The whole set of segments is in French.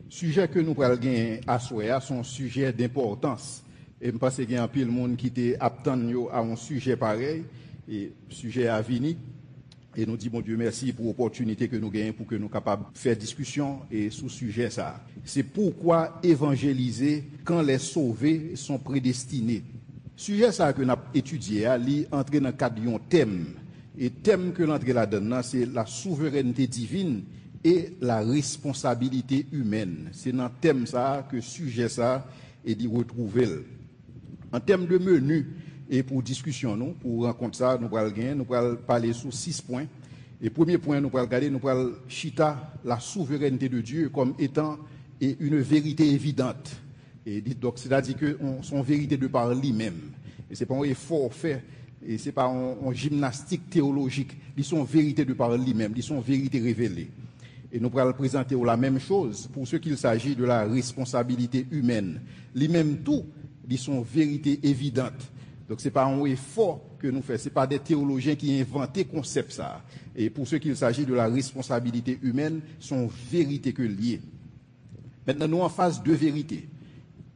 Sujet que nous prenons à souhait, son sujet d'importance. Et je pense qu'il y a un pile monde qui était attend à un sujet pareil, et sujet à venir. Et nous disons, bon Dieu, merci pour l'opportunité que nous gagnons pour que nous soyons capables de faire discussion et sous sujet ça. C'est pourquoi évangéliser quand les sauvés sont prédestinés. Sujet ça que nous avons étudié, il entre dans le cadre d'un thème. Et thème que l'entrée là-dedans, c'est la souveraineté divine et la responsabilité humaine. C'est dans le thème ça que sujet ça est d'y retrouver. En termes de menu et pour discussion, nous, pour rencontrer ça, nous allons parler sur 6 points. Et premier point, nous allons regarder, nous allons chita la souveraineté de Dieu comme étant une vérité évidente. Et donc, c'est-à-dire que son vérité de par lui-même. Et c'est pas un effort fait, et c'est pas une gymnastique théologique. Ils sont vérité de par lui-même, ils sont vérité révélée. Et nous allons présenter la même chose pour ce qu'il s'agit de la responsabilité humaine. Lui-même tout, ils sont vérité évidente. Donc ce n'est pas un effort que nous faisons, ce n'est pas des théologiens qui ont inventé le concept ça. Et pour ce qu'il s'agit de la responsabilité humaine, sont vérité que liées. Maintenant, nous en face de vérité.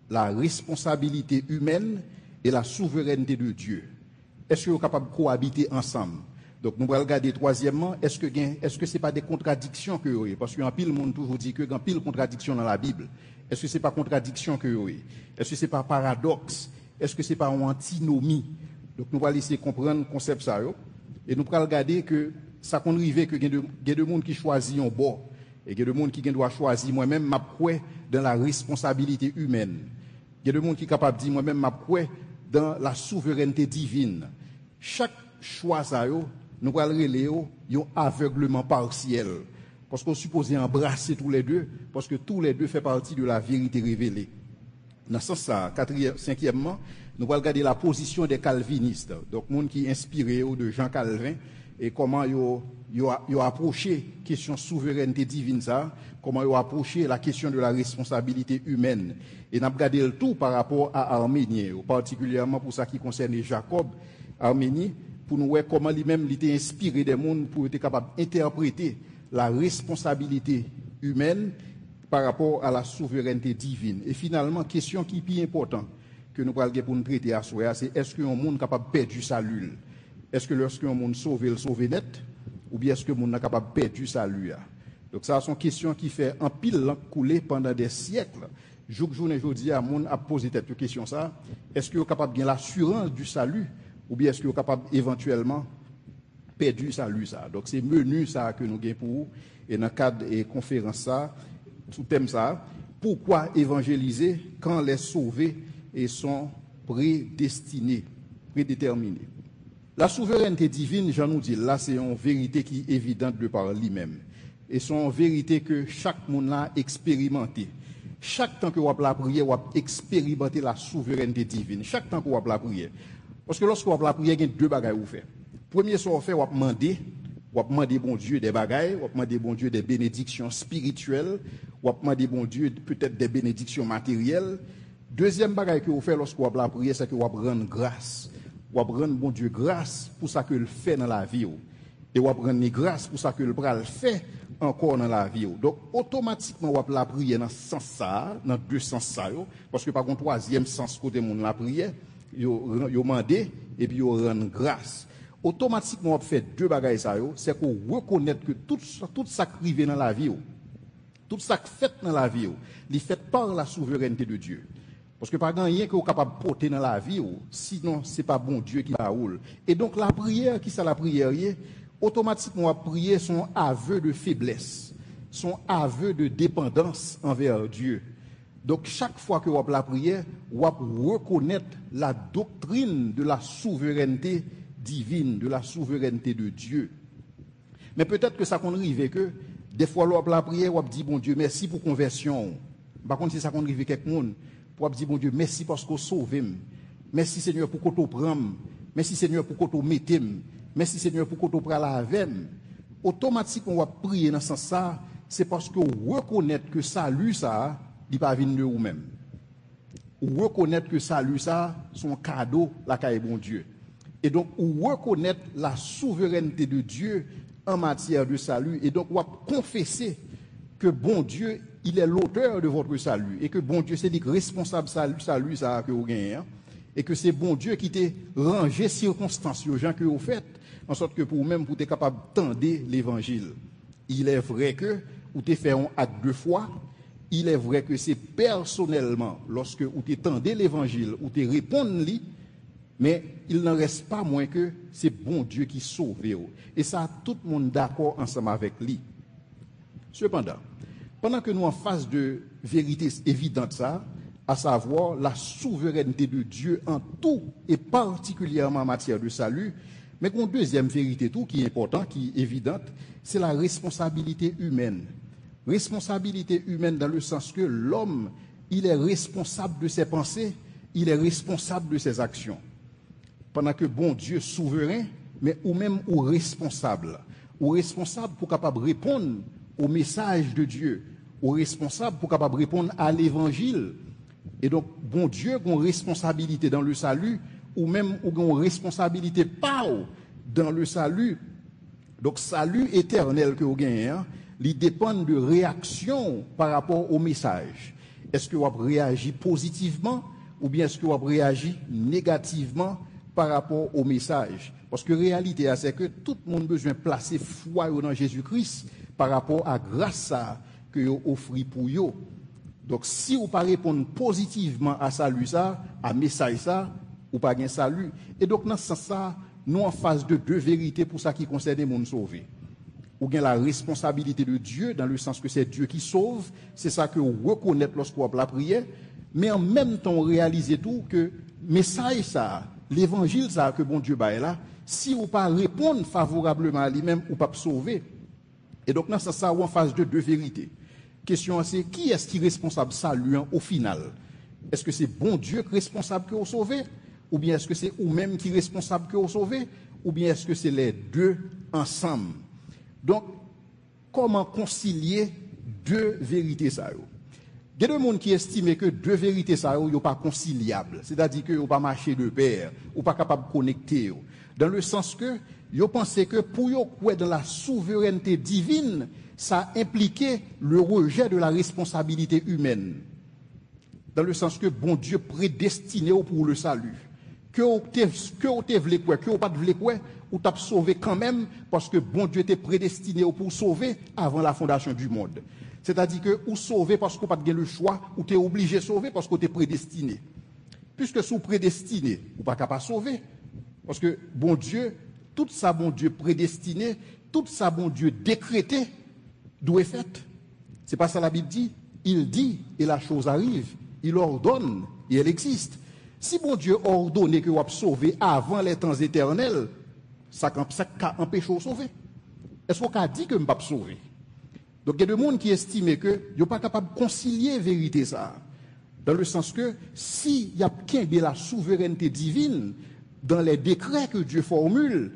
La responsabilité humaine et la souveraineté de Dieu. Est-ce que vous êtes capable de cohabiter ensemble? Donc nous allons regarder troisièmement, est-ce que ce n'est pas des contradictions que vous avez? Parce qu'un pile monde toujours dit que y a pile contradiction dans la Bible. Est-ce que ce n'est pas contradiction que vous avez? Est-ce que ce n'est pas paradoxe? Est-ce que ce n'est pas une antinomie? Donc nous allons essayer de comprendre le concept ça. Et nous allons regarder que ça qu'on arrive que il y a des gens qui choisissent un bord. Et il y a des gens qui doivent choisir moi-même ma croix dans la responsabilité humaine. Il y a des gens qui sont capables de dire moi-même ma croix dans la souveraineté divine. Chaque choix ça nous allons relayer un aveuglement partiel. Parce qu'on suppose embrasser tous les deux, parce que tous les deux font partie de la vérité révélée. Dans ce sens, cinquièmement, nous allons regarder la position des calvinistes. Donc, monde qui est inspiré de Jean Calvin et comment ils ont approché la question de souveraineté divine, ça, comment ils ont approché la question de la responsabilité humaine. Et nous allons regarder le tout par rapport à Arménie, particulièrement pour ça qui concerne Jacob, Arménie, pour nous voir comment lui-même il était inspiré des mondes pour être capable d'interpréter la responsabilité humaine par rapport à la souveraineté divine. Et finalement, question qui est plus importante que nous allons pour nous traiter à soi, c'est est-ce qu'un monde est capable de perdre du salut? Est-ce que lorsqu'un monde sauve, le sauve net? Ou bien est-ce que le monde est capable de perdre du salut? Donc ça, sont questions qui fait un pile couler pendant des siècles. Journée aujourd'hui, le monde a posé cette question ça. Est-ce qu'il est capable de gagner l'assurance du salut? Ou bien est-ce qu'il est capable éventuellement perdre du salut ça? Donc c'est menu ça que nous gagnons pour vous. Et dans le cadre de conférence ça, sous thème ça, pourquoi évangéliser quand les sauvés sont prédestinés, prédéterminés? La souveraineté divine, j'en nous dis, là c'est une vérité qui est évidente de par lui-même. Et c'est une vérité que chaque monde a expérimenté. Chaque temps que vous avez la prière, vous avez expérimenté la souveraineté divine. Chaque temps que vous avez la prière. Parce que lorsque vous avez la prière, il y a deux bagages à vous faire. Premier, ce que vous faites, vous demandez bon Dieu des bagailles, vous demandez bon Dieu des bénédictions spirituelles, vous demandez bon Dieu peut-être des bénédictions matérielles. Deuxième bagaille que vous faites lorsque vous avez la prière, c'est que vous rendez grâce. Vous rendez bon Dieu grâce pour ça que le fait dans la vie. Et vous rendez grâce pour ça que le bras le fait encore dans la vie. Donc automatiquement vous avez la prière dans ce sens ça, dans deux sens ça, parce que par contre troisième sens côté monde la prière, vous demandez et puis vous rendez grâce. Automatiquement, on fait deux bagages ça, c'est qu'on reconnaît que tout ça qui arrive dans la vie, tout ça qui fait dans la vie, il fait par la souveraineté de Dieu. Parce que par exemple, rien que vous capable de porter dans la vie, sinon c'est pas bon Dieu qui la roule. Et donc la prière, qui c'est la prière, automatiquement, la prière son aveu de faiblesse, son aveu de dépendance envers Dieu. Donc chaque fois que vous avez la prière, vous reconnaître la doctrine de la souveraineté divine, de la souveraineté de Dieu. Mais peut-être que ça qu'on arrive que des fois l'on la prière, on dit bon Dieu merci pour conversion. Par contre si ça qu'on arrive quelque monde, pour dire bon Dieu merci parce que vous sauvez. Merci Seigneur pour que tu prends. Merci Seigneur pour que tu mettez. Merci Seigneur pour que tu prends la veine. Automatiquement on va prier dans ce sens ça, c'est parce que vous reconnaître que salut ça, il pas venir de vous-même. Ou reconnaître que salut ça, son cadeau la caille bon Dieu. Et donc, ou reconnaître la souveraineté de Dieu en matière de salut. Et donc, on va confesser que bon Dieu il est l'auteur de votre salut et que bon Dieu c'est dit responsable salut ça que vous gagnez et que c'est bon Dieu qui t'a rangé circonstances aux gens que vous faites en sorte que pour vous-même vous êtes capable d'entendre l'évangile. Il est vrai que vous t'es fait un acte de foi, il est vrai que c'est personnellement lorsque vous t'entendez l'évangile, vous te répondez, mais il n'en reste pas moins que c'est bon Dieu qui sauve. Et ça, tout le monde d'accord ensemble avec lui. Cependant, pendant que nous en face de vérité évidente ça, à savoir la souveraineté de Dieu en tout et particulièrement en matière de salut, mais une deuxième vérité tout qui est importante, qui est évidente, c'est la responsabilité humaine. Responsabilité humaine dans le sens que l'homme, il est responsable de ses pensées, il est responsable de ses actions. Pendant que bon Dieu souverain, mais ou même ou responsable pour capable répondre au message de Dieu, ou responsable pour capable répondre à l'évangile. Et donc bon Dieu a une responsabilité dans le salut, ou même une responsabilité pas dans le salut. Donc salut éternel que vous gagnez, il dépend de réaction par rapport au message. Est-ce que vous avez réagi positivement ou bien est-ce que vous avez réagi négativement par rapport au message? Parce que la réalité, c'est que tout le monde a besoin de placer foi dans Jésus-Christ par rapport à grâce que vous offrez pour eux. Donc si vous ne répondez pas positivement à salut ça, à message ça, ou pas gain salut. Et donc dans ce sens-là, nous en face de deux vérités pour ça qui concerne les mondes sauvés. Ou bien la responsabilité de Dieu, dans le sens que c'est Dieu qui sauve, c'est ça que vous reconnaissez lorsqu'on la prière, mais en même temps réaliser tout que message ça, l'évangile ça que bon Dieu baille là, si vous pas répondre favorablement à lui-même, ou pas sauver. Et donc dans ce sens-là, on en face de deux vérités. Question c'est qui est-ce qui est responsable salut au final? Est-ce que c'est bon Dieu qui est responsable que vous sauvez? Ou bien est-ce que c'est vous-même qui est responsable que vous sauvez? Ou bien est-ce que c'est les deux ensemble? Donc, comment concilier deux vérités ça? Il y a des gens qui estiment que deux vérités ça ne sont pas conciliables. C'est-à-dire que vous ne pas marcher de pair, ou pas capable de connecter. Dans le sens que vous pensez que pour vous croire dans la souveraineté divine, ça impliquait le rejet de la responsabilité humaine. Dans le sens que bon Dieu prédestiné pour le salut. Que vous voulez quoi, que vous pas voulez quoi, ou t'as sauvé quand même parce que bon Dieu était prédestiné pour sauver avant la fondation du monde. C'est-à-dire que ou sauver parce que vous pas le choix, ou t'es obligé de sauver parce que tu es prédestiné. Puisque sous prédestiné, vous pas capable de sauver parce que bon Dieu, tout ça bon Dieu prédestiné, tout ça bon Dieu décrété, d'où est fait. C'est pas ça la Bible dit, il dit et la chose arrive, il ordonne et elle existe. Si bon Dieu ordonné que vous avez sauvé avant les temps éternels, ça empêche de sauver. Est-ce qu'on a dit que je ne pas sauver? Donc il y a des gens qui estiment que vous n'êtes pas capable de concilier la vérité ça. Dans le sens que s'il y a la souveraineté divine dans les décrets que Dieu formule,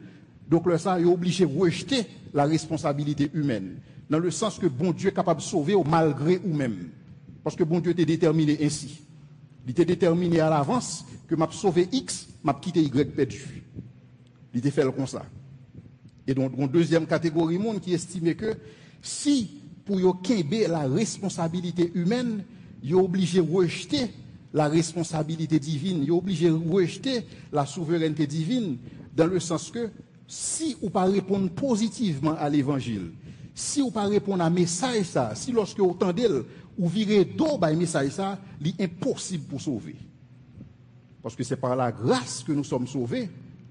donc là ça est obligé de rejeter la responsabilité humaine. Dans le sens que bon Dieu est capable de sauver malgré vous-même. Parce que bon Dieu était déterminé ainsi. Il était déterminé à l'avance que m'a sauvé X, m'a quitté Y perdu. Il était fait comme ça. Et donc, une deuxième catégorie monde qui estimait que si pour yo kembe la responsabilité humaine, il est obligé de rejeter la responsabilité divine, il est obligé de rejeter la souveraineté divine, dans le sens que si ou pas répondre positivement à l'évangile, si ou pas répondre à message ça, si lorsque vous entendez ou virez d'eau par message ça, il est impossible pour sauver. Parce que c'est par la grâce que nous sommes sauvés,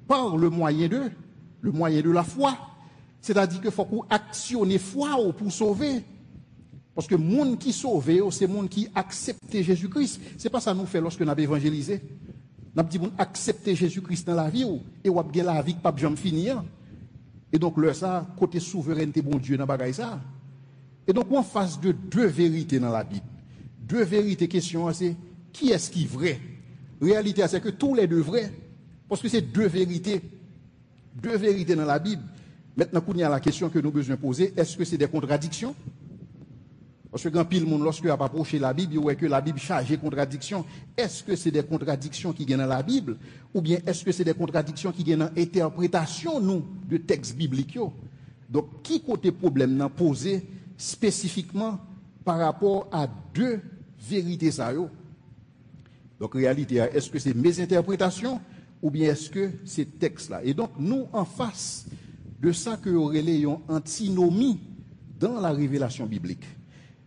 par le moyen de la foi. C'est-à-dire qu'il faut qu'on actionne foi pour sauver. Parce que les gens qui sauvent, c'est les gens qui acceptent Jésus-Christ. Ce n'est pas ça que nous faisons lorsque nous avons évangélisé. Nous avons dit accepter Jésus-Christ dans la vie, et vous avez la vie qui ne peut jamais finir. Et donc, là, ça, côté souveraineté, bon Dieu, dans bagaille ça. Et donc, on est en face de deux vérités dans la Bible. Deux vérités, question, c'est qui est-ce qui est vrai? Réalité, c'est que tous les deux vrais. Parce que c'est deux vérités dans la Bible. Maintenant, il y a la question que nous avons besoin de poser, est-ce que c'est des contradictions? Parce que quand pile monde, lorsque vous approchez la Bible, vous voyez que la Bible charge de contradictions. Est-ce que c'est des contradictions qui viennent dans la Bible? Ou bien est-ce que c'est des contradictions qui viennent dans l'interprétation, nous, de textes bibliques? Donc, qui côté problème n'a posé spécifiquement par rapport à deux vérités ça yo. Donc réalité, est-ce que c'est mes interprétations ou bien est-ce que c'est texte là? Et donc nous en face de ça que aurait une antinomie dans la révélation biblique.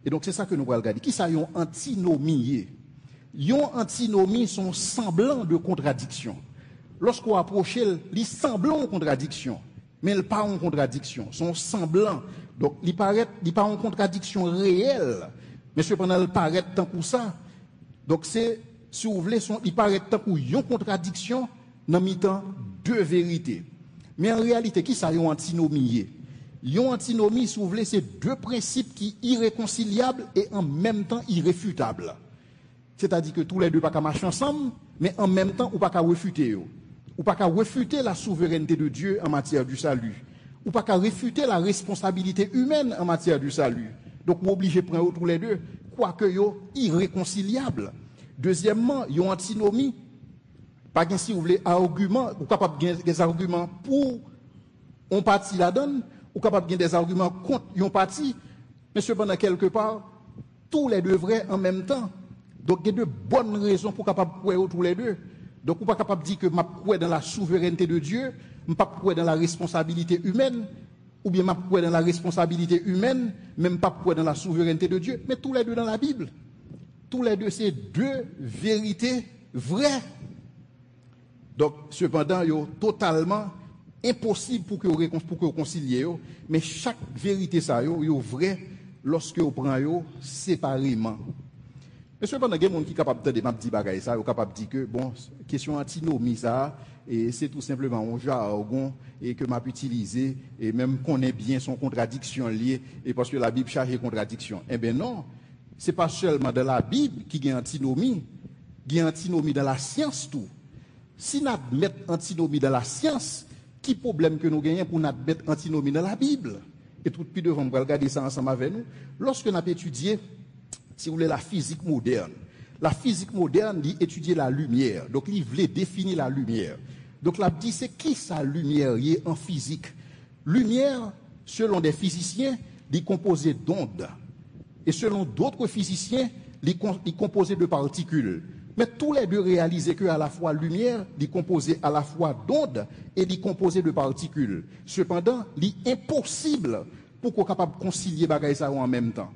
Et donc c'est ça que nous allons regarder. Qui ça une antinomie? Une antinomie sont semblants de contradiction. Lorsqu'on approche, les semblants de contradiction, mais ils pas en contradiction, sont semblants. Donc ils paraissent pas en contradiction réelle, mais cependant ils paraissent tant pour ça. Donc c'est, si vous voulez, ils paraissent tant pour une contradiction dans mi-temps deux vérités. Mais en réalité, qui ça une antinomie? Une antinomie, si vous voulez, c'est deux principes qui sont irréconciliables et en même temps irréfutables. C'est-à-dire que tous les deux pas qu'à marcher ensemble, mais en même temps, ou pas qu'à refuter. Ou pas qu'à refuter la souveraineté de Dieu en matière du salut. Ou pas qu'à refuter la responsabilité humaine en matière du salut. Donc, vous obligez de prendre tous les deux, quoique yo irréconciliables. Deuxièmement, il y a une antinomie. Pas qu'un, si vous voulez, argument, ou capable de des arguments pour on parti la donne, ou capable de des arguments contre un parti, mais cependant, quelque part, tous les deux vrais en même temps. Donc, il y a de bonnes raisons pour capable de croire tous les deux. Donc, on n'est pas capable de dire que je crois dans la souveraineté de Dieu, je ne pas croire dans la responsabilité humaine, ou bien je crois dans la responsabilité humaine, même pas croire dans la souveraineté de Dieu, mais tous les deux dans la Bible. Tous les deux, c'est deux vérités vraies. Donc, cependant, il est totalement impossible pour que vous conciliez, mais chaque vérité, ça, est vraie lorsque vous prenez séparément. Mais cependant, il y a des gens qui sont capables de dire bagaille ça, capable de dire que bon, question antinomie ça, et c'est tout simplement un jargon et que m'a utilisé et même connaît bien son contradiction liée et parce que la Bible charge de contradiction. Eh bien non, c'est pas seulement dans la Bible qui y a antinomie, il y a antinomie dans la science tout. Si nous admettons antinomie dans la science, qui problème que nous gagnons pour admettre antinomie dans la Bible? Et tout depuis devant, on va regarder ça ensemble avec nous. Lorsque nous avons étudié, si vous voulez, la physique moderne dit étudier la lumière. Donc, il voulait définir la lumière. Donc, là, dit, c'est qui sa lumière y est en physique? Lumière, selon des physiciens, est composée d'ondes. Et selon d'autres physiciens, est composée de particules. Mais tous les deux réalisaient que à la fois lumière, est composée à la fois d'ondes et est composée de particules. Cependant, il est impossible pour qu'on soit capable de concilier bagaille ça en même temps.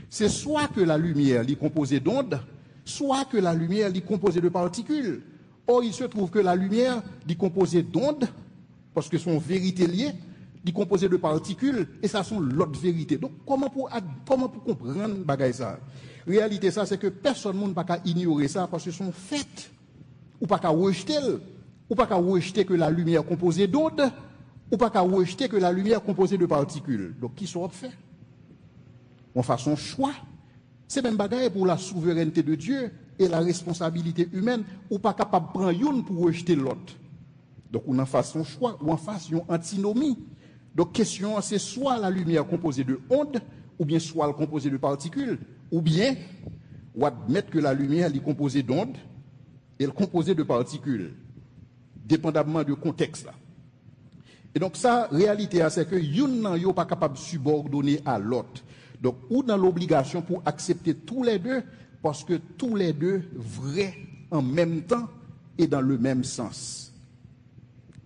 C'est soit que la lumière est composée d'ondes, soit que la lumière est composée de particules. Or, il se trouve que la lumière est composée d'ondes, parce que son vérité liée, est composée de particules, et ça sont l'autre vérité. Donc, comment pour comprendre bagaille ça? Réalité, ça, c'est que personne ne peut pas ignorer ça, parce que sont faits. Ou pas qu'à rejeter, ou pas qu'à rejeter que la lumière est composée d'ondes, ou pas qu'à rejeter que la lumière est composée de particules. Donc, qui sont faits? On fait son choix. C'est même bagaille pour la souveraineté de Dieu et la responsabilité humaine, ou pas capable de prendre une pour rejeter l'autre. Donc, on en fait son choix, ou en face une antinomie. Donc, question, c'est soit la lumière composée de ondes, ou bien soit elle composée de particules, ou bien, on admettre que la lumière est composée d'ondes et elle est composée de particules, dépendamment du contexte là. Et donc, ça, réalité, c'est que l'une n'est pas capable de subordonner à l'autre. Donc, ou dans l'obligation pour accepter tous les deux, parce que tous les deux vrais en même temps et dans le même sens.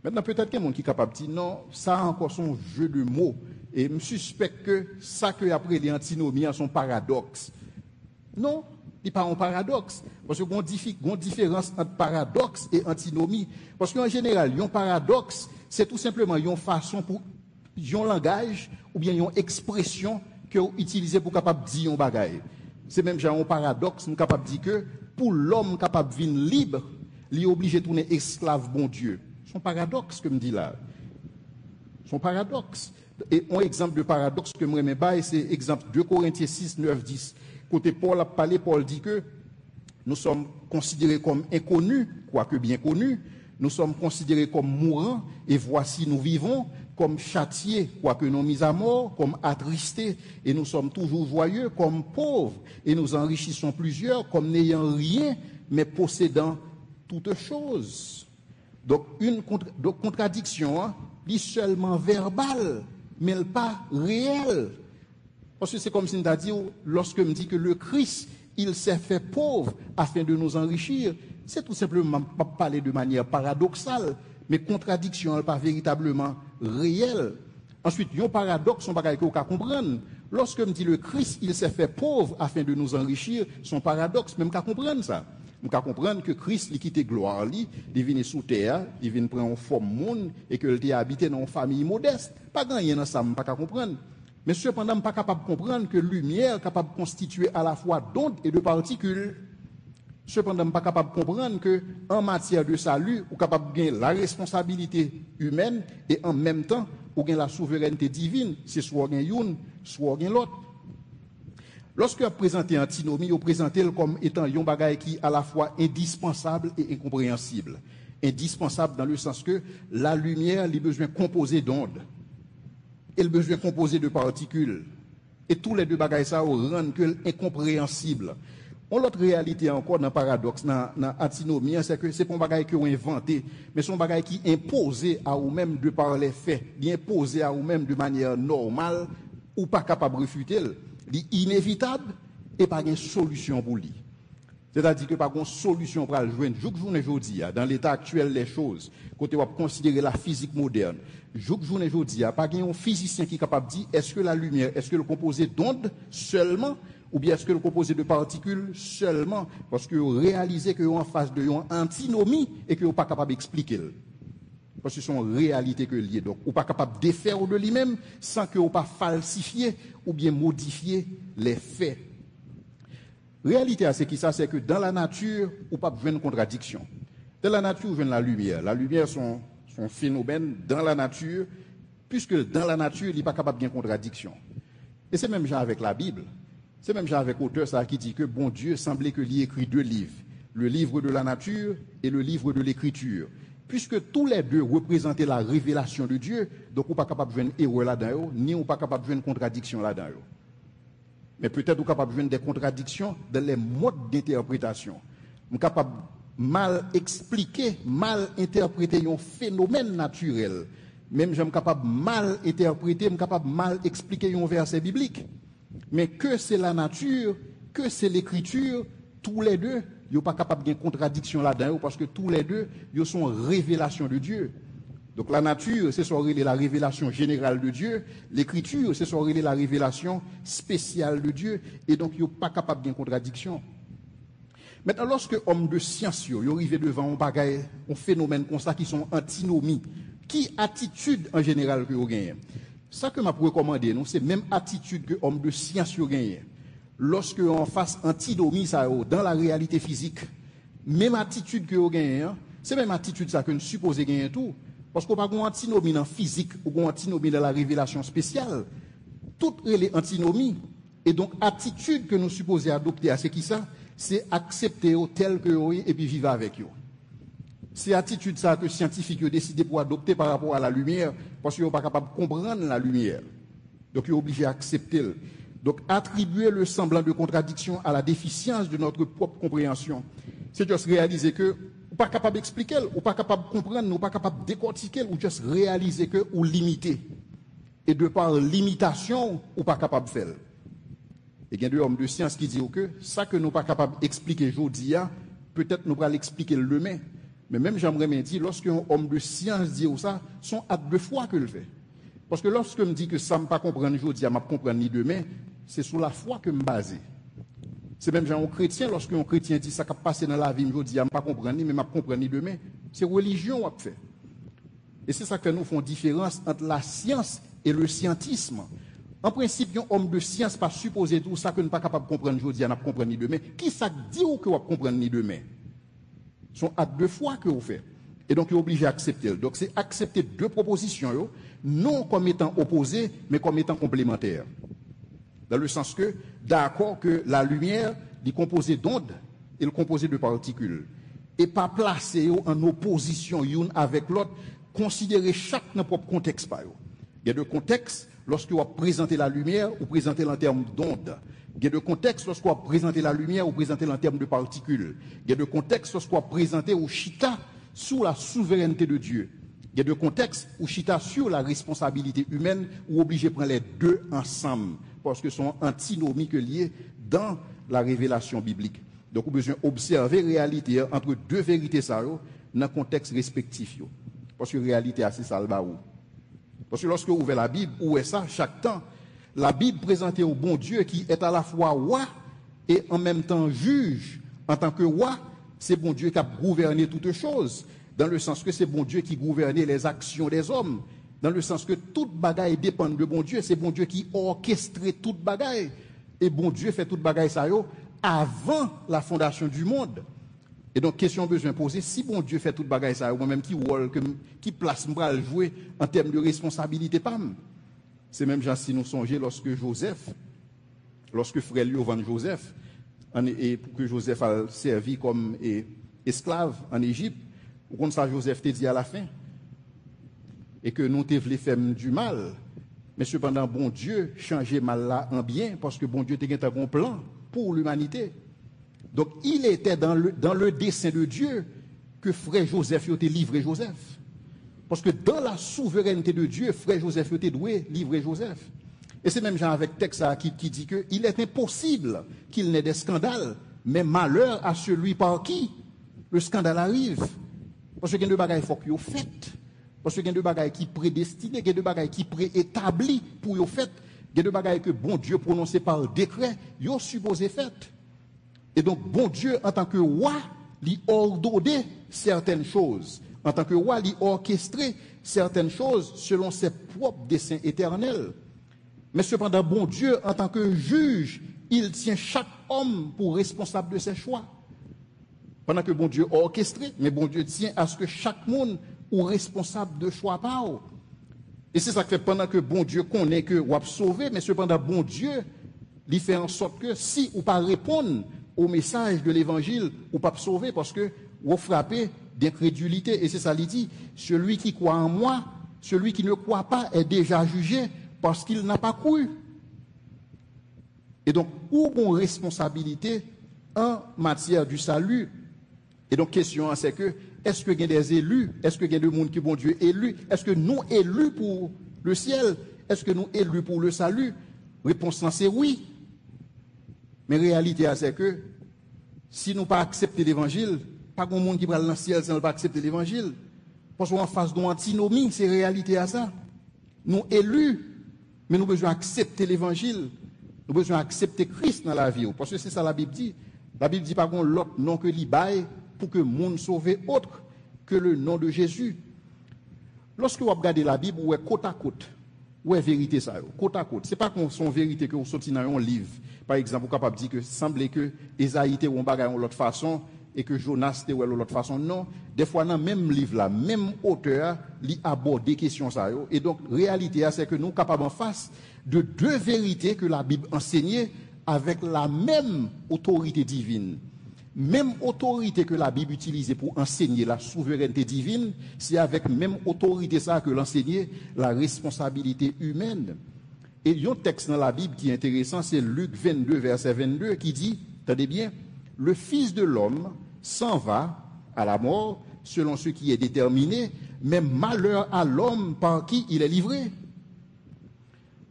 Maintenant, peut-être qu'il y a des gens qui sont capables de dire non, ça a encore son jeu de mots. Et je suspecte que ça que après les antinomies sont paradoxes. Non, il n'est pas un paradoxe. Parce qu'il y a une différence entre paradoxe et antinomie. Parce qu'en général, un paradoxe, c'est tout simplement une façon pour un langage ou bien une expression que vous utilisez pour capable de dire un bagaille. C'est même genre un paradoxe, nous capable de dire que pour l'homme capable de vivre libre, il est obligé de tourner esclave bon Dieu. C'est un paradoxe que me dit là. C'est un paradoxe. Et un exemple de paradoxe que je me remets, c'est l'exemple 2 Corinthiens 6, 9, 10. Côté Paul a parlé, Paul dit que nous sommes considérés comme inconnus, quoique bien connus. Nous sommes considérés comme mourants, et voici nous vivons, comme châtiés, quoique non mis à mort, comme attristés, et nous sommes toujours joyeux, comme pauvres, et nous enrichissons plusieurs, comme n'ayant rien, mais possédant toutes choses. Donc, une contradiction, hein, seulement verbale, mais pas réelle. Parce que c'est comme si on t'a dit, lorsque me dit que le Christ, il s'est fait pauvre afin de nous enrichir, c'est tout simplement pas parler de manière paradoxale, mais contradiction pas véritablement réelle. Ensuite, il y a un paradoxe, son bagage qu'on peut comprendre. Lorsque me dit le Christ, il s'est fait pauvre afin de nous enrichir, son paradoxe, même qu'à comprendre ça. On peut comprendre que Christ, il quitté gloire, il vient sous terre, il vient prendre une forme monde et que il habité dans une famille modeste. Pas grand-chose dans ça, on pas comprendre. Mais cependant, on n'est pas capable de comprendre que lumière est capable de constituer à la fois d'ondes et de particules. Cependant, on n'est pas capable de comprendre qu'en matière de salut, on est capable de gagner la responsabilité humaine et en même temps, on gagne la souveraineté divine. C'est soit on gagne une, soit on gagne l'autre. Lorsque vous présentez antinomie, vous présentez comme étant un bagage qui est à la fois indispensable et incompréhensible. Indispensable dans le sens que la lumière a besoin composée d'ondes. Elle a besoin composée de particules. Et tous les deux bagages ça rendent incompréhensible. L'autre réalité encore dans le paradoxe, dans l'antinomie, c'est que ce n'est pas un bagage qui ont inventé, mais c'est un bagage qui est imposé à vous-même de par les faits, qui est imposé à vous-même de manière normale, ou pas capable de refuter. C'est inévitable et pas de solution pour lui. C'est-à-dire que pas de solution pour le joindre. Journée aujourd'hui, dans l'état actuel des choses, quand on va considérer la physique moderne, journée aujourd'hui, pas de physicien qui est capable de dire est-ce que la lumière, est-ce que le composé d'ondes seulement, ou bien est-ce que le composé de particules seulement, parce que vous réalisez que vous en face de une antinomie et que vous n'êtes pas capable d'expliquer. Parce que ce sont réalités que liées. Donc, vous n'êtes pas capable de défaire de lui-même sans que vous pas falsifier ou bien modifier les faits. Réalité, c'est qui ça? C'est que dans la nature, vous n'avez pas besoin de contradiction. Dans la nature, vous avez la lumière. La lumière, son phénomène dans la nature, puisque dans la nature, il n'est pas capable de contradiction. Et c'est même genre avec la Bible. C'est même genre avec l'auteur ça qui dit que bon Dieu semblait que lui écrit deux livres. Le livre de la nature et le livre de l'écriture. Puisque tous les deux représentaient la révélation de Dieu, donc on n'est pas capable de jouer une erreur là-dedans, ni on n'est pas capable de jouer une contradiction là-dedans. Mais peut-être on est capable de jouer des contradictions dans les modes d'interprétation. On est capable de mal expliquer, mal interpréter un phénomène naturel. Même je suis capable de mal interpréter, je suis capable de mal expliquer un verset biblique. Mais que c'est la nature, que c'est l'écriture, tous les deux, ils ne sont pas capables de contradiction là-dedans parce que tous les deux, ils sont révélation de Dieu. Donc la nature, c'est la révélation générale de Dieu. L'écriture, c'est la révélation spéciale de Dieu. Et donc, ils ne sont pas capables de contradiction. Maintenant, lorsque homme de science, ils arrivent devant un phénomène comme ça qui sont antinomie, qui attitude en général que vous gagnez? Ça que m'a recommandé, c'est même attitude que homme de science gagne. Lorsque on fasse antinomie ça dans la réalité physique, même attitude que vous gagnez, c'est même attitude ça que nous supposons gagner tout. Parce qu'on n'a pas d'antinomie dans la physique ou une antinomie dans la révélation spéciale. Toutes les antinomies. Et donc, attitude que nous supposons adopter à ce qui ça, c'est accepter tel que vous et puis vivre avec eux. C'est attitude ça que les scientifiques ont décidé pour adopter par rapport à la lumière, parce qu'ils ne sont pas capables de comprendre la lumière. Donc, ils sont obligés d'accepter. Donc, attribuer le semblant de contradiction à la déficience de notre propre compréhension, c'est juste réaliser que ou pas capable d'expliquer, ou pas capable de comprendre, ou pas capable de décortiquer, ou juste réaliser que ou limiter. Et de par limitation, ou pas capable de faire. Et il y a des hommes de science qui disent que ça que nous pas capable d'expliquer aujourd'hui, peut-être nous allons l'expliquer demain. Mais même j'aimerais bien dire, lorsqu'un homme de science dit ça, son acte de foi que le fait. Parce que lorsque je me dis que ça ne pas comprendre aujourd'hui, je ne comprendre ni demain, c'est sur la foi que je me base. C'est même genre un chrétien, lorsqu'un chrétien dit ça qui a passé dans la vie aujourd'hui, je ne pas comprendre ni, mais je ne comprendre ni demain. C'est religion qu'on fait. Et c'est ça que nous faisons différence entre la science et le scientisme. En principe, un homme de science pas supposé tout ça que nous ne pas capable de comprendre aujourd'hui, on ne comprendre ni demain. Qui ça dit ou que vous comprendre ni demain? Son acte de foi que vous faites. Et donc, il est obligé d'accepter. Donc, c'est accepter deux propositions, non comme étant opposées, mais comme étant complémentaires. Dans le sens que, d'accord que la lumière est composée d'ondes et est composée de particules. Et pas placer en opposition l'une avec l'autre, considérer chaque dans propre contexte. Il y a deux contextes, lorsque vous présentez la lumière, ou présentez en termes d'ondes. Il y a deux contextes lorsque vous présentez la lumière, ou présentez en termes de particules. Il y a deux contextes lorsque vous présentez au chita sous la souveraineté de Dieu. Il y a deux contextes où chita sur la responsabilité humaine, ou obligé de prendre les deux ensemble. parce que sont antinomiques liées dans la révélation biblique. Donc, on a besoin d'observer la réalité entre deux vérités dans un contexte respectif. Parce que la réalité, c'est ça le baou. Parce que lorsque vous ouvrez la Bible, où est ça chaque temps? La Bible présente au bon Dieu qui est à la fois roi et en même temps juge. En tant que roi, c'est bon Dieu qui a gouverné toutes choses, dans le sens que c'est bon Dieu qui gouverne les actions des hommes, dans le sens que toute bagaille dépend de bon Dieu, c'est bon Dieu qui orchestre toute bagaille. Et bon Dieu fait toute bagaille ça avant la fondation du monde. Et donc, question besoin poser, si bon Dieu fait toute bagaille ça, moi-même qui place moi le jouer en termes de responsabilité, pam. C'est même genre si nous songeons lorsque frère Liovan Joseph, et pour que Joseph a servi comme esclave en Égypte, comme ça Joseph t'a dit à la fin, et que nous t'avons fait du mal, mais cependant bon Dieu changeait mal là en bien, parce que bon Dieu t'a un bon plan pour l'humanité. Donc il était dans le dessein de Dieu que frère Joseph a livré Joseph. Parce que dans la souveraineté de Dieu, frère Joseph était doué livrer Joseph. Et c'est même Jean avec texte qui dit qu'il est impossible qu'il n'ait des scandales, mais malheur à celui par qui le scandale arrive. Parce qu'il y a des bagailles faut qu'il fait. Parce qu'il y a des bagailles qui prédestinés, il y a des bagailles qui préétablis pour y fait. Il y a des bagailles que bon Dieu prononcé par décret, il est supposé fait. Et donc bon Dieu en tant que roi, lui ordonné certaines choses. En tant que roi, il orchestrer certaines choses selon ses propres desseins éternels. Mais cependant, bon Dieu, en tant que juge, il tient chaque homme pour responsable de ses choix. Pendant que bon Dieu orchestré, mais bon Dieu tient à ce que chaque monde soit responsable de choix par eux. Et c'est ça que fait pendant que bon Dieu connaît que vous avez sauvé, mais cependant, bon Dieu, il fait en sorte que si vous ne pas répondre au message de l'évangile, vous ne pas sauver parce que vous frappez d'incrédulité. Et c'est ça, il dit, celui qui croit en moi, celui qui ne croit pas est déjà jugé parce qu'il n'a pas cru. Et donc, où une responsabilité en matière du salut? Et donc, question, c'est que, est-ce qu'il y a des élus? Est-ce qu'il y a des gens qui, bon Dieu, élus? Est-ce que nous élus pour le ciel? Est-ce que nous élus pour le salut? Réponse, c'est oui. Mais la réalité, c'est que, si nous pas accepter l'évangile, pas de monde qui va dans le ciel sans pas accepter l'évangile. Parce qu'en face d'une antinomie, c'est réalité à ça. Nous élus, mais nous besoin accepter l'évangile. Nous besoin accepter Christ dans la vie. Parce que c'est ça la Bible dit. La Bible dit pas qu'on l'autre nom que l'Ibaï pour que le monde sauve autre que le nom de Jésus. Lorsque vous regardez la Bible, vous êtes côte à côte. Où est vérité ça? Côte à côte. Ce n'est pas qu'on son vérité que vous sortez dans un livre. Par exemple, vous êtes capable de dire que semblait que Esaïe était un bagage de l'autre façon et que Jonas était de l'autre façon. Non. Des fois, dans le même livre, là, même auteur, il aborde des questions ça. Et donc, réalité, c'est que nous sommes capables en face de deux vérités que la Bible enseignait avec la même autorité divine. Même autorité que la Bible utilisait pour enseigner la souveraineté divine, c'est avec même autorité ça que l'enseignait la responsabilité humaine. Et il y a un texte dans la Bible qui est intéressant, c'est Luc 22, verset 22, qui dit, attendez bien, le Fils de l'homme s'en va à la mort selon ce qui est déterminé, mais malheur à l'homme par qui il est livré.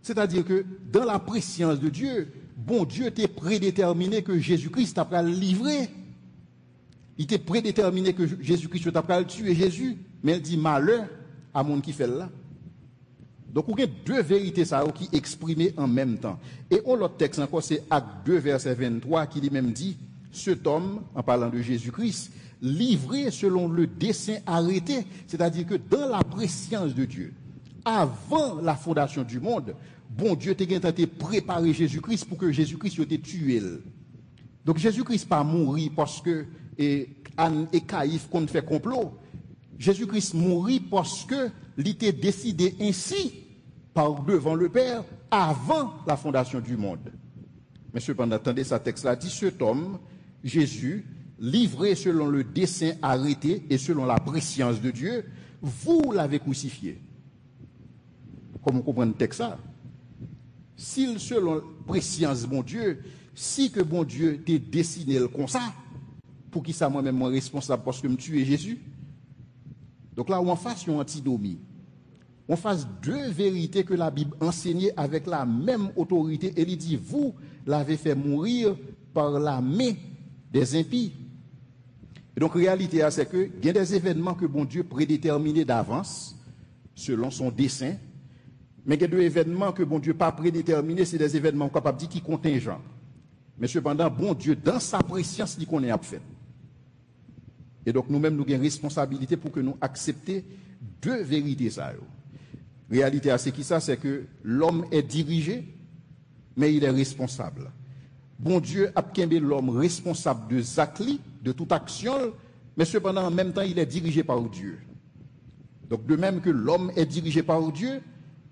C'est-à-dire que dans la préscience de Dieu, bon Dieu t'est prédéterminé que Jésus-Christ t'a livré. Il t'est prédéterminé que Jésus-Christ t'a tué Jésus, mais il dit malheur à mon qui fait là. Donc, il y a deux vérités ça, qui exprimées en même temps. Et l'autre texte encore, c'est Acte 2, verset 23, qui lui-même dit, cet homme, en parlant de Jésus-Christ, livré selon le dessein arrêté, c'est-à-dire que dans la préscience de Dieu, avant la fondation du monde, bon Dieu t'a tenté préparer Jésus-Christ pour que Jésus-Christ ait tué. Donc, Jésus-Christ pas mourir parce que Anne et Caïphe qu'on fait complot. Jésus-Christ mourit parce que il était décidé ainsi par devant le Père avant la fondation du monde. Mais cependant, attendez, ce texte-là dit, cet homme, Jésus, livré selon le dessein arrêté et selon la préscience de Dieu, vous l'avez crucifié. Comment comprendre le texte ça? S'il, selon la préscience de mon Dieu, si que bon Dieu t'est dessiné comme ça, pour qui ça moi-même responsable parce que me tuer Jésus? Donc là, on en face une antinomie. on fasse deux vérités que la Bible enseignait avec la même autorité. Elle dit, vous l'avez fait mourir par la main des impies. Et donc, réalité, c'est que il y a des événements que bon Dieu prédéterminés d'avance, selon son dessein, mais il y a des événements que bon Dieu pas prédéterminés, c'est des événements capables de dire qui contingents. Mais cependant, bon Dieu, dans sa préscience, il connaît à faire. Et donc, nous-mêmes, nous avons une responsabilité pour que nous acceptions deux vérités. Ça. Réalité, c'est qui ça? C'est que l'homme est dirigé, mais il est responsable. Bon Dieu a qu'aimer l'homme responsable de Zakli, de toute action, mais cependant, en même temps, il est dirigé par Dieu. Donc, de même que l'homme est dirigé par Dieu,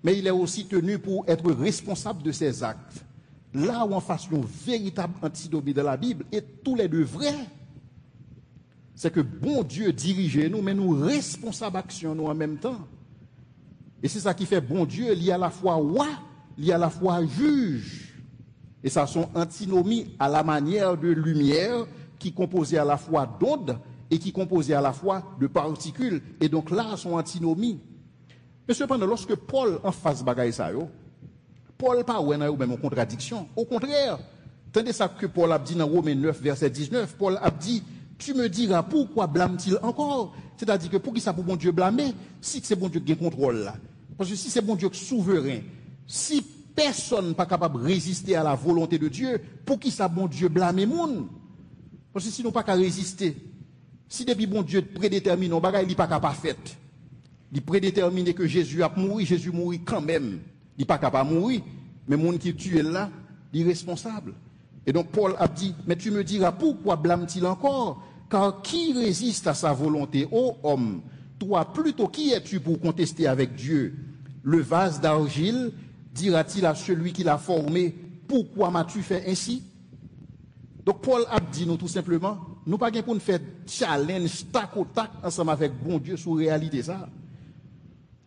mais il est aussi tenu pour être responsable de ses actes. Là où on fasse une véritable antinomie de la Bible, et tous les deux vrais, c'est que bon Dieu dirige nous, mais nous responsables d'action nous en même temps. Et c'est ça qui fait bon Dieu, il y a à la fois roi, il y a à la fois juge. Et ça sont antinomies à la manière de lumière qui composait à la fois d'ondes et qui composait à la fois de particules. Et donc là, sont antinomies. Mais cependant, lorsque Paul en face bagaille ça, Paul pas ou même en contradiction. Au contraire, tendez ça que Paul a dit dans Romains 9, verset 19, Paul a dit, tu me diras pourquoi blâme-t-il encore? C'est-à-dire que pour qui ça pour bon Dieu blâmer, si c'est bon Dieu qui a contrôle là. Parce que si c'est bon Dieu souverain, si personne n'est pas capable de résister à la volonté de Dieu, pour qui ça bon Dieu blâmer moun? Parce que sinon pas qu'à résister. Si depuis bon Dieu prédétermine, on bagaille, il n'est pas capable de faire. Il prédétermine que Jésus a mouru, Jésus mourit quand même. Il n'est pas capable de mourir, mais moun qui tue là, il est responsable. Et donc Paul a dit, mais tu me diras pourquoi blâme-t-il encore? Car qui résiste à sa volonté? Ô homme, toi plutôt qui es-tu pour contester avec Dieu? Le vase d'argile dira-t-il à celui qui l'a formé, pourquoi m'as-tu fait ainsi? Donc Paul a dit nous tout simplement, nous pas pour nous faire challenge tac au tac ensemble avec bon Dieu sur réalité ça.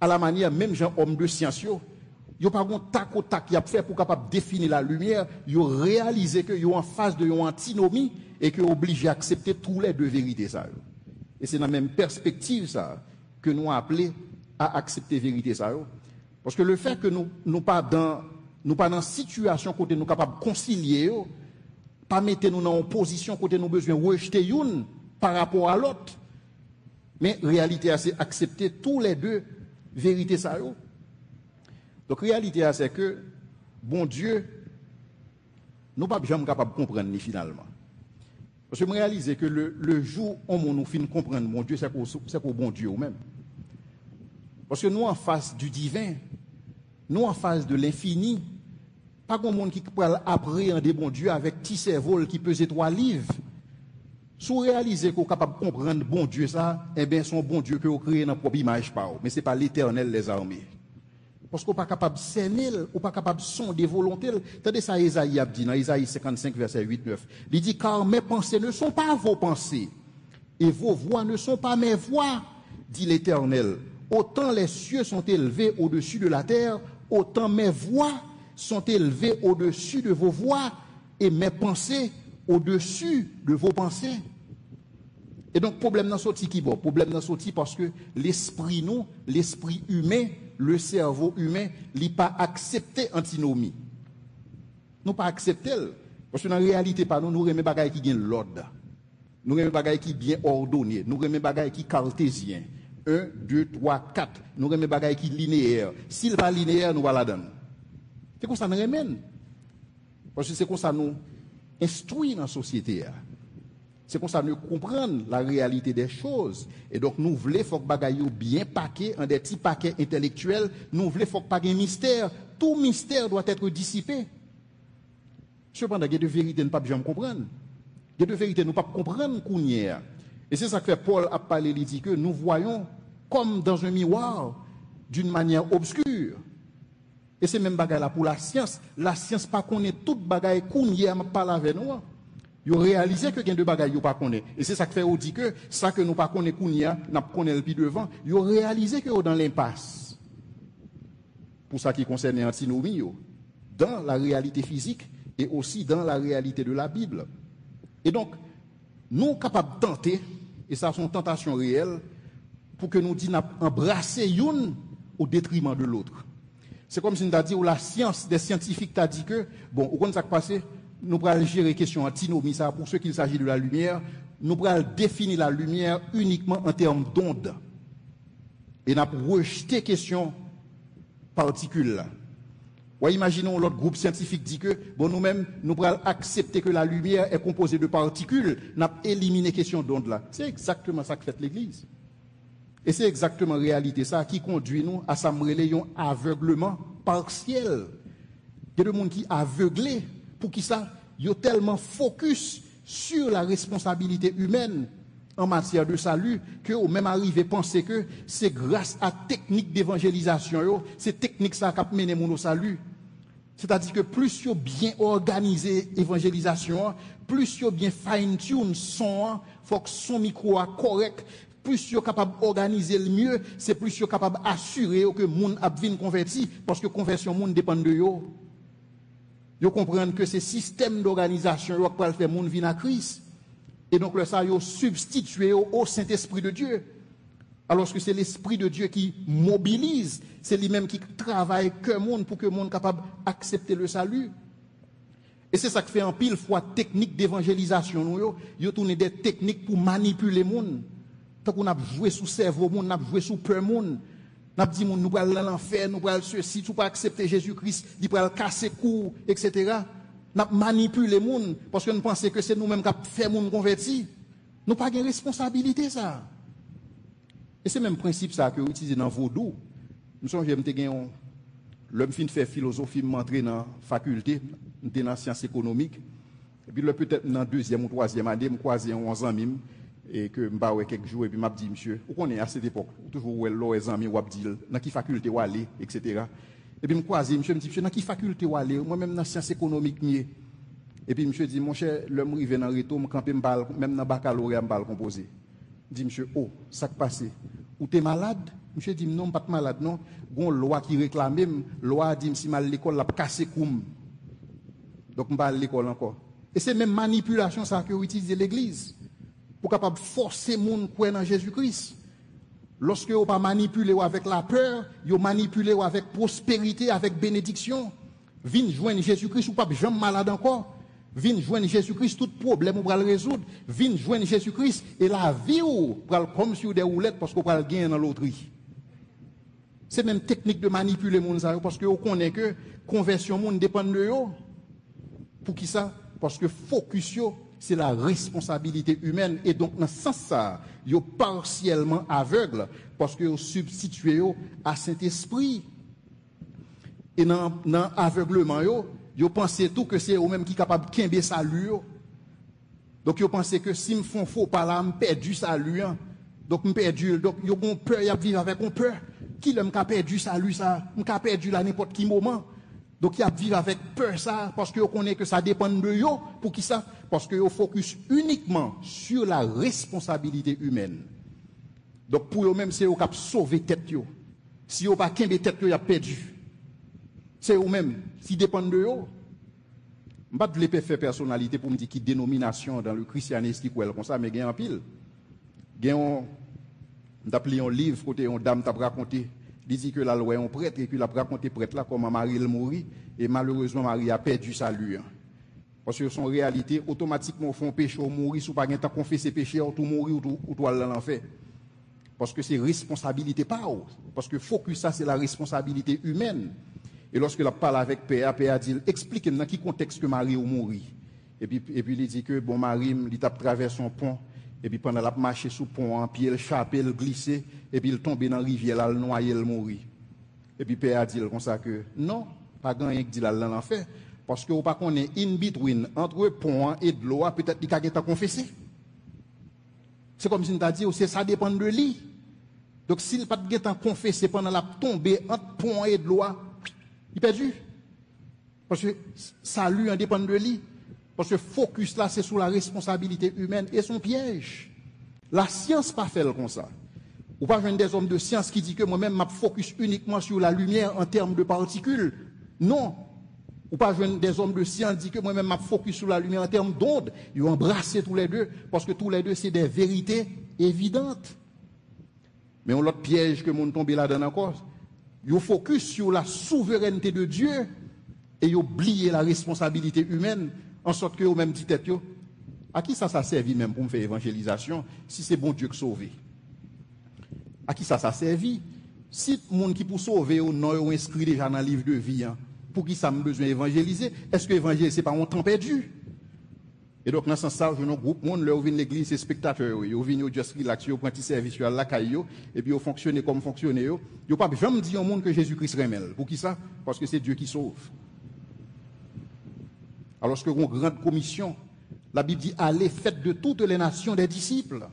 À la manière même Jean homme de science il n'y a pas de tac au tac qui a fait pour capable définir la lumière, il a réalisé que en face de une antinomie et que obligé à accepter tous les deux vérités ça. Et c'est dans la même perspective ça que nous appelons à accepter vérité ça. Parce que le fait que nous pas dans situation côté nous capable de concilier, pas mettre nous dans une position côté nous besoin rejeter une par rapport à l'autre. Mais réalité c'est accepter tous les deux vérités ça. Donc, la réalité, c'est que, bon Dieu, nous ne sommes pas jamais capables de comprendre ni finalement. Parce que je réalise que le jour où nous finissons de comprendre mon Dieu, c'est pour bon Dieu ou même. Parce que nous, en face du divin, nous, en face de l'infini, pas grand monde qui peut appréhender bon Dieu avec petit cerveau qui pesait 3 livres. Si vous réalisez qu'on est capable de comprendre bon Dieu, ça, eh bien, son bon Dieu que vous créez dans votre propre image, mais ce n'est pas l'Éternel les armées. Parce qu'on n'est pas capable de cerner, on n'est pas capable de sonder volonté. Tendez ça, Isaïe a dit dans Isaïe 55, verset 8-9. Il dit, car mes pensées ne sont pas vos pensées, et vos voix ne sont pas mes voix, dit l'Éternel. Autant les cieux sont élevés au-dessus de la terre, autant mes voix sont élevées au-dessus de vos voix, et mes pensées au-dessus de vos pensées. Et donc, problème dans ce qui bon, problème dans ce parce que l'esprit humain, le cerveau humain, il n'a pas accepté antinomie. Nous pas accepté. Parce que dans la réalité, nous aimons des bagailles qui gagnent l'ordre. Nous aimons des bagailles qui bien ordonnées. Nous aimons des bagailles qui cartésiens. 1, 2, 3, 4. Nous aimons des bagailles qui linéaires. S'il pas linéaire, nous va la donner. C'est comme ça nous remène. Parce que c'est comme ça nous instruit dans la société. C'est comme ça nous comprenons la réalité des choses. Et donc, nous voulons faut que bagaille bien paquet, en des petits paquets intellectuels. Nous voulons faut que pas de mystère. Tout mystère doit être dissipé. Cependant, il y a de vérité, nous ne pouvons pas comprendre. Il y a de vérité, nous ne pouvons pas comprendre qu'on y est. Et c'est ça que fait Paul a parlé, il dit que nous voyons comme dans un miroir, d'une manière obscure. Et c'est même bagaille là pour la science. La science pas connaît toute bagaille qu'on y est, pas avec nous. Ils ont réalisé que il y a deux bagailles qu'ils pas connaît. Et c'est ça que fait on dit que ça que nous pas connaît qu'on y a, n'a connaît le plus devant. Ils ont réalisé que dans l'impasse. Pour ça qui concerne l'antinomie, dans la réalité physique et aussi dans la réalité de la Bible. Et donc, nous sommes capables de tenter, et ça c'est une tentation réelle, pour que nous disons embrasser une au détriment de l'autre. C'est comme si on t'a dit, ou la science des scientifiques t'a dit que, bon, au compte ça qui passe, nous allons gérer la question antinomie, ça, pour ceux qu'il s'agit de la lumière, nous allons définir la lumière uniquement en termes d'onde. Et nous allons rejeter la question particule. Ouais, imaginons l'autre groupe scientifique dit que, bon, nous-mêmes, nous allons accepter que la lumière est composée de particules, nous allons éliminer la question d'onde là. C'est exactement ça que fait l'Église. Et c'est exactement la réalité ça qui conduit nous à s'améliorer un aveuglement partiel. Il y a des gens qui sont aveuglés pour qui ça, ils ont tellement focus sur la responsabilité humaine en matière de salut que au même arrivé penser que c'est grâce à technique d'évangélisation, c'est technique ça qui a mené mon au salut. C'est-à-dire que plus vous bien organisé l'évangélisation, plus vous bien fine-tune son, faut que son micro soit correct. Plus vous capable d'organiser le mieux, c'est plus vous capable d'assurer que les gens viennent convertis, parce que la conversion monde dépend de vous. Vous comprenez que c'est système d'organisation qui va faire les gens venir à Christ. Et donc, ça, vous substituez au Saint-Esprit de Dieu. Alors que c'est l'Esprit de Dieu qui mobilise, c'est lui-même qui travaille que le monde pour que le monde soit capable d'accepter le salut. Et c'est ça qui fait en pile fois technique d'évangélisation. Vous tournez des techniques pour manipuler le monde. Tant qu'on a joué sous cerveau, on a joué sous peur, on a dit nous allons dans l'enfer, nous allons ceci, tu pas accepter Jésus-Christ, il va casser cou, etc. Nous manipulé les gens parce que nous pensons que c'est nous-mêmes qui faisons les gens convertis. Nous n'avons pas de responsabilité ça. Et c'est le même principe ça que vous utilisez dans Vaudou. Nous sommes l'homme fin fait philosophie, m'entrer dans la faculté, dans la science économique. Et puis peut-être dans la deuxième ou troisième année, je croisé 11 ans même. Et que je vais quelques jours, et puis je me dis, monsieur, vous connaissez à cette époque, toujours les amis, ou dit, dans quelle faculté vous allez, etc. Et puis je me croise, monsieur me dit, monsieur, dans quelle faculté vous allez, moi-même dans la science économique, et puis monsieur dit, mon cher, l'homme arrive dans le réto, même dans le baccalauréat, je vais composer. Je dis, monsieur, oh, ça qui passe, ou tu es malade? Monsieur dit, non, pas malade, non. Il y a une loi qui réclame, loi dit, si mal l'école, la casse koum. Donc je vais à l'école encore. Et c'est même manipulation, ça, que vous utilisez l'Église. Pour capable forcer les gens à croire dans Jésus-Christ. Lorsque vous pas manipulé avec la peur, vous manipulé avec prospérité, avec bénédiction. Vin joindre Jésus-Christ ou pas jamais malade encore. Vin joindre Jésus-Christ, tout problème vous le résoudre. Vin joindre Jésus-Christ et la vie ou comme sur des roulettes parce que vous le gagner dans loterie. C'est même technique de manipuler les gens parce que vous connaissez que conversion monde dépend de eux. Pour qui ça? Parce que focus c'est la responsabilité humaine. Et donc, dans ce sens-là, ils sont partiellement aveugles parce qu'ils sont substitués à Saint-Esprit. Et dans l'aveuglement, ils pensent tout que c'est eux-mêmes qui sont capables de quimber salut. Donc, ils pensent que si je fais faux par là, je perds du salut. Donc, je perds. Donc, ils ont peur, ils vivent avec peur. Qui l'aime qui a perdu salut, ça? Je a perdu à n'importe quel moment. Donc, il y a vivre avec peur ça, parce que vous connaissez que ça dépend de vous. Pour qui ça? Parce que vous focus uniquement sur la responsabilité humaine. Donc, pour vous-même, c'est vous qui sauver tête. Si vous n'avez pas qu'un tête, vous avez perdu. C'est vous-même. Si dépend de vous. Je ne vais pas faire personnalité pour me dire qui dénomination dans le christianisme qui est comme ça, mais il y a un pile. Il y a un livre, côté une dame t'a raconté. Il dit que la loi est un prêtre et qu'il a raconté prêtre là comment Marie elle mourit et malheureusement Marie a perdu salut. Parce que son réalité automatiquement font péché ou mourir sous pas gain temps confesser péché ou tout mourir ou tout aller dans l'enfer. Parce que c'est responsabilité pas parce que focus ça c'est la responsabilité humaine. Et lorsque la parle avec Père dit expliquez-moi dans quel contexte que Marie ou mourit. Et puis il dit que bon Marie il tape traverse un pont. Et puis pendant la marche sous pont, puis elle chape, elle glissait, et puis elle tombe dans la rivière, elle noyait, elle mourit. Et puis Père a dit comme ça que non, pas grand rien qui dit là dans l'enfer, parce que vous pas qu'on est in between entre pont et de l'eau, peut-être qu'il a été confessé. C'est comme si on t'a dit, ça dépend de lui. Donc s'il pas de confessé pendant la tombée entre pont et de l'eau, il est perdu. Parce que ça lui dépend de lui. Parce que le focus là, c'est sur la responsabilité humaine et son piège. La science pas fait comme ça. Ou pas jouer des hommes de science qui disent que moi-même, je focus uniquement sur la lumière en termes de particules. Non. Ou pas jouer des hommes de science qui disent que moi-même, je focus sur la lumière en termes d'ondes. Ils ont embrassé tous les deux parce que tous les deux, c'est des vérités évidentes. Mais on l'autre piège que mon tombé là-dedans encore, Ils focus sur la souveraineté de Dieu et ils oublient la responsabilité humaine, en sorte que eux-mêmes dit tête yo, à qui ça servi même pour me faire évangélisation si c'est bon Dieu qui sauve? À qui ça servi? Si le monde qui pour sauver ou non inscrit déjà dans le livre de vie, hein, pour qui ça me besoin d'évangéliser? Est-ce que évangéliser c'est pas un temps perdu? Et donc dans ce sens, je un groupe monde là où vient l'église, c'est spectateurs, ils viennent au just relax, ils prennent service à la caillou et puis ils fonctionnent comme fonctionner yo. Yo pas jamais dire au monde que Jésus-Christ remèle. Pour qui ça? Parce que c'est Dieu qui sauve. Alors que une grande commission, la Bible dit allez, faites de toutes les nations des disciples.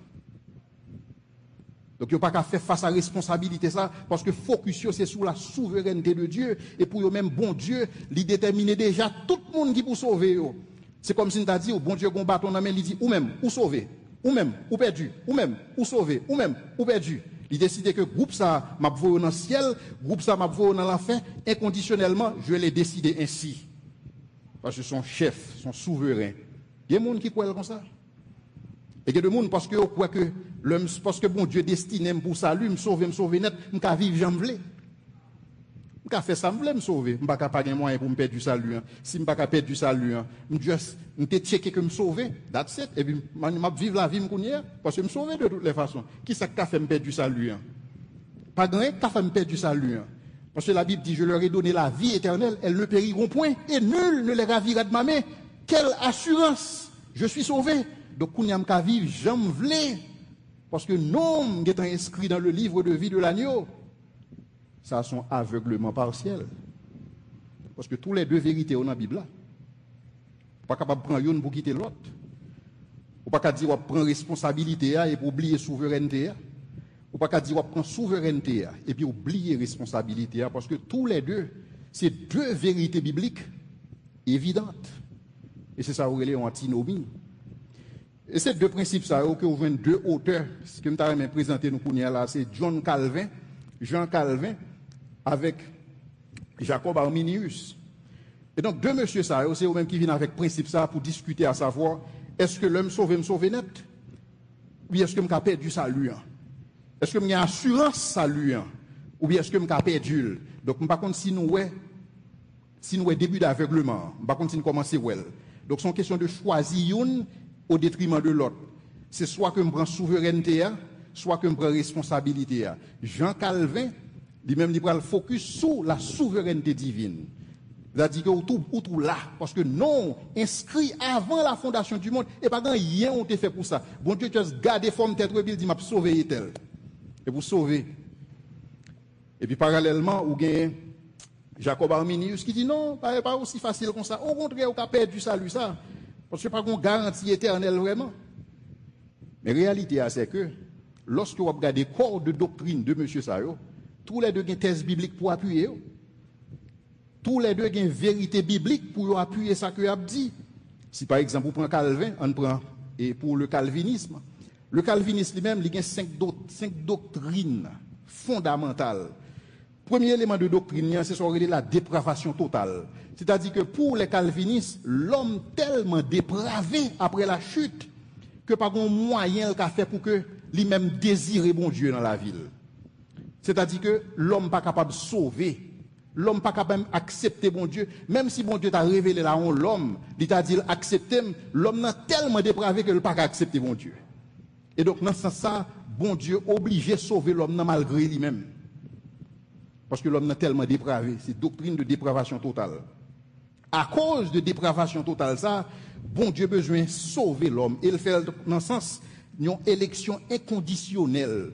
Donc, il n'y a pas qu'à faire face à la responsabilité, ça, parce que focus, c'est sur la souveraineté de Dieu. Et pour eux-mêmes, bon Dieu, il détermine déjà tout le monde qui peut sauver. C'est comme si on t'a dit, bon Dieu, qu'on bâton dans main, il dit, ou même, ou sauver, ou même, ou perdu, ou même, ou sauver, ou même, ou perdu. Il décide que groupe ça m'a voulu dans le ciel, groupe ça m'a voulu dans l'enfer, inconditionnellement, je l'ai décidé ainsi. Parce que son chef, son souverain. Il y a des gens qui croient comme ça. Et il y a des gens parce que croient que l'homme, parce que bon Dieu destiné pour salut, me sauver net, je peux vivre j'en veux. Je peux faire ça, je veux me sauver. Je ne peux pas payer moyen pour me perdre du salut. Si je ne peux pas perdre du salut, je vais checker que me sauver, that's it. Et puis, je vais vivre la vie parce que me sauver de toutes les façons. Qui ça qui a fait me perdre du salut? Pas grand qui a fait me perdre du salut. Parce que la Bible dit, je leur ai donné la vie éternelle, elles ne périront point, et nul ne les ravira de ma main. Quelle assurance! Je suis sauvé. Donc, quand je peux vivre, j'en veux. Parce que non, qui est inscrit dans le livre de vie de l'agneau, ça son aveuglement partiel. Parce que tous les deux vérités sont dans la Bible. Pas capable de prendre une pour quitter l'autre. Ou pas capable de dire qu'on prend responsabilité et pour oublier souveraineté. Ou pas capable de dire qu'on prend souveraineté et puis oublier responsabilité. Parce que tous les deux, c'est deux vérités bibliques évidentes. Et c'est ça où il est en antinomie. Et ces deux principes, ça, que vous venez deux auteurs, ce que je vais présenter nous pour là, c'est Jean Calvin, avec Jacob Arminius. Et donc, deux messieurs, ça, c'est eux-mêmes qui viennent avec principe ça pour discuter à savoir, est-ce que l'homme sauvé me sauve net? Ou est-ce que je perdu du salut? Est-ce que j'ai assurance salut? Ou bien est-ce que je perdu? Donc, par contre, si nous avons début d'aveuglement, par contre, si nous commençons well. Donc, c'est une question de choisir une au détriment de l'autre. C'est soit que je prends souveraineté, soit que je prends responsabilité. Jean Calvin, lui-même, il prend le focus sur la souveraineté divine. C'est-à-dire que tout là, parce que non, inscrit avant la fondation du monde, et pas rien on fait pour ça. Bon Dieu, tu as gardé forme tête, il dit, m'a sauvé tel. Et vous sauver. Et puis parallèlement, vous avez Jacob Arminius qui dit non, pas aussi facile comme ça. Au contraire, vous avez perdu salut ça. Parce que pas une garantie éternelle vraiment. Mais la réalité, c'est que lorsque vous regardez le corps de doctrine de M. Sayo, tous les deux ont une thèse biblique pour appuyer. Tous les deux ont une vérité biblique pour appuyer ça que vous avez dit. Si par exemple, vous prenez Calvin, on prend, et pour le calvinisme lui-même, il y a cinq doctrines fondamentales. Premier élément de doctrine, c'est sur la dépravation totale. C'est-à-dire que pour les calvinistes, l'homme tellement dépravé après la chute que pas de moyen qu'a fait pour que lui-même désire bon Dieu dans la ville. C'est-à-dire que l'homme n'est pas capable de sauver. L'homme n'est pas capable d'accepter bon Dieu. Même si bon Dieu t'a révélé là où l'homme, il t'a dit accepter, l'homme n'est tellement dépravé que il n'a pas accepter bon Dieu. Et donc, dans ce sens, bon Dieu obligé de sauver l'homme malgré lui-même. Parce que l'homme est tellement dépravé. C'est doctrine de dépravation totale. À cause de dépravation totale, ça, bon Dieu a besoin de sauver l'homme. Et il fait dans le sens d'une élection inconditionnelle.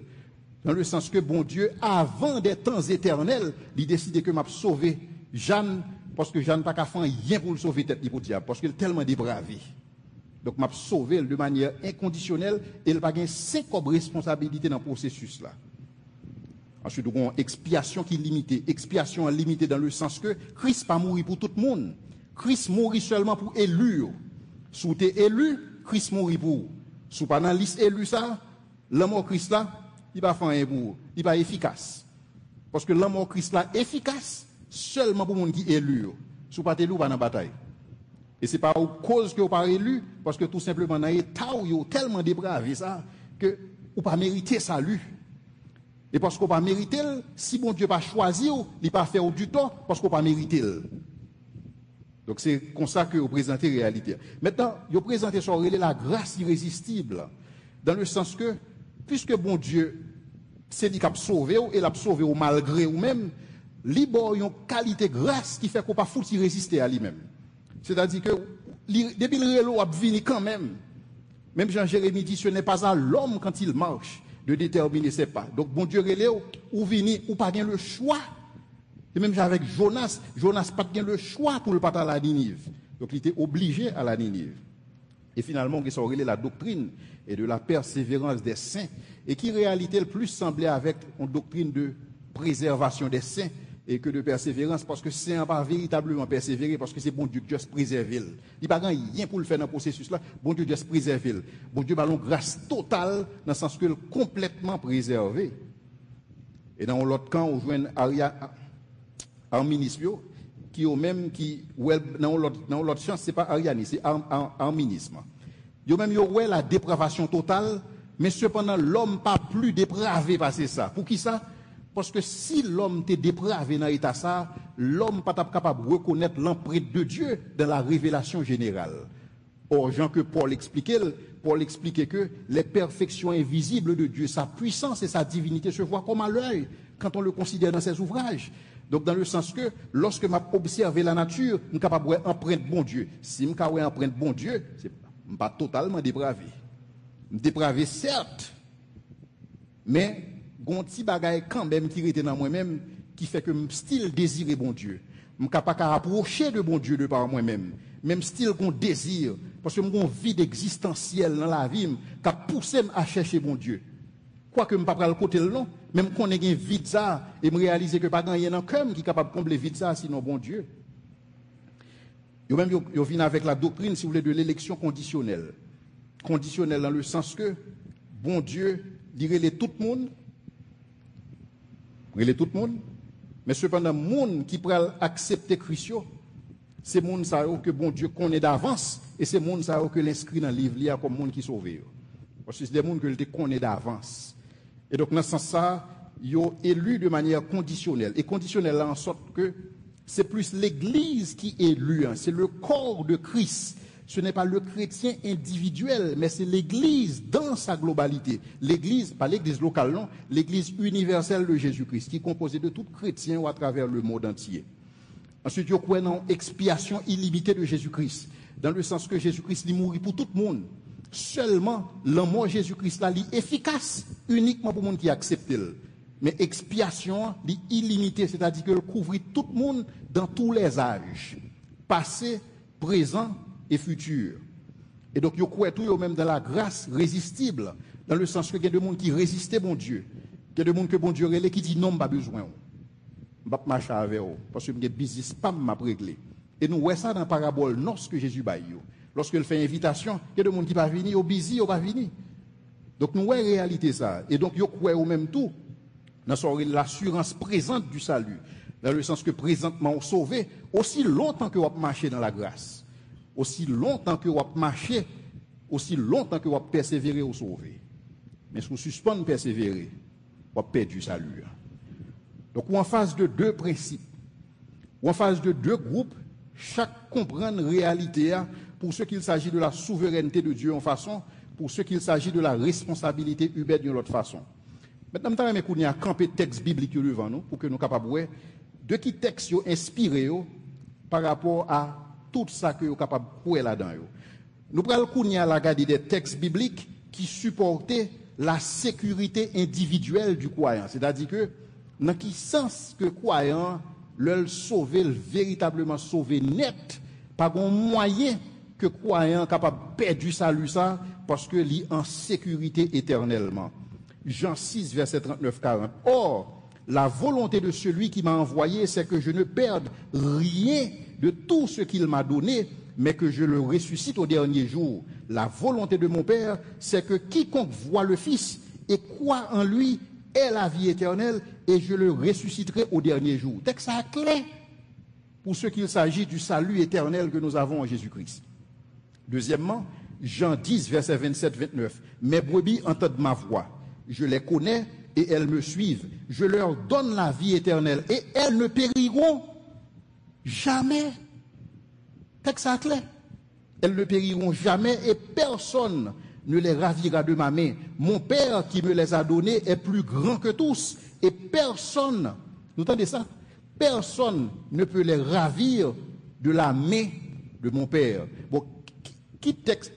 Dans le sens que bon Dieu, avant des temps éternels, il décide que m'a sauvé Jeanne, parce que Jeanne n'a pas fait rien pour le sauver tête pour diable, parce qu'il est tellement dépravé. Donc m'a sauvé de manière inconditionnelle et il n'a pas 5 responsabilités dans le processus là. Ensuite, nous avons une expiation qui est limitée. Expiation limitée dans le sens que Christ pas mourir pour tout le monde. Christ mourit seulement pour élus. Si tu es élu, Christ mourit pour vous. Si pas dans la liste élu ça, l'amour Christ là, il va faire un pour, il va efficace. Parce que l'amour Christ là efficace seulement pour les gens qui sont élus. Si pas élu, pas dans la bataille. Et ce n'est pas à cause que vous pas élu, parce que tout simplement dans l'état où vous tellement dépravé ça que vous pas mérité salut. Et parce qu'on pas mérité, si bon Dieu pas choisi, il pas fait du tort parce qu'on pas mérité. Donc c'est comme ça que vous présentez la réalité. Maintenant, vous présentez sur la grâce irrésistible, dans le sens que, puisque bon Dieu, c'est lui qui a sauvé, et l'a sauvé malgré vous-même, il y a une qualité grâce qui fait qu'on ne peut pas résister à lui-même. C'est-à-dire que, depuis le rélo a venu quand même, même Jean-Jérémie dit, ce n'est pas à l'homme quand il marche de déterminer ses pas. Donc bon Dieu relève, ou vini, ou pas bien le choix. Et même avec Jonas pas bien le choix pour le partir à la Ninive. Donc il était obligé à la Ninive. Et finalement, il s'est la doctrine et de la persévérance des saints, et qui en réalité le plus semblait avec une doctrine de préservation des saints et que de persévérance, parce que c'est pas véritablement persévérer, parce que c'est bon Dieu qui juste préserver. Il n'y a pas rien pour le faire dans le processus là, bon Dieu juste préserver. Bon Dieu a une grâce totale dans le sens que complètement préservé. Et dans l'autre camp, on joue arminisme, qui au même qui dans l'autre chance, c'est pas arianisme, c'est arminisme. Yo même yo la dépravation totale, mais cependant l'homme pas plus dépravé parce ça. Pour qui ça? Parce que si l'homme était dépravé dans l'état ça, l'homme pas capable de reconnaître l'empreinte de Dieu dans la révélation générale. Or, Jean que Paul expliquait que les perfections invisibles de Dieu, sa puissance et sa divinité se voient comme à l'œil quand on le considère dans ses ouvrages. Donc, dans le sens que, lorsque m'a observé la nature, je suis capable de empreinte bon Dieu. Si je suis capable empreinte bon Dieu, je ne suis pas totalement dépravé. Dépravé, certes, mais gon petit bagaille quand même qui était dans moi-même qui fait que me style désirer bon Dieu. Je suis capable de rapprocher de bon Dieu de par moi-même. Même style qu'on désire parce que mon vide existentiel dans la vie qui a poussé à chercher bon Dieu. Quoique je ne pas le côté non, même qu'on ait un vide ça et me réaliser que pas rien dans cœur qui est capable de combler vide ça sinon bon Dieu. Yo même yo vient avec la doctrine si vous voulez de l'élection conditionnelle. Conditionnelle dans le sens que bon Dieu dirait tout le monde mais cependant, le monde qui peut accepter Christ, c'est le monde que bon Dieu connaît d'avance, et c'est le monde que l'inscrit dans le livre comme monde qui sauve. Parce que c'est des gens que il connaît d'avance. Et donc, dans ce sens-là, ils ont élu de manière conditionnelle. Et conditionnelle en sorte que c'est plus l'Église qui est élue, c'est le corps de Christ. Ce n'est pas le chrétien individuel, mais c'est l'Église dans sa globalité. L'Église, pas l'Église locale, non, l'Église universelle de Jésus-Christ, qui est composée de tout chrétien à travers le monde entier. Ensuite, il y a une expiation illimitée de Jésus-Christ, dans le sens que Jésus-Christ il mourit pour tout le monde. Seulement, l'amour de Jésus-Christ là, est efficace uniquement pour le monde qui accepte. Mais expiation est illimitée, c'est-à-dire qu'elle couvre tout le monde dans tous les âges, passé, présent et futur. Et donc, il y a tout même dans la grâce résistible, dans le sens que il y a des gens qui résistent bon Dieu. Il y a des gens que bon Dieu relève qui dit non, pas besoin. Je ne vais pas marcher avec eux, parce que je business pas m'a réglé. Et nous voyons ça dans la parabole lorsque Jésus baille. Lorsqu'il fait invitation, il y a des gens qui ne pas venir, au busy, ou pas venir. Donc, nous voyons réalité ça. Et donc, il y a même tout dans l'assurance présente du salut, dans le sens que présentement on sauvé, aussi longtemps que vous marchez dans la grâce. Aussi longtemps que vous marchez, aussi longtemps que vous persévérez au sauver. Mais si vous suspendez persévérer, vous perdez du salut. Donc, on est en phase de deux principes, ou en phase de deux groupes, chaque comprend une réalité pour ce qu'il s'agit de la souveraineté de Dieu en façon, pour ce qu'il s'agit de la responsabilité humaine d'une autre façon. Maintenant, nous allons camper texte biblique devant nous pour que nous soyons capables de qui texte inspiré par rapport à tout ça que vous êtes capable de voir là-dedans. Nous allons regarder des textes bibliques qui supportaient la sécurité individuelle du croyant. C'est-à-dire que, dans quel sens que le croyant, le sauver, véritablement sauver net, pas un moyen que le croyant capable de perdre du salut ça, parce que est en sécurité éternellement. Jean 6, verset 39-40. Or, la volonté de celui qui m'a envoyé, c'est que je ne perde rien de tout ce qu'il m'a donné, mais que je le ressuscite au dernier jour. La volonté de mon Père, c'est que quiconque voit le Fils et croit en lui ait la vie éternelle, et je le ressusciterai au dernier jour. Texte à clé pour ce qu'il s'agit du salut éternel que nous avons en Jésus-Christ. Deuxièmement, Jean 10, verset 27-29. Mes brebis entendent ma voix. Je les connais et elles me suivent. Je leur donne la vie éternelle et elles ne périront jamais. Texte à clair. Elles ne périront jamais et personne ne les ravira de ma main. Mon Père qui me les a donnés est plus grand que tous et personne, vous entendez ça? Personne ne peut les ravir de la main de mon Père. Bon,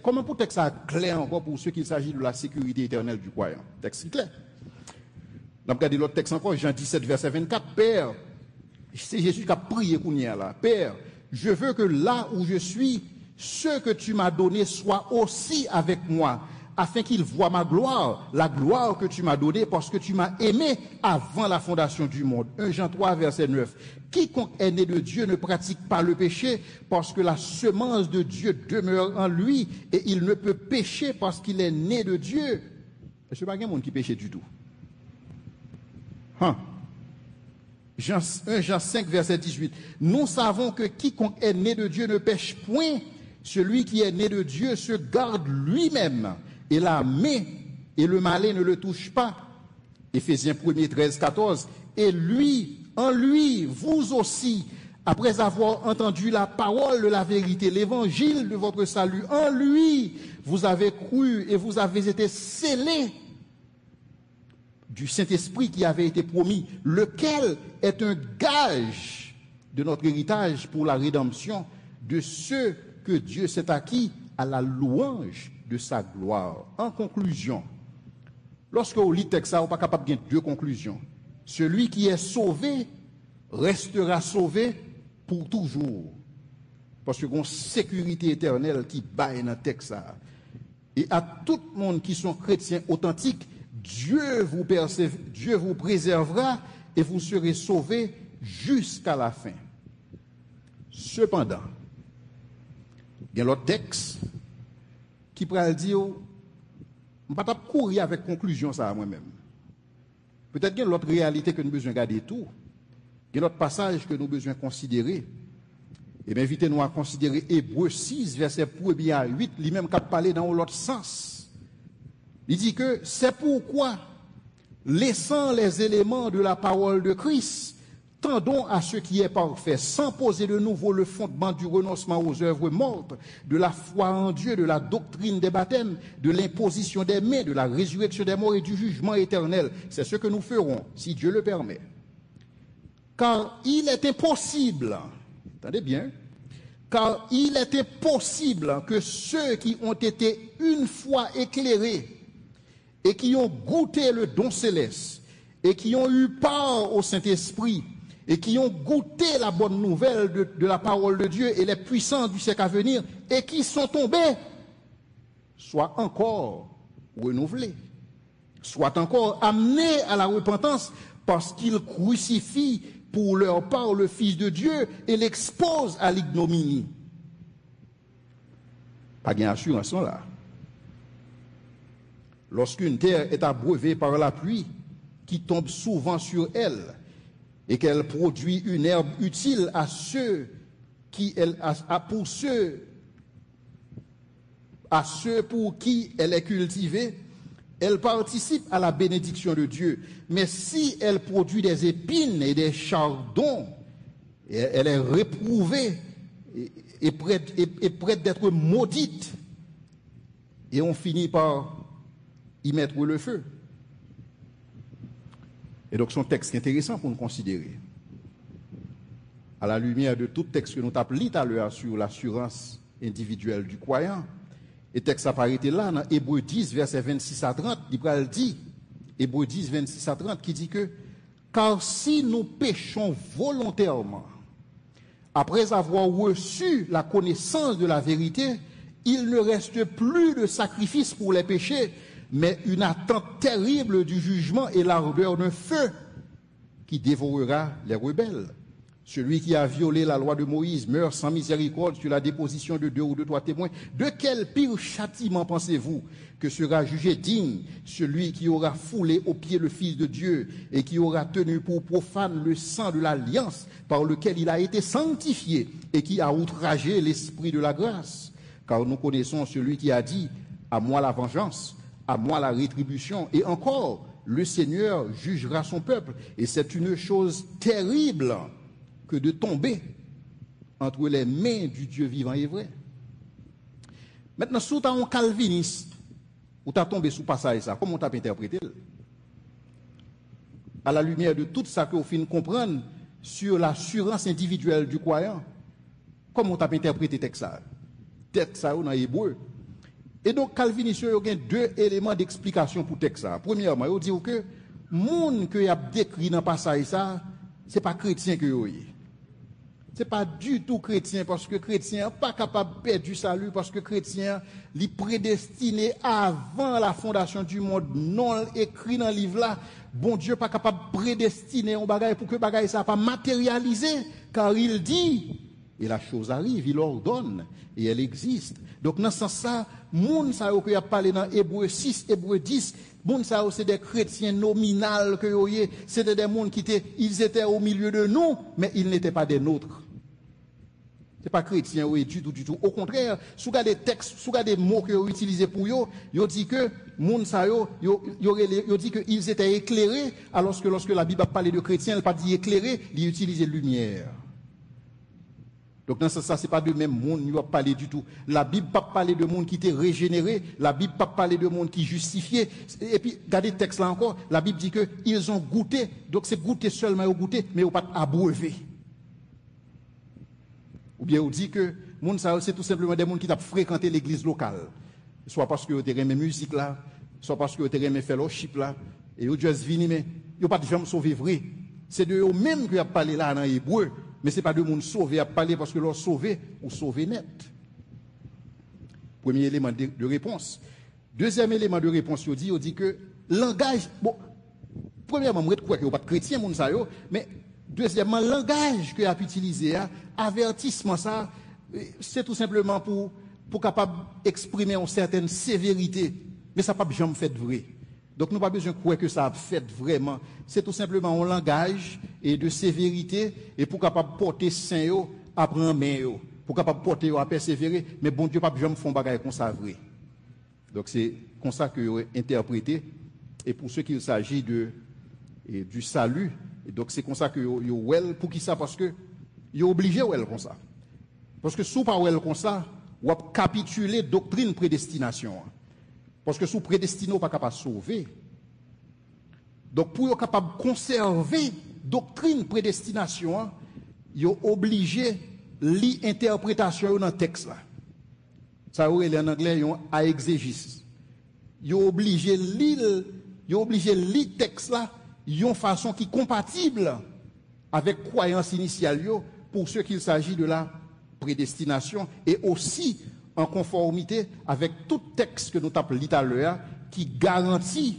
comment pour texte ça clair encore pour ceux qu'il s'agit de la sécurité éternelle du croyant? Texte clair. On a regardé l'autre texte encore, Jean 17, verset 24. Père, c'est Jésus qui a prié là. Père, je veux que là où je suis, ce que tu m'as donné soit aussi avec moi, afin qu'ils voient ma gloire, la gloire que tu m'as donnée, parce que tu m'as aimé avant la fondation du monde. 1 Jean 3, verset 9. Quiconque est né de Dieu ne pratique pas le péché, parce que la semence de Dieu demeure en lui, et il ne peut pécher parce qu'il est né de Dieu. Est-ce qu'il n'y a pas de monde qui péche du tout? 1 Jean 5, verset 18. Nous savons que quiconque est né de Dieu ne pêche point. Celui qui est né de Dieu se garde lui-même, et la main et le malin ne le touchent pas. Éphésiens 1, 13, 14. Et lui, en lui, vous aussi, après avoir entendu la parole de la vérité, l'évangile de votre salut, en lui, vous avez cru et vous avez été scellés du Saint-Esprit qui avait été promis, lequel est un gage de notre héritage pour la rédemption de ceux que Dieu s'est acquis à la louange de sa gloire. En conclusion, lorsque vous lisez le texte, vous n'êtes pas capable de gagner deux conclusions. Celui qui est sauvé restera sauvé pour toujours. Parce que y a une sécurité éternelle qui baille dans le texte. Et à tout le monde qui sont chrétiens authentiques, Dieu vous préservera et vous serez sauvés jusqu'à la fin. Cependant, il y a l'autre texte qui pourrait dire, je ne vais pas courir avec conclusion ça moi-même. Peut-être qu'il y a l'autre réalité que nous devons garder tout. Il y a l'autre passage que nous devons considérer. Et bien, invitez-nous à considérer Hébreux 6, verset 1 à 8, lui-même qui a parlé dans l'autre sens. Il dit que c'est pourquoi, laissant les éléments de la parole de Christ, tendons à ce qui est parfait, sans poser de nouveau le fondement du renoncement aux œuvres mortes, de la foi en Dieu, de la doctrine des baptêmes, de l'imposition des mains, de la résurrection des morts et du jugement éternel. C'est ce que nous ferons, si Dieu le permet. Car il est impossible, attendez bien, car il est impossible que ceux qui ont été une fois éclairés et qui ont goûté le don céleste et qui ont eu part au Saint-Esprit et qui ont goûté la bonne nouvelle de la parole de Dieu et les puissances du siècle à venir et qui sont tombés, soient encore renouvelés, soient encore amenés à la repentance parce qu'ils crucifient pour leur part le Fils de Dieu et l'exposent à l'ignominie. Pas bien assurance là. Lorsqu'une terre est abreuvée par la pluie, qui tombe souvent sur elle, et qu'elle produit une herbe utile à ceux pour qui elle est cultivée, elle participe à la bénédiction de Dieu. Mais si elle produit des épines et des chardons, elle est réprouvée et prête d'être maudite. Et on finit par y mettre le feu. Et donc, son texte est intéressant pour nous considérer. À la lumière de tout texte que nous avons lu tout à l'heure sur l'assurance individuelle du croyant, et texte apparaît là dans Hébreux 10, verset 26 à 30, il dit, Hébreux 10, 26 à 30, qui dit que, car si nous péchons volontairement, après avoir reçu la connaissance de la vérité, il ne reste plus de sacrifice pour les péchés, mais une attente terrible du jugement et l'ardeur d'un feu qui dévorera les rebelles. Celui qui a violé la loi de Moïse meurt sans miséricorde sur la déposition de 2 ou de 3 témoins. De quel pire châtiment pensez-vous que sera jugé digne celui qui aura foulé aux pieds le Fils de Dieu et qui aura tenu pour profane le sang de l'alliance par lequel il a été sanctifié et qui a outragé l'esprit de la grâce? Car nous connaissons celui qui a dit « À moi la vengeance, à moi la rétribution », et encore, le Seigneur jugera son peuple. Et c'est une chose terrible que de tomber entre les mains du Dieu vivant et vrai. Maintenant, si tu as un calviniste, ou tu as tombé sous passage ça, comment tu as interprété? À la lumière de tout ça que vous finissez de comprendre sur l'assurance individuelle du croyant, comment tu as interprété texte ça? Texte ça dans l'hébreu. Et donc, calviniste, il y a deux éléments d'explication pour texte ça. Premièrement, il dit que le monde que y a décrit dans le passage ça, ce n'est pas chrétien que vous avez. Ce n'est pas du tout chrétien parce que chrétien n'est pas capable de perdre du salut parce que chrétien est prédestiné avant la fondation du monde. Non écrit dans le livre là, bon Dieu n'est pas capable de prédestiner un bagage pour que le bagage ça pas matérialisé car il dit et la chose arrive, il ordonne et elle existe. Donc dans ce sens ça, monde ça que a parlé dans Hébreu 6, Hébreu 10, monde ça c'est des chrétiens nominaux que voyez, c'était des mondes qui étaient au milieu de nous, mais ils n'étaient pas des nôtres. C'est pas chrétien oui du tout. Au contraire, sous des textes, sous des mots que vous utilisez pour yo dit que monde ça yo dit que ils étaient éclairés alors que lorsque la Bible a parlé de chrétiens, elle pas dit éclairés, il utilisait lumière. Donc dans ce sens, c'est pas de même monde qui va parler du tout. La Bible pas parler de monde qui était régénéré, la Bible pas parler de monde qui justifié. Et puis regardez le texte là encore, la Bible dit que ils ont goûté, donc c'est goûter seulement au goûter, mais au pas abreuvé. Ou bien on dit que monde ça c'est tout simplement des monde qui t'a fréquenté l'église locale. Soit parce que vous avez aimé musique là, soit parce que vous avez aimé fellowship là, et vous juste vini mais vous pas de jamais sauvé vrai. C'est de eux même qui a parlé là dans hébreu. Mais ce n'est pas de monde sauvé à parler parce que leur sauvé ou sauvé net. Premier élément de réponse. Deuxième élément de réponse, il dit que langage, bon, premièrement, je crois qu'il n'y a pas de chrétien, mais deuxièmement, langage qu'il a utilisé, avertissement, ça, c'est tout simplement pour capable d'exprimer une certaine sévérité. Mais ça n'a pas jamais fait vrai. Donc, nous n'avons pas besoin de croire que ça a fait vraiment. C'est tout simplement un langage et de sévérité et pour capable porter saint à prendre main, pour capable porter à persévérer. Mais bon Dieu, pas besoin de faire un bagage comme ça vrai. Donc, c'est comme ça que vous interprété. Et pour ceux qu'il s'agit du salut, et donc c'est comme ça que vous pour qui ça? Parce que vous êtes obligé de comme ça. Parce que si vous pas comme ça, vous avez capitulé doctrine prédestination. Parce que sous prédestiné, vous pas capable de sauver. Donc, pour être capable de conserver doctrine prédestination, vous êtes obligé de lire l'interprétation dans le texte. Ça, vous en anglais, à exégèse. Vous êtes obligé de lire le texte là d'une façon qui est compatible avec la croyance initiale pour ce qu'il s'agit de la prédestination et aussi en conformité avec tout texte que nous avons lu tout à l'heure qui garantit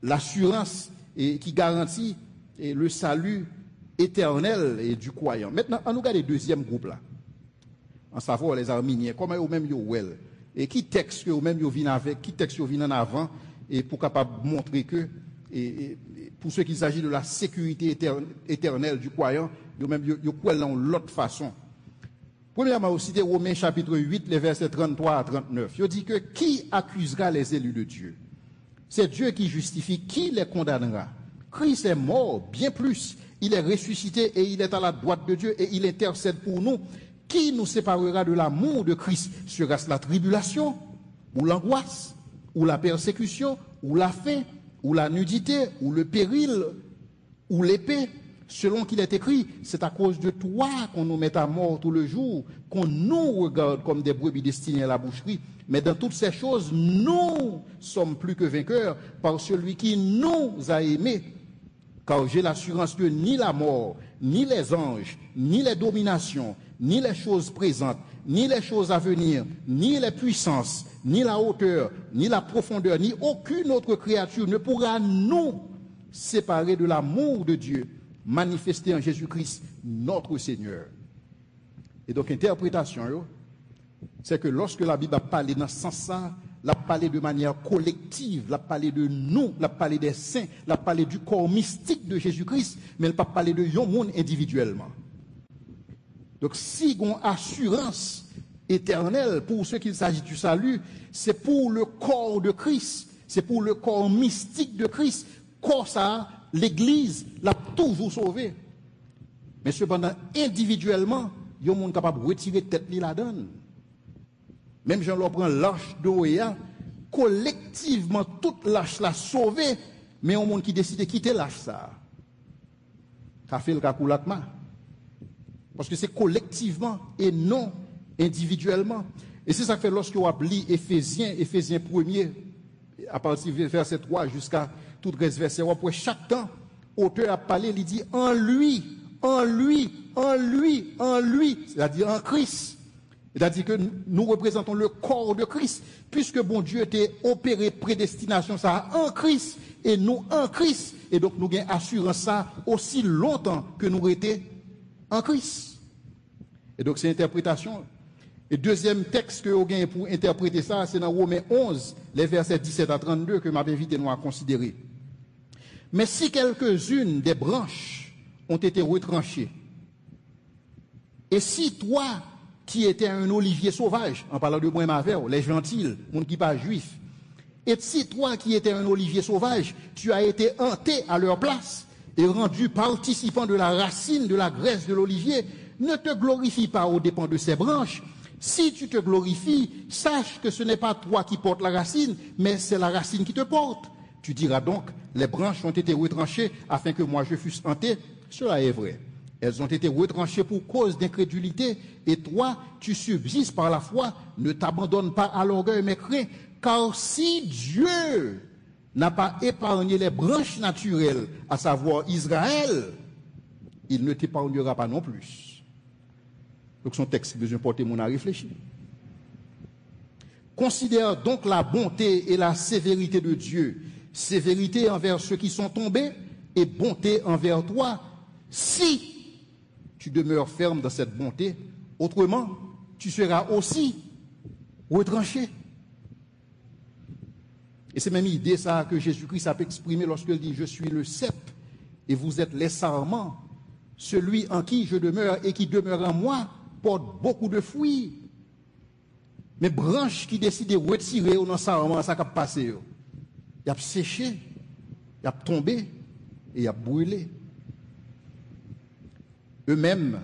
l'assurance et qui garantit le salut éternel et du croyant. Maintenant, on nous regarde le deuxième groupe là. En savoir les Arméniens, comment eux-mêmes ils well et qui texte que eux-mêmes ils viennent avec, qui texte ils viennent en avant et pour capable montrer que et pour ce qu'il s'agit de la sécurité éternelle du croyant, eux-mêmes ils croient dans l'autre façon. Premièrement, aussi, de Romains chapitre 8, les versets 33 à 39. Il dit que qui accusera les élus de Dieu? C'est Dieu qui justifie, qui les condamnera? Christ est mort, bien plus. Il est ressuscité et il est à la droite de Dieu et il intercède pour nous. Qui nous séparera de l'amour de Christ? Sera-ce la tribulation, ou l'angoisse, ou la persécution, ou la faim, ou la nudité, ou le péril, ou l'épée? Selon qu'il est écrit, c'est à cause de toi qu'on nous met à mort tout le jour, qu'on nous regarde comme des brebis destinées à la boucherie. Mais dans toutes ces choses, nous sommes plus que vainqueurs par celui qui nous a aimés. Car j'ai l'assurance que ni la mort, ni les anges, ni les dominations, ni les choses présentes, ni les choses à venir, ni les puissances, ni la hauteur, ni la profondeur, ni aucune autre créature ne pourra nous séparer de l'amour de Dieu manifesté en Jésus-Christ, notre Seigneur. Et donc, interprétation, c'est que lorsque la Bible a parlé dans ce sens-là, elle a parlé de manière collective, elle a parlé de nous, elle a parlé des saints, elle a parlé du corps mystique de Jésus-Christ, mais elle n'a pas parlé de yon monde individuellement. Donc, si on a assurance éternelle pour ce qu'il s'agit du salut, c'est pour le corps de Christ. c'est pour le corps mystique de Christ. Corps ça, l'Église l'a toujours sauvé. Mais cependant, individuellement, il y a un monde capable de retirer tête li la donne. Même Jean leur prend l'arche d'Oéa, collectivement, toute l'arche l'a sauvé, mais un monde qui décide de quitter l'arche ça. Ça fait le calculatma. Parce que c'est collectivement et non individuellement. Et c'est ça que fait lorsque vous appelez Éphésiens 1er, à partir du verset 3 jusqu'à tout le reste verset, pour chaque temps, l'auteur a parlé, il dit en lui, c'est-à-dire en Christ. C'est-à-dire que nous représentons le corps de Christ, puisque bon Dieu était opéré prédestination ça en Christ, et nous en Christ, et donc nous avons assurance ça aussi longtemps que nous étions en Christ. Et donc c'est l'interprétation. Et deuxième texte que vous avez pour interpréter ça, c'est dans Romains 11, les versets 17 à 32 que m'avait invité nous à considérer. Mais si quelques-unes des branches ont été retranchées, et si toi, qui étais un olivier sauvage, en parlant de moi Mavel, les gentils, monde qui pas juif, et si toi qui étais un olivier sauvage, tu as été hanté à leur place et rendu participant de la racine de la graisse de l'olivier, ne te glorifie pas aux dépens de ces branches. Si tu te glorifies, sache que ce n'est pas toi qui portes la racine, mais c'est la racine qui te porte. Tu diras donc, les branches ont été retranchées afin que moi je fusse hanté. Cela est vrai. Elles ont été retranchées pour cause d'incrédulité, et toi, tu subsistes par la foi. Ne t'abandonne pas à l'orgueil, mais crains, car si Dieu n'a pas épargné les branches naturelles, à savoir Israël, il ne t'épargnera pas non plus. Donc son texte, besoin de porter mon à réfléchir. Considère donc la bonté et la sévérité de Dieu, sévérité envers ceux qui sont tombés et bonté envers toi, si tu demeures ferme dans cette bonté, autrement, tu seras aussi retranché. Et c'est même idée ça que Jésus-Christ a exprimé lorsqu'il dit « Je suis le cep et vous êtes les sarments. Celui en qui je demeure et qui demeure en moi porte beaucoup de fruits. » Mais branche qui décide de retirer ou non sarment, ça a passé. Il a séché, il a tombé et il a brûlé. Eux-mêmes,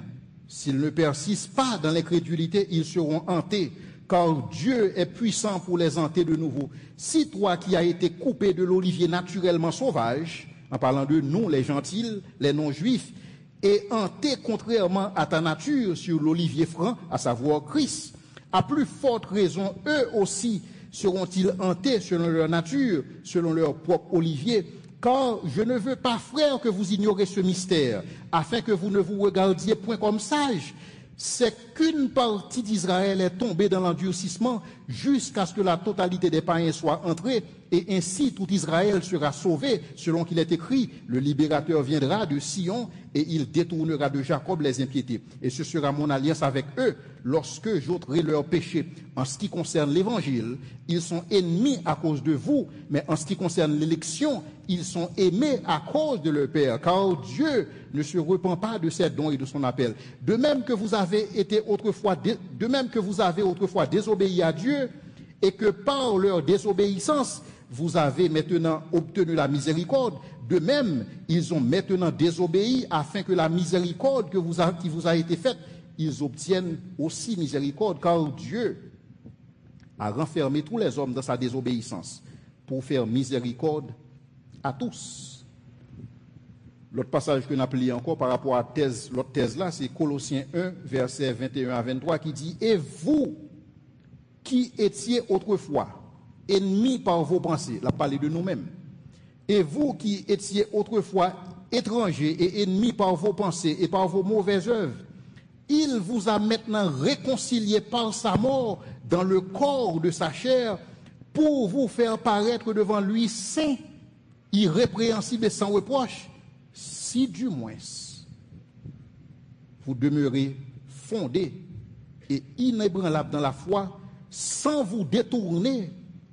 s'ils ne persistent pas dans l'incrédulité, ils seront hantés, car Dieu est puissant pour les hanter de nouveau. Si toi qui as été coupé de l'olivier naturellement sauvage, en parlant de nous, les gentils, les non-juifs, et hanté contrairement à ta nature sur l'olivier franc, à savoir Christ, à plus forte raison, eux aussi seront-ils hantés selon leur nature, selon leur propre olivier. Car je ne veux pas, frères, que vous ignorez ce mystère, afin que vous ne vous regardiez point comme sages. C'est qu'une partie d'Israël est tombée dans l'endurcissement jusqu'à ce que la totalité des païens soit entrée, et ainsi tout Israël sera sauvé, selon qu'il est écrit, le libérateur viendra de Sion, et il détournera de Jacob les impiétés. Et ce sera mon alliance avec eux, lorsque j'ôterai leurs péchés. En ce qui concerne l'évangile, ils sont ennemis à cause de vous, mais en ce qui concerne l'élection, ils sont aimés à cause de leur Père, car Dieu ne se repent pas de ses dons et de son appel. De même que vous avez autrefois désobéi à Dieu, et que par leur désobéissance, vous avez maintenant obtenu la miséricorde, de même, ils ont maintenant désobéi afin que la miséricorde qui vous a été faite, ils obtiennent aussi miséricorde, car Dieu a renfermé tous les hommes dans sa désobéissance pour faire miséricorde à tous. L'autre passage que nous appelons encore par rapport à l'autre thèse là, c'est Colossiens 1, versets 21 à 23, qui dit « Et vous qui étiez autrefois ennemis par vos pensées », là parler de nous-mêmes, « et vous qui étiez autrefois étrangers et ennemis par vos pensées et par vos mauvaises œuvres, il vous a maintenant réconciliés par sa mort dans le corps de sa chair pour vous faire paraître devant lui saint, irrépréhensible et sans reproche, si du moins vous demeurez fondés et inébranlables dans la foi, sans vous détourner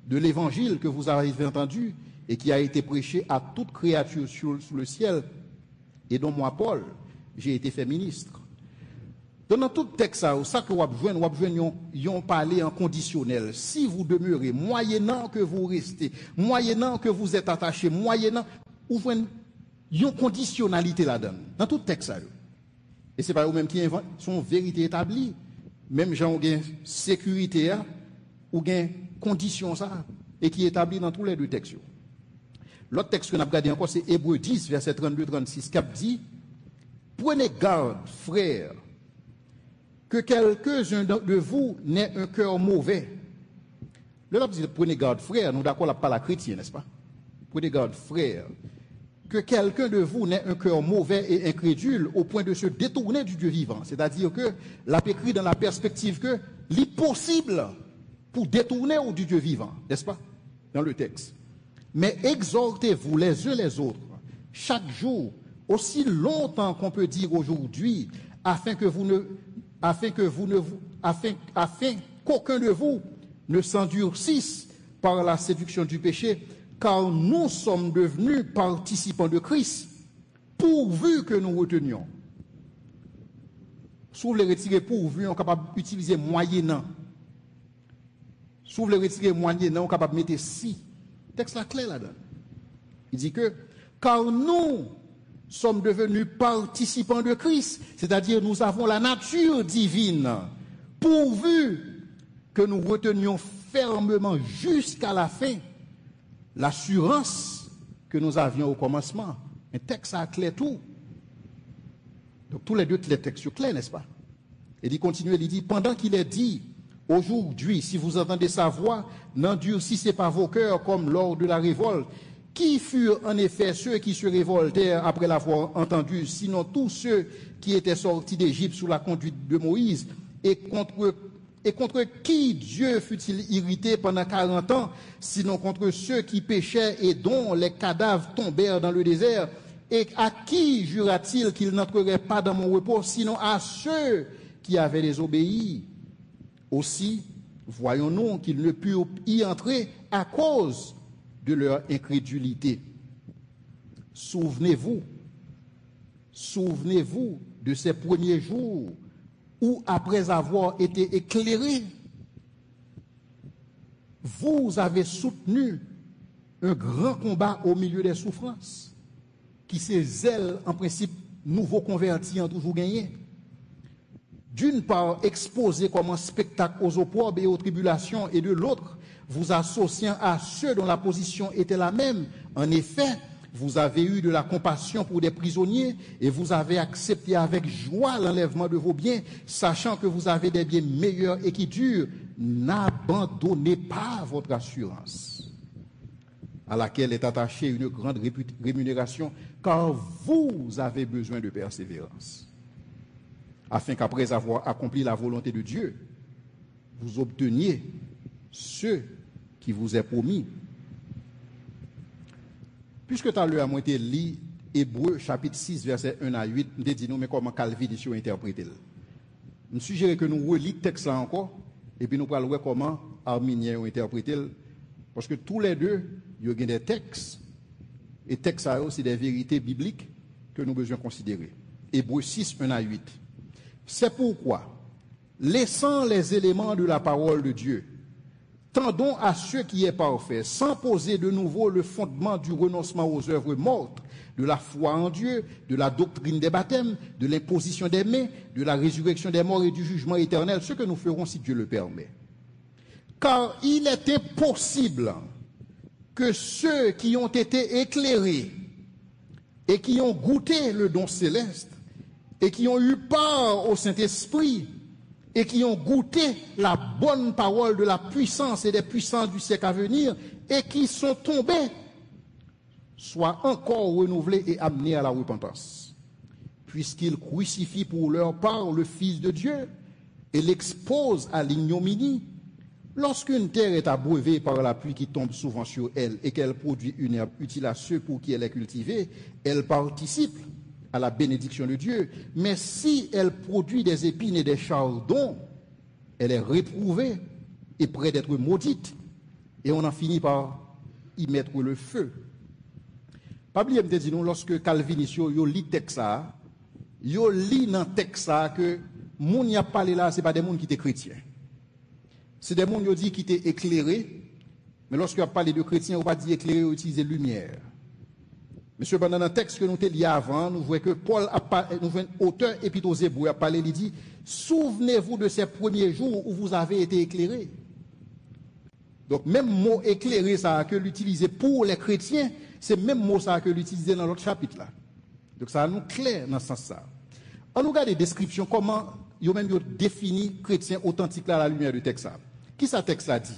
de l'évangile que vous avez entendu et qui a été prêché à toute créature sous le ciel, et dont moi, Paul, j'ai été fait ministre. Donc, dans tout texte, ça que vous avez yon parlé en conditionnel. Si vous demeurez, moyennant que vous restez, moyennant que vous êtes attaché, moyennant, vous avez une conditionnalité là-dedans. Dans tout texte, ça. Et c'est pas eux-mêmes qui inventent, sont vérité établie. Même gens ont une sécurité, ou une condition, ça, et qui est établie dans tous les deux textes. L'autre texte que nous avons regardé encore, c'est Hébreux 10, verset 32-36, qui dit, prenez garde, frères, que quelques-uns de vous n'aient un cœur mauvais. Le là, prenez garde, frères, nous d'accord, pas la chrétienne, n'est-ce pas? Prenez garde, frères, que quelqu'un de vous n'ait un cœur mauvais et incrédule au point de se détourner du Dieu vivant. C'est-à-dire que l'a écrit dans la perspective que l'impossible pour détourner du Dieu vivant, n'est-ce pas? Dans le texte. Mais exhortez-vous les uns les autres, chaque jour, aussi longtemps qu'on peut dire aujourd'hui, afin qu'aucun de vous ne s'endurcisse par la séduction du péché, car nous sommes devenus participants de Christ, pourvu que nous retenions. Si vous voulez retirer pourvu, on est capable d'utiliser moyennant. Si vous voulez retirer moyennant, on est capable de mettre si. Texte là clair là-dedans. Il dit que, car nous sommes devenus participants de Christ, c'est-à-dire nous avons la nature divine, pourvu que nous retenions fermement jusqu'à la fin l'assurance que nous avions au commencement. Un texte ça clair tout. Donc tous les deux les textes sont clairs, n'est-ce pas? Et il continue, il dit, pendant qu'il est dit, aujourd'hui, si vous entendez sa voix, n'endurcissez pas vos cœurs comme lors de la révolte. Qui furent en effet ceux qui se révoltèrent après l'avoir entendu, sinon tous ceux qui étaient sortis d'Égypte sous la conduite de Moïse, et contre qui Dieu fut-il irrité pendant 40 ans, sinon contre ceux qui péchaient et dont les cadavres tombèrent dans le désert? Et à qui jura-t-il qu'il n'entrerait pas dans mon repos, sinon à ceux qui avaient désobéi? Aussi, voyons-nous qu'ils ne purent y entrer à cause de leur incrédulité. Souvenez-vous de ces premiers jours où, après avoir été éclairés, vous avez soutenu un grand combat au milieu des souffrances, qui ces zèles, en principe, nouveaux convertis ont toujours gagné. D'une part, exposés comme un spectacle aux opprobes et aux tribulations, et de l'autre, vous associant à ceux dont la position était la même. En effet, vous avez eu de la compassion pour des prisonniers et vous avez accepté avec joie l'enlèvement de vos biens, sachant que vous avez des biens meilleurs et qui durent. N'abandonnez pas votre assurance, à laquelle est attachée une grande rémunération, car vous avez besoin de persévérance, afin qu'après avoir accompli la volonté de Dieu, vous obteniez ce qui vous est promis. Puisque tu as lu à moi lu Hébreux chapitre 6 verset 1 à 8, je dis nous mais comment Calvin a interprété. Je suggère que nous relisons le texte là encore et puis nous allons voir comment Arminiens ont interprété, parce que tous les deux il y a des textes et textes ça c'est des vérités bibliques que nous devons considérer. Hébreux 6 1 à 8. C'est pourquoi, laissant les éléments de la parole de Dieu, tendons à ce qui est parfait, sans poser de nouveau le fondement du renoncement aux œuvres mortes, de la foi en Dieu, de la doctrine des baptêmes, de l'imposition des mains, de la résurrection des morts et du jugement éternel, ce que nous ferons si Dieu le permet. Car il est impossible que ceux qui ont été éclairés et qui ont goûté le don céleste et qui ont eu part au Saint-Esprit et qui ont goûté la bonne parole de la puissance et des puissances du siècle à venir, et qui sont tombés, soient encore renouvelés et amenés à la repentance, puisqu'ils crucifient pour leur part le Fils de Dieu et l'exposent à l'ignominie. Lorsqu'une terre est abreuvée par la pluie qui tombe souvent sur elle et qu'elle produit une herbe utile à ceux pour qui elle est cultivée, elle participe à la bénédiction de Dieu. Mais si elle produit des épines et des chardons, elle est réprouvée et près d'être maudite, et on en finit par y mettre le feu. Pas oublier me dit nous lorsque Calviniste yo lit texte ça, yo lit dans texte ça que moun y a parlé là, c'est pas des moun qui étaient chrétiens. C'est des moun qui qui étaient éclairés, mais lorsqu'on a parlé de chrétiens, on va dire éclairé, on utilise lumière. Monsieur, pendant le texte que nous avons lu avant, nous voyons que Paul, nous voyons auteur épître aux Hébreux, a parlé, il dit, souvenez-vous de ces premiers jours où vous avez été éclairés. Donc, même mot éclairé, ça que l'utiliser pour les chrétiens, c'est même mot ça que l'utiliser dans l'autre chapitre là. Donc, ça nous clair dans ce sens-là. On nous regarde des descriptions, comment ils ont même défini chrétien authentique là à la lumière du texte. Qui ça texte là dit?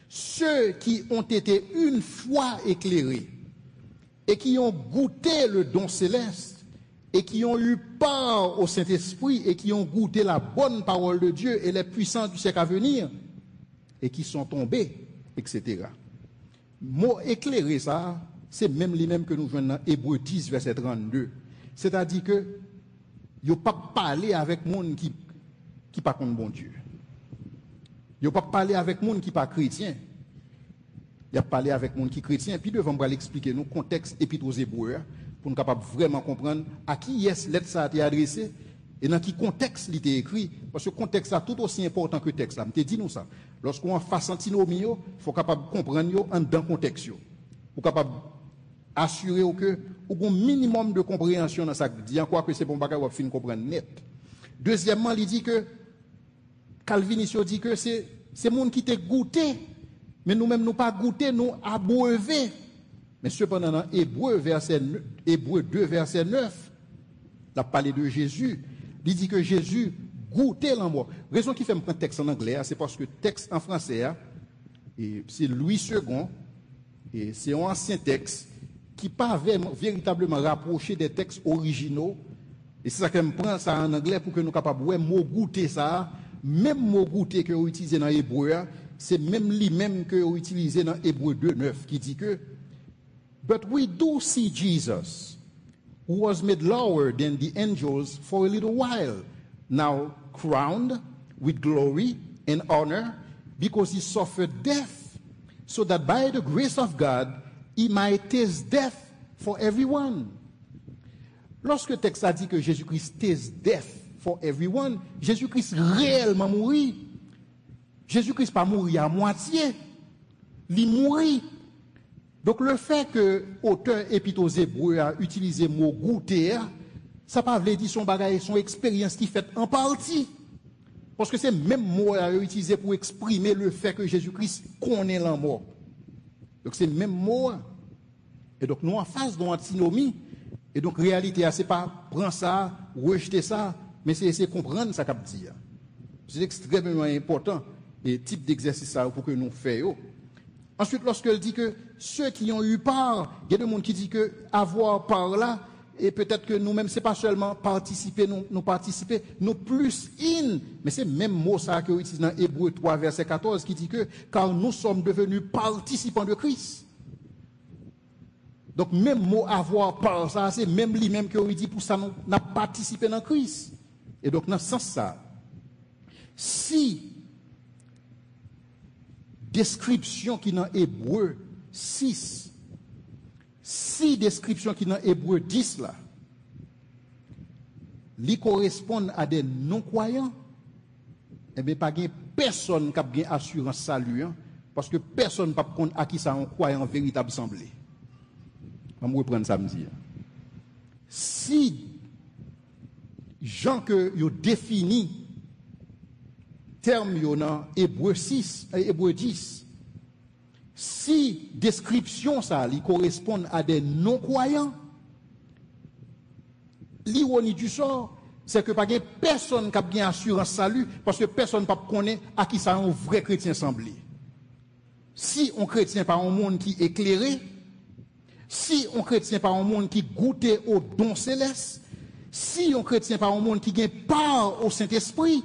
Ceux qui ont été une fois éclairés et qui ont goûté le don céleste et qui ont eu part au Saint-Esprit et qui ont goûté la bonne parole de Dieu et les puissances du siècle à venir et qui sont tombés, etc. Mot éclairé, ça, c'est même les mêmes que nous venons dans Hébreux 10, verset 32. C'est-à-dire que ils n'ont pas parlé avec monde qui pas contre bon Dieu. Ils n'ont pas parlé avec monde qui pas chrétien. Il a parlé avec monde qui chrétien. Puis devant moi l'expliquer nous contexte épître aux Hébreux pour nous capable vraiment comprendre à qui est lettre ça a été adressé et dans quel contexte il était écrit. Parce que le contexte est tout aussi important que le texte là. Je te dis nous ça. Lorsqu'on fasse antinomie, il faut capable comprendre en dans contexte. Pour capable assurer que au minimum de compréhension dans ça dit en quoi que c'est bon bagage ou fin comprendre net. Deuxièmement, il dit que Calviniste dit que c'est monde qui t'a goûté mais nous-mêmes nous pas goûté, nous abreuvé. Mais cependant dans Hébreux 2 verset 9, la parlé de Jésus, il dit que Jésus goûtait l'amour. Raison qui fait me prendre texte en anglais, c'est parce que texte en français c'est Louis II et c'est un ancien texte qui pas véritablement rapproché des textes originaux. Et c'est ça que je prends ça en anglais pour que nous capables ouais mot goûter ça, même mot goûter que vous utilisez dans Hébreu, c'est même lui-même que vous utilisez dans Hébreux 2:9 qui dit que but we do see Jesus who was made lower than the angels for a little while, now crowned with glory and honor because he suffered death, so that by the grace of God he might taste death for everyone. Lorsque le texte a dit que Jésus-Christ taste death for everyone, Jésus-Christ réellement mourit. Jésus-Christ pas mourir à moitié, il mourit. Donc le fait que l'auteur épître aux Hébreux a utilisé le mot goûter, ça pas veut dire son bagage, son expérience qui fait en partie. Parce que c'est le même mot à utiliser pour exprimer le fait que Jésus-Christ connaît la mort. Donc c'est le même mot. Et donc nous en face de l'antinomie. Et donc réalité, c'est pas prendre ça, rejeter ça, mais c'est essayer de comprendre ça qu'a dit. C'est extrêmement important et type d'exercice ça pour que nous fassions. Ensuite, lorsqu'elle dit que ceux qui ont eu part, il y a des gens qui disent que avoir part là, et peut-être que nous-mêmes, c'est pas seulement participer, nous participer, nous plus in, mais c'est même mot ça que utilise dans Hébreux 3, verset 14, qui dit que car nous sommes devenus participants de Christ. Donc, même mot avoir part, ça, c'est même lui-même que dit pour ça, nous avons participé dans Christ. Et donc, dans ce sens, ça, si description qui dans Hébreux 6, si description qui dans Hébreux 10 là, li correspondent à des non-croyants, eh bien, pas de personne qui a bien assurance salut, parce que personne ne peut pas à qui ça un croyant véritable semblé. Je vais reprendre ça me dire. Si gens que yo défini terme yo dans Hébreux 6 et Hébreux 10, si description ça li correspond à des non-croyants, l'ironie du sort, c'est que pas de personne qui a bien assurance salut parce que personne ne connaît à qui ça un vrai chrétien semblé. Si on chrétien par un monde qui est éclairé, si on chrétien par un monde qui goûtait au don céleste, si on chrétien par un monde qui gagne part au Saint-Esprit,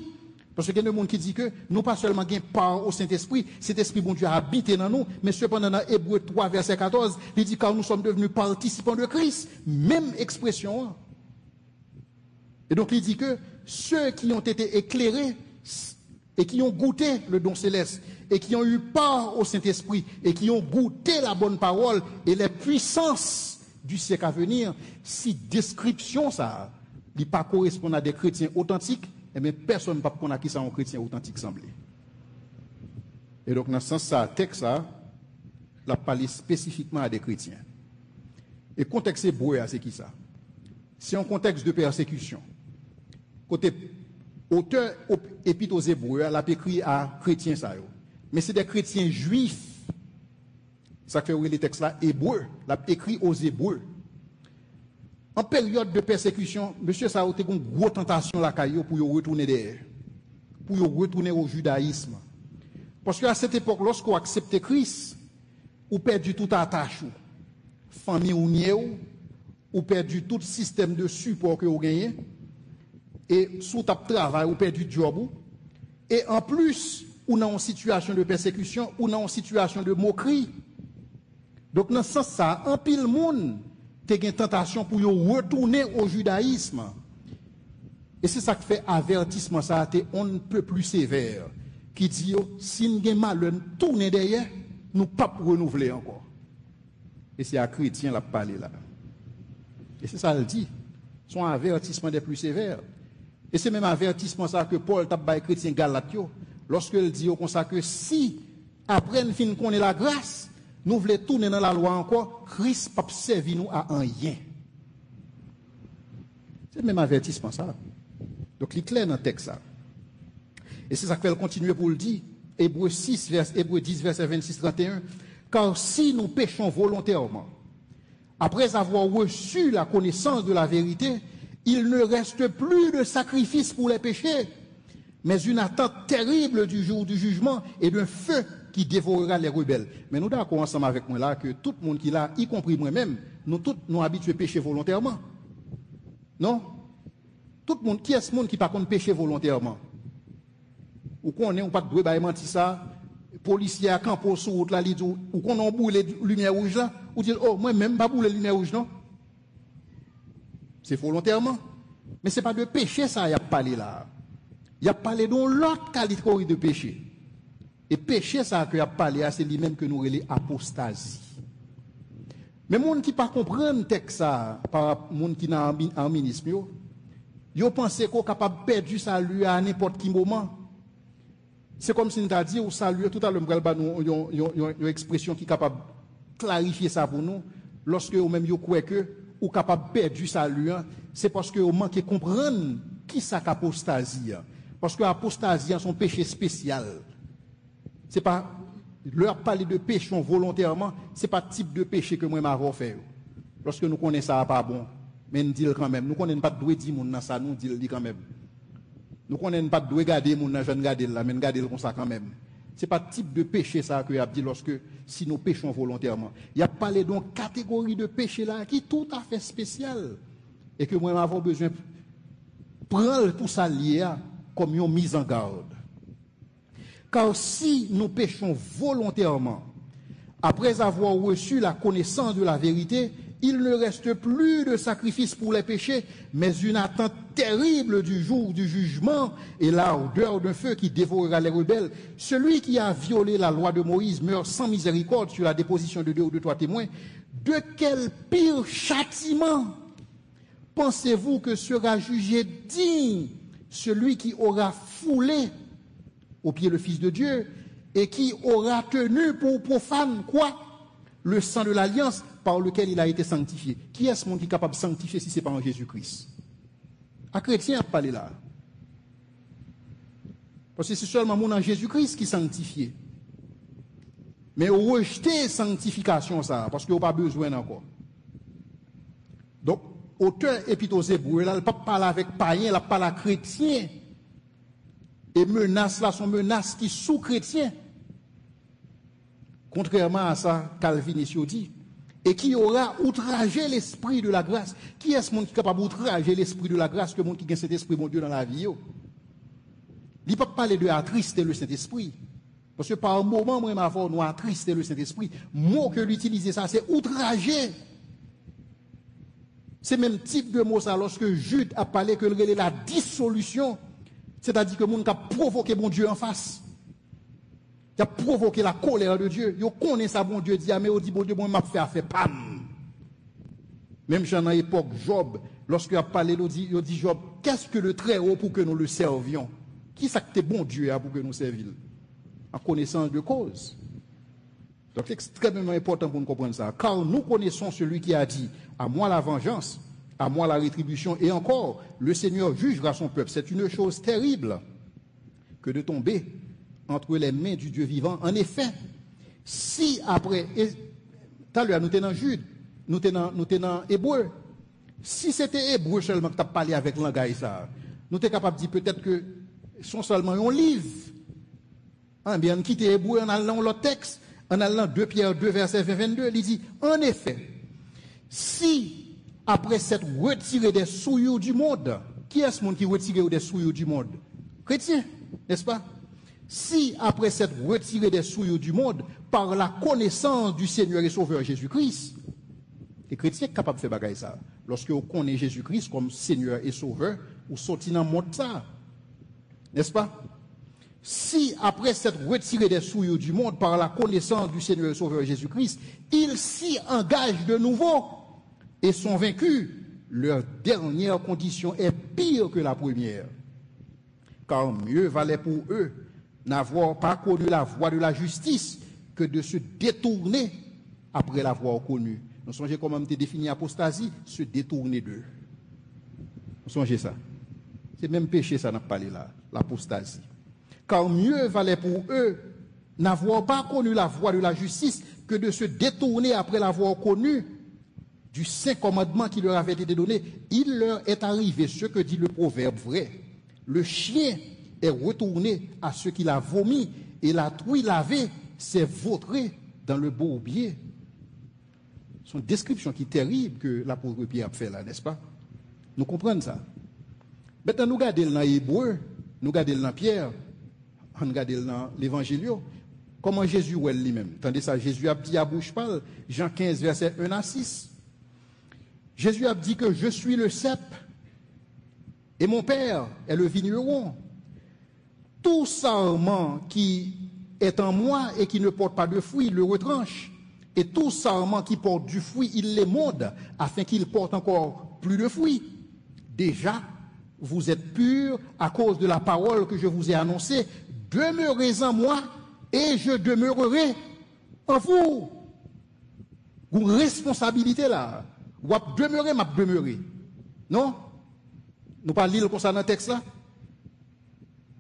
parce qu'il y a des gens qui disent que nous pas seulement gagne part au Saint-Esprit, cet Esprit bon Dieu a habité dans nous, mais cependant dans Hébreux 3 verset 14, il dit car nous sommes devenus participants de Christ, même expression. Et donc il dit que ceux qui ont été éclairés et qui ont goûté le don céleste et qui ont eu part au Saint-Esprit et qui ont goûté la bonne parole et les puissances du siècle à venir, si description ça, ne pas correspondre à des chrétiens authentiques, et bien personne ne peut connaître qui sont un chrétien authentique semblé. Et donc, dans ce sens, ça, texte, ça, la parlé spécifiquement à des chrétiens. Et le contexte hébreu, c'est qui ça? C'est un contexte de persécution. Côté auteur épître aux Hébreux, l'a écrit à chrétiens, ça, mais c'est des chrétiens juifs. Ça fait les textes là, hébreux, l'a écrit aux Hébreux. En période de persécution, monsieur, ça a été une grosse tentation là, pour retourner derrière, pour retourner au judaïsme. Parce qu'à cette époque, lorsqu'on accepte Christ, on perdu tout attache, famille ou nieu, ou perdu tout système de support que vous gagnez, et sous ta travail, ou perdu job, et en plus, ou dans une situation de persécution, ou dans une situation de moquerie. Donc, dans ce sens, ça, en pile monde, tu as une tentation pour retourner au judaïsme. Et c'est ça qui fait avertissement, ça a été on ne peut plus sévère, qui dit, si nous avons mal, tourner derrière, nous ne pouvons pas renouveler encore. Et c'est à chrétien la parler là. Et c'est ça, elle dit. Son avertissement des plus sévères. Et c'est même avertissement ça que Paul t'a baillé chrétien Galatio, lorsqu'il dit comme ça que si, après nous fin connaît la grâce, nous voulons tourner dans la loi encore, Christ pas servir nous à un rien. C'est le même avertissement ça. Donc il est clair dans le texte ça. Et c'est ça qu'il fait continuer pour le dire. Hébreux 10, verset 26-31. Car si nous péchons volontairement, après avoir reçu la connaissance de la vérité, il ne reste plus de sacrifice pour les péchés, mais une attente terrible du jour du jugement et d'un feu qui dévorera les rebelles. Mais nous d'accord ensemble avec moi là que tout le monde qui l'a, y compris moi-même, nous tous nous habitués à pécher volontairement. Non? Tout le monde, qui est ce monde qui par contre pécher volontairement? Ou qu'on est, ou pas de droit, mentir ça, policier à campo sur route là, ou qu'on a brûlé lumière rouge là, ou dire, oh, moi-même, pas brûler lumière rouge, non? C'est volontairement. Mais ce n'est pas de péché, ça, il y a parlé là. Il y a parlé dans l'autre catégorie de péché. Et péché, ça, qu'il y a parlé, c'est lui-même que nous relais apostasie. Mais les gens qui ne comprennent pas le texte, par les gens qui sont en ministre, ils pensent qu'on est capable de perdre le salut à n'importe quel moment. C'est comme si nous avons dit au salut, tout à l'heure, nous avons une expression qui est capable de clarifier ça pour nous. Lorsque vous-même vous croyez que vous êtes capable de perdre le salut, c'est parce que vous manquez de comprendre qui c'est qu'apostasie. Parce que l'apostasie, c'est un péché spécial. C'est pas leur parler de péché volontairement, c'est pas le type de péché que moi m'avons fait. Lorsque nous connaissons ça pas bon, mais nous disons quand même, nous connaissons pas de dire mon ça, nous disons quand même. Nous connaissons pas de regarder mon jeune garder là, mais garder comme ça quand même. C'est pas le type de péché ça que y a dit lorsque si nous péchons volontairement. Il y a parlé d'une catégorie de péché là qui est tout à fait spéciale et que moi m'avons besoin prendre pour ça lié comme une mise en garde. Car si nous péchons volontairement, après avoir reçu la connaissance de la vérité, il ne reste plus de sacrifice pour les péchés, mais une attente terrible du jour du jugement et la odeur d'un feu qui dévorera les rebelles. Celui qui a violé la loi de Moïse meurt sans miséricorde sur la déposition de 2 ou de 3 témoins. De quel pire châtiment pensez-vous que sera jugé digne celui qui aura foulé au pied le Fils de Dieu et qui aura tenu pour profane quoi? Le sang de l'alliance par lequel il a été sanctifié. Qui est ce monde qui est capable de sanctifier si ce n'est pas en Jésus-Christ? Un chrétien a parlé là. Parce que c'est seulement mon en Jésus-Christ qui est sanctifié. Mais rejeter sanctification ça, parce qu'il n'y a pas besoin encore. Donc, auteur épître aux Hébreux, là, il ne peut pas parler avec païen, il parle à chrétien. Et menaces là sont menaces qui sont chrétiens. Contrairement à ça, Calvinisme dit. Et qui aura outragé l'esprit de la grâce. Qui est ce monde qui est capable d'outrager l'esprit de la grâce que le monde qui a cet esprit, mon Dieu, dans la vie? Il ne peut pas parler de attrister le Saint-Esprit. Parce que par un moment, moi, ma voix, nous attrister le Saint-Esprit. Mot que l'utiliser ça, c'est outrager. C'est le même type de mot ça lorsque Jude a parlé que la dissolution. C'est-à-dire que le monde a provoqué mon Dieu en face. Il a provoqué la colère de Dieu. Il connaît ça, bon Dieu, dit, mais il dit, bon Dieu, moi, m'a fait pam. Même dans l'époque, Job, Lorsqu'il a parlé, il dit Job, qu'est-ce que le Très-Haut pour que nous le servions? Qui ça que t'es bon Dieu pour que nous servions? En connaissance de cause. Donc c'est extrêmement important pour nous comprendre ça. Car nous connaissons celui qui a dit, à moi la vengeance, à moi la rétribution, et encore, le Seigneur jugera son peuple. C'est une chose terrible que de tomber entre les mains du Dieu vivant. En effet, si après, tout à l'heure, nous tenons Jude, nous tenons Hébreu, si c'était Hébreu seulement que tu as parlé avec langage ça, nous sommes capables de dire peut-être que sont seulement un livre. Bien, on quitte Hébreu en allant l'autre texte, en allant 2 Pierre 2, verset 22, il dit, en effet, si après s'être retiré des souillures du monde, qui est ce monde qui retire des souillures du monde? Chrétien, n'est-ce pas? Si après s'être retiré des souillures du monde, par la connaissance du Seigneur et Sauveur Jésus-Christ, les chrétiens sont capables de faire bagaille ça. Lorsque vous connaissez Jésus-Christ comme Seigneur et Sauveur, vous sortez dans le monde ça. N'est-ce pas? Si après s'être retiré des souillures du monde par la connaissance du Seigneur et Sauveur Jésus-Christ, ils s'y engagent de nouveau et sont vaincus, leur dernière condition est pire que la première. Car mieux valait pour eux n'avoir pas connu la voie de la justice que de se détourner après l'avoir connue. Nous songez comment tu défini apostasie, se détourner d'eux. Vous songez ça. C'est même péché ça n'a pas parlé là, l'apostasie. Car mieux valait pour eux n'avoir pas connu la voie de la justice que de se détourner après l'avoir connu du saint commandement qui leur avait été donné. Il leur est arrivé ce que dit le proverbe vrai. Le chien est retourné à ce qu'il a vomi et la truie lavée s'est vautrée dans le bourbier. C'est une description qui est terrible que l'apôtre Pierre a fait là, n'est-ce pas? Nous comprenons ça. Maintenant, nous regardons dans Hébreu, nous regardons dans Pierre, on regarde dans l'Évangile, comment Jésus est lui-même. Tandis ça, Jésus a dit à bouche parle, Jean 15, verset 1 à 6. Jésus a dit que je suis le cep et mon Père est le vigneron. Tout sarment qui est en moi et qui ne porte pas de fruit, il le retranche. Et tout sarment qui porte du fruit, il l'émonde, afin qu'il porte encore plus de fruits. Déjà, vous êtes purs à cause de la parole que je vous ai annoncée. Demeurez en moi et je demeurerai en vous. Une responsabilité là. Ou à demeurer, m'a demeurer. Non? Nous pas lire comme ça dans le texte là.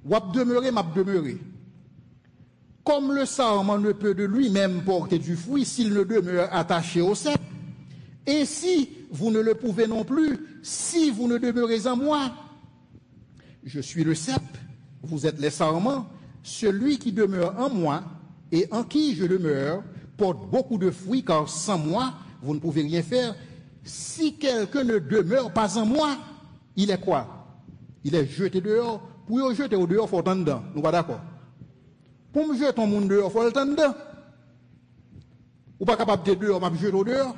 Ou à demeurer, m'a demeurer. Comme le sarment ne peut de lui-même porter du fruit s'il ne demeure attaché au cep. Ainsi, vous ne le pouvez non plus si vous ne demeurez en moi. Je suis le cep, vous êtes les sarments. Celui qui demeure en moi et en qui je demeure porte beaucoup de fruits, car sans moi, vous ne pouvez rien faire. Si quelqu'un ne demeure pas en moi, il est quoi? Il est jeté dehors. Pour le jeter au dehors, il faut être dedans. Nous pas d'accord? Pour me jeter ton monde dehors, il faut être dedans. Ou pas capable de dehors, m'a jeter au dehors.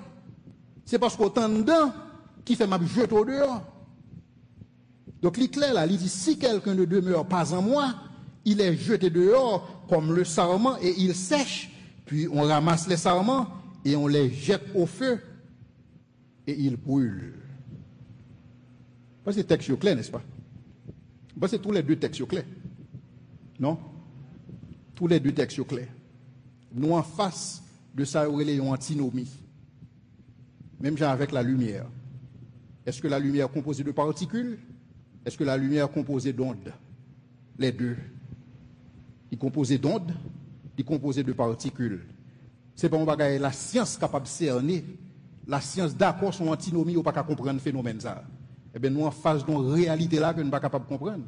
C'est parce qu'on est dedans qui fait m'a jeter au dehors. Donc, il est clair là, il dit, si quelqu'un ne demeure pas en moi, il est jeté dehors comme le sarment et il sèche. Puis on ramasse les sarments et on les jette au feu et ils brûlent. C'est texte clair, n'est-ce pas? C'est tous les deux textes clairs. Non? Tous les deux textes clairs. Nous en face de ça, il y a une antinomie. Même genre avec la lumière. Est-ce que la lumière est composée de particules? Est-ce que la lumière est composée d'ondes? Les deux. Il est composé d'ondes, il est composé de particules. C'est pas un bagage, la science capable de cerner, la science d'accord son antinomie, ou pas capable de comprendre le phénomène ça. Eh bien, nous en face d'une réalité là que nous ne sommes pas capable de comprendre.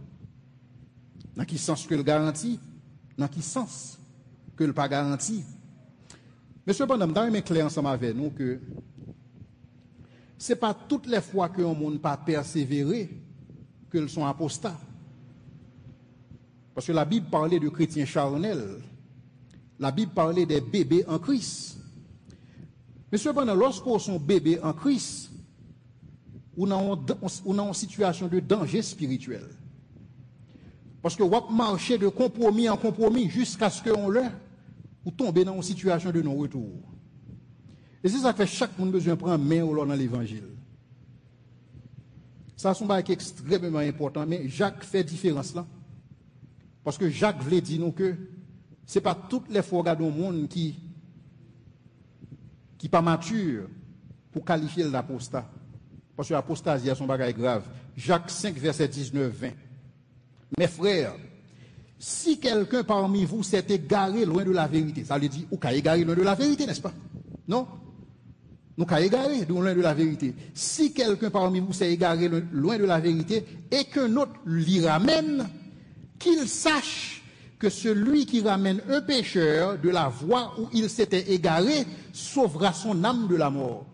Dans quel sens que le garantit? Dans quel sens que le pas garanti? Mais cependant, dans mes clair ensemble avec nous que ce n'est pas toutes les fois que un monde pas persévérer qu'ils sont apostats. Parce que la Bible parlait de chrétiens charnels. La Bible parlait des bébés en Christ. Mais cependant, lorsqu'on sont bébés en Christ, on est en situation de danger spirituel. Parce que on marche de compromis en compromis jusqu'à ce qu'on tombe dans une situation de non-retour. Et c'est ça que fait chaque monde besoin de prendre main au dans l'évangile. Ça, c'est un bail extrêmement important, mais Jacques fait différence là. Parce que Jacques voulait dire nous que ce n'est pas toutes les fois au monde qui pas mature pour qualifier l'apostat. Parce que l'apostasie a son bagage grave. Jacques 5, verset 19-20. Mes frères, si quelqu'un parmi vous s'est égaré loin de la vérité, ça veut dire, ou qu'a égaré loin de la vérité, n'est-ce pas? Non? Nous qu'a égaré loin de la vérité. Si quelqu'un parmi vous s'est égaré loin de la vérité et qu'un autre l'y ramène, qu'il sache que celui qui ramène un pécheur de la voie où il s'était égaré sauvera son âme de la mort.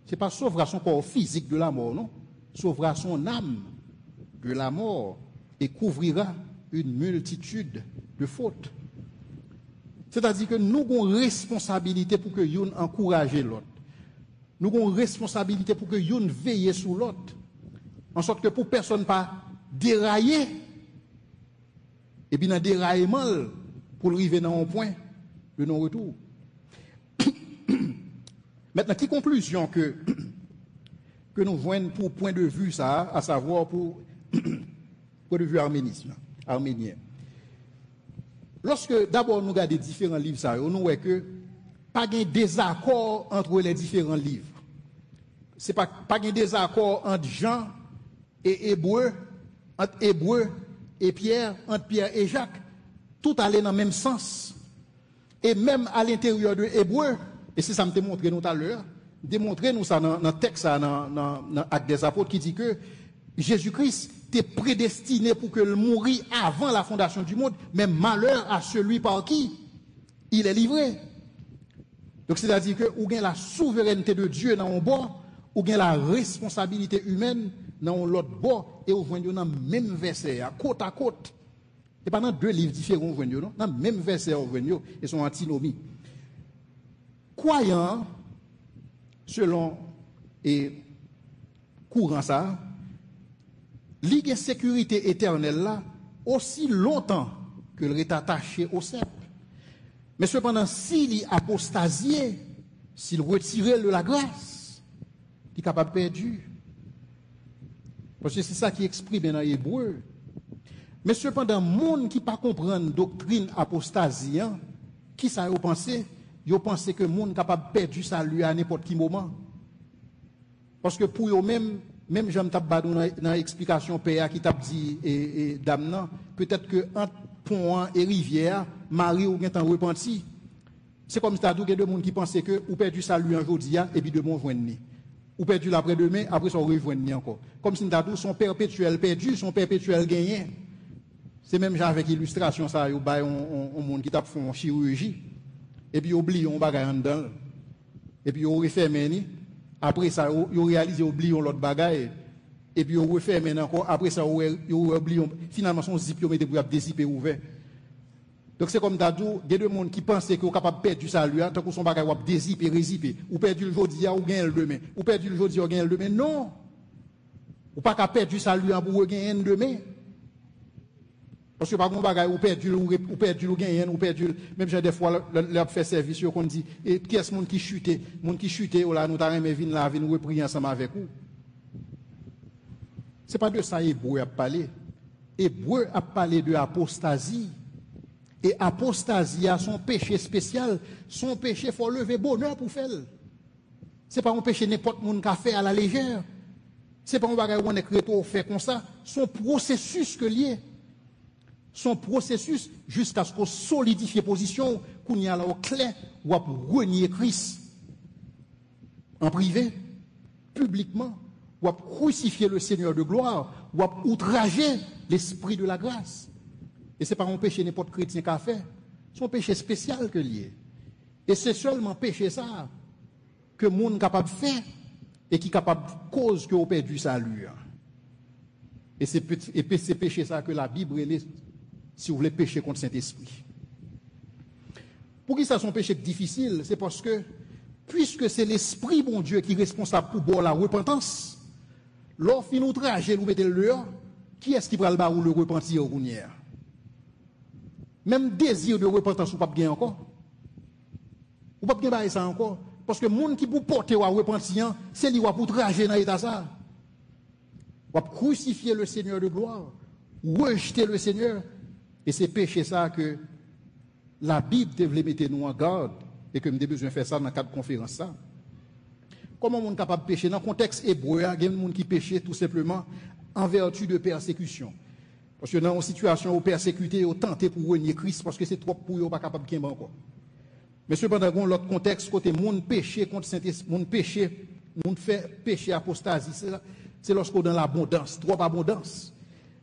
Ce n'est pas sauvera son corps physique de la mort, non? Sauvera son âme de la mort et couvrira une multitude de fautes. C'est-à-dire que nous avons une responsabilité pour que nous encouragions l'autre. Nous avons une responsabilité pour que nous veillions sur l'autre. En sorte que pour personne pas dérailler, et bien dans déraillement, pour arriver dans un point de non-retour. Maintenant, quelle conclusion que nous voyons pour point de vue ça, à savoir pour point de vue arménien. Lorsque d'abord nous regardons différents livres, ça, nous voyons que pas de désaccord entre les différents livres. C'est pas de désaccord entre Jean et Hébreu, entre Hébreu et Pierre, entre Pierre et Jacques. Tout allait dans le même sens. Et même à l'intérieur de Hébreu, et c'est ça que je te montré nous tout à l'heure, démontrer nous ça dans le texte, dans l'Acte des Apôtres, qui dit que Jésus-Christ était prédestiné pour que le mourir avant la fondation du monde, mais malheur à celui par qui il est livré. Donc c'est-à-dire que ou bien la souveraineté de Dieu dans un bord, ou bien la responsabilité humaine dans l'autre bord, et vous voyez dans le même verset, à côte à côte. Et pas dans deux livres différents, vous voyez, non? Dans le même verset, vous voyez, et sont antinomie. Croyant, selon et courant ça, ligue sécurité éternelle là, aussi longtemps que le est attaché au cercle. Mais cependant, s'il y apostasié, s'il retirait de la grâce, il est capable de perdre. Parce que c'est ça qui exprime dans l'hébreu. Mais cependant, monde qui ne comprend pas doctrine apostasie, qui ça vous pensez? Vous pensez que le monde est capable de perdre salut à n'importe quel moment. Parce que pour eux même j'aime taper dans l'explication PA qui t'a dit et dame, peut-être que entre pont et rivière, Marie ou bien temps repenti. C'est comme si tu as deux monde qui pensaient que ou perdu salut un jour et puis demain joindre. Ou perdu l'après-demain, après ça rejoindre encore. Comme si tu as son perpétuel perdu, son perpétuel gagné. C'est même genre avec illustration ça, il y a un monde qui t'a fait une chirurgie. Et puis, oublie on bagage en dedans. Et puis, on referme. Après ça, on réalise, oublie l'autre bagage. Et puis, on referme encore. Après ça, on oublie. Finalement, son zip, on met pour dézipper ouvert. Donc, c'est comme d'adou, il y a deux monde qui pensent que sont capable de perdre du salut, tant que son bagage va dézipper, rézipper. Ou perdre le jeudi, ou gagner le demain. Ou perdre le jeudi, ou gagner le demain. Non. Ou pas qu'à perdre du salut pour gagner le demain. Parce que par contre, ou perdu, ou gagné, ou perdu, même j'ai des fois, leur fait service, qu'on dit, et qui est-ce qui chute, ou là, nous t'arrêtons, mais venir là, nous reprier ensemble avec vous. C'est pas de ça, Hébreu a parlé. Hébreu a parlé de apostasie. Et apostasie a son péché spécial. Son péché, il faut lever bonheur pour faire. C'est pas un péché n'importe monde qui fait à la légère. C'est pas un bagage où on est créé fait comme ça. Son processus que lié. Son processus jusqu'à ce qu'on solidifie position, qu'on y a là au clair, ou à renier Christ en privé, publiquement, ou à crucifier le Seigneur de gloire, ou à outrager l'esprit de la grâce. Et ce n'est pas un péché n'importe chrétien qui a fait, c'est un péché spécial que lié. Et c'est seulement péché ça que le monde est capable de faire et qui est capable de cause que vous perdu salut. Et c'est péché ça que la Bible est. Si vous voulez pécher contre Saint-Esprit. Pour qui ça son péché difficile? C'est parce que, puisque c'est l'Esprit, bon Dieu, qui est responsable pour boire la repentance, lorsqu'il nous outrage, nous mettez le dehors, qui est-ce qui prend le bar ou le repentir au gounière? Même désir de repentance, vous ne pouvez pas gagner encore. Vous ne pouvez pas gagner ça encore. Parce que le monde qui vous porte à repentir, c'est lui qui vous outrage dans l'état ça. ou crucifier le Seigneur de gloire, ou rejeter le Seigneur. Et c'est péché ça que la Bible devait mettre nous en garde et que nous avons besoin de faire ça dans le cadre de conférence. Ça. Comment on est capable de pécher? Dans le contexte hébreu, il y a des gens qui péchaient tout simplement en vertu de persécution. Parce que dans une situation où persécuté, ou tenté pour renier Christ, parce que c'est trop pour eux, pas capable de encore. Mais cependant, dans l'autre contexte, côté monde péché contre Saint-Esprit, monde péché, monde fait péché apostasie, c'est lorsqu'on est dans l'abondance, trop abondance.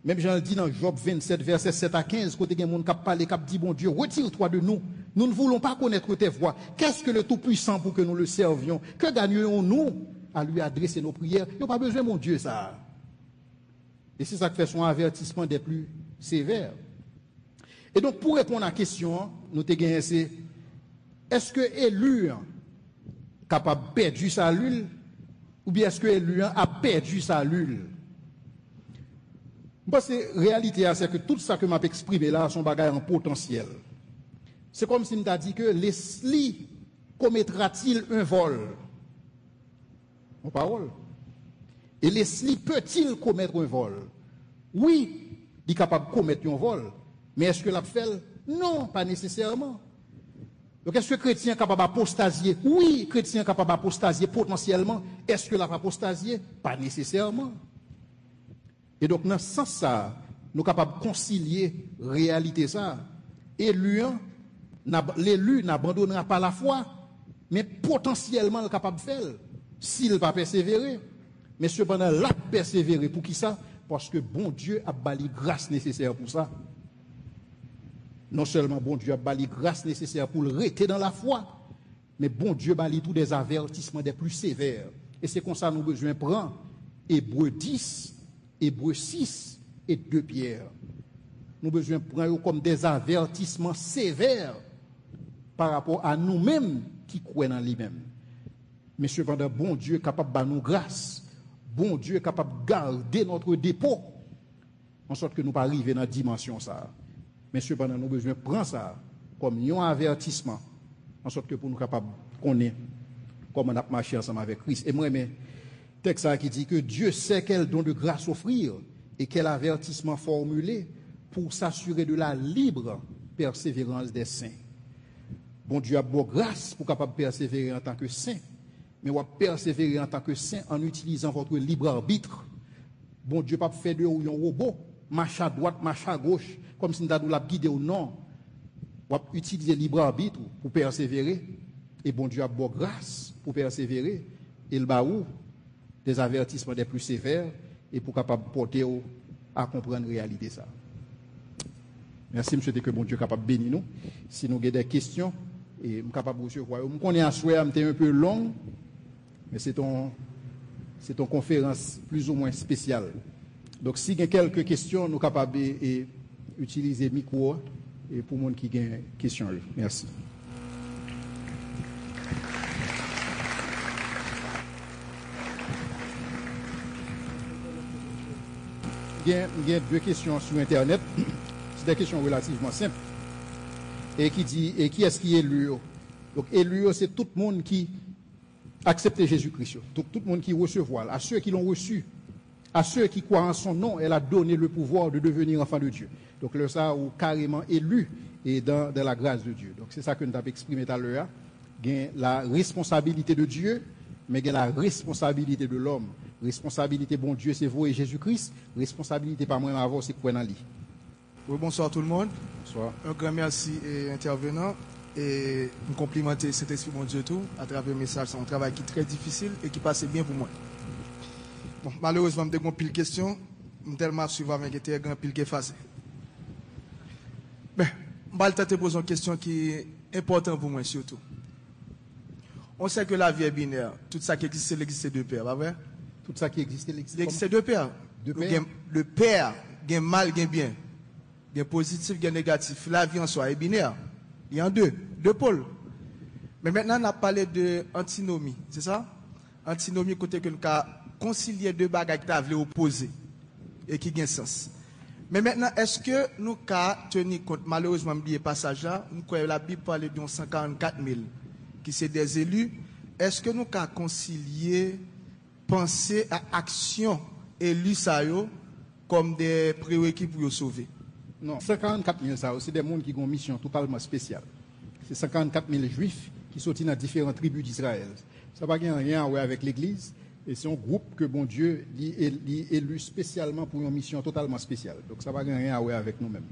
Même Jean le dit dans Job 27, verset 7 à 15, côté des gens qui parlent, qui dit, bon Dieu, retire-toi de nous. Nous ne voulons pas connaître tes voies. Qu'est-ce que le Tout-Puissant pour que nous le servions? Que gagnerions-nous à lui adresser nos prières? Il n'y a pas besoin, mon Dieu, ça. Et c'est ça qui fait son avertissement des plus sévères. Et donc, pour répondre à la question, nous te gagnons, c'est est-ce que élu capable de perdre sa lune ou bien est-ce que élu a perdu sa lune? Parce que la réalité, c'est que tout ça que m'a exprimé là, son bagage en potentiel. C'est comme si on t'a dit que Leslie commettra-t-il un vol? En parole. Et Leslie peut-il commettre un vol? Oui, il est capable de commettre un vol. Mais est-ce que l'a fait? Non, pas nécessairement. Donc est-ce que le chrétien est capable d'apostasier? Oui, le chrétien est capable d'apostasier potentiellement. Est-ce que l'a apostasié? Pas nécessairement. Et donc dans ce sens ça, nous sommes capables de concilier réalité ça. L'élu n'abandonnera pas la foi, mais potentiellement il est capable de faire s'il va persévérer. Mais cependant, l'a persévérer pour qui ça? Parce que bon Dieu a bali grâce nécessaire pour ça. Non seulement bon Dieu a bali grâce nécessaire pour le rester dans la foi, mais bon Dieu bali tous des avertissements des plus sévères. Et c'est comme ça que nous avons besoin de prendre Hébreux 10, Hébreux 6 et 2 Pierre. Nous avons besoin de prendre comme des avertissements sévères par rapport à nous-mêmes qui croyons en lui-même. Mais cependant, bon Dieu est capable de nous grâce. Bon Dieu est capable de garder notre dépôt, en sorte que nous ne pas arriver dans la dimension ça. Mais cependant, nous avons besoin de prendre ça comme un avertissement, en sorte que pour nous capables de connaître comment on a marché ensemble avec Christ. Et moi, mais texte qui dit que Dieu sait quel don de grâce offrir et quel avertissement formuler pour s'assurer de la libre persévérance des saints. Bon Dieu a beau grâce pour capable persévérer en tant que saint. Mais on va persévérer en tant que saint en utilisant votre libre arbitre. Bon Dieu pas fait de ou un robot, marche à droite, marche à gauche, comme si nous avons la guider ou non. On va utiliser libre arbitre pour persévérer. Et bon Dieu a beau grâce pour persévérer. Et le baou des avertissements des plus sévères et pour capable porter à comprendre la réalité ça. Merci, monsieur, que bon Dieu est capable de bénir nous. Si nous avons des questions, et je suis capable de recevoir. Je connais un souhait un peu long, mais c'est une conférence plus ou moins spéciale. Donc, si il y a quelques questions, nous sommes capables d'utiliser le micro et pour les gens qui ont des questions. Merci. Il y a 2 questions sur Internet. C'est des questions relativement simples. Et qui est-ce qui est élu? Donc, élu, c'est tout le monde qui accepte Jésus-Christ. Donc, tout le monde qui recevoir. À ceux qui l'ont reçu, à ceux qui croient en son nom, elle a donné le pouvoir de devenir enfant de Dieu. Donc, le ça, ou carrément élu et dans la grâce de Dieu. Donc, c'est ça que nous avons exprimé tout à l'heure. Il y a la responsabilité de Dieu, mais il y a la responsabilité de l'homme. Responsabilité, bon Dieu, c'est vous et Jésus-Christ. Responsabilité, pas moi, avant, c'est quoi dans lui. Oui, bonsoir tout le monde. Bonsoir. Un grand merci et intervenant. Et me complimenter cet esprit, mon Dieu, tout, à travers le message. C'est un travail qui est très difficile et qui passe bien pour moi. Bon, malheureusement, je n'ai pas de questions. Je suis tellement suivant, mais je grand pile qui est effacé. Ben, je vais te poser une question qui est importante pour moi, surtout. On sait que la vie est binaire. Tout ça qui existe, c'est l'existence de père, pas vrai? Tout ça qui existe, l'existence de père. Le père, il y a mal, il y a bien. Il y a positif, il y a négatif. La vie en soi est binaire. Il y a deux pôles. Mais maintenant, on a parlé de antinomie, c'est ça? Antinomie, côté que nous avons concilié deux bagages qui avaient opposés et qui ont sens. Mais maintenant, est-ce que nous avons tenu compte, malheureusement, le passage là, nous croyons la Bible parle de 144 000 qui sont des élus. Est-ce que nous avons concilié, pensé à action élus ça yo comme des prérequis pour sauver. Non, 54 000, ça, c'est des gens qui ont une mission totalement spéciale. C'est 54 000 juifs qui sont dans différentes tribus d'Israël. Ça n'a pas rien à voir avec l'Église. Et c'est un groupe que bon Dieu est élu spécialement pour une mission totalement spéciale. Donc ça n'a pas rien à voir avec nous-mêmes.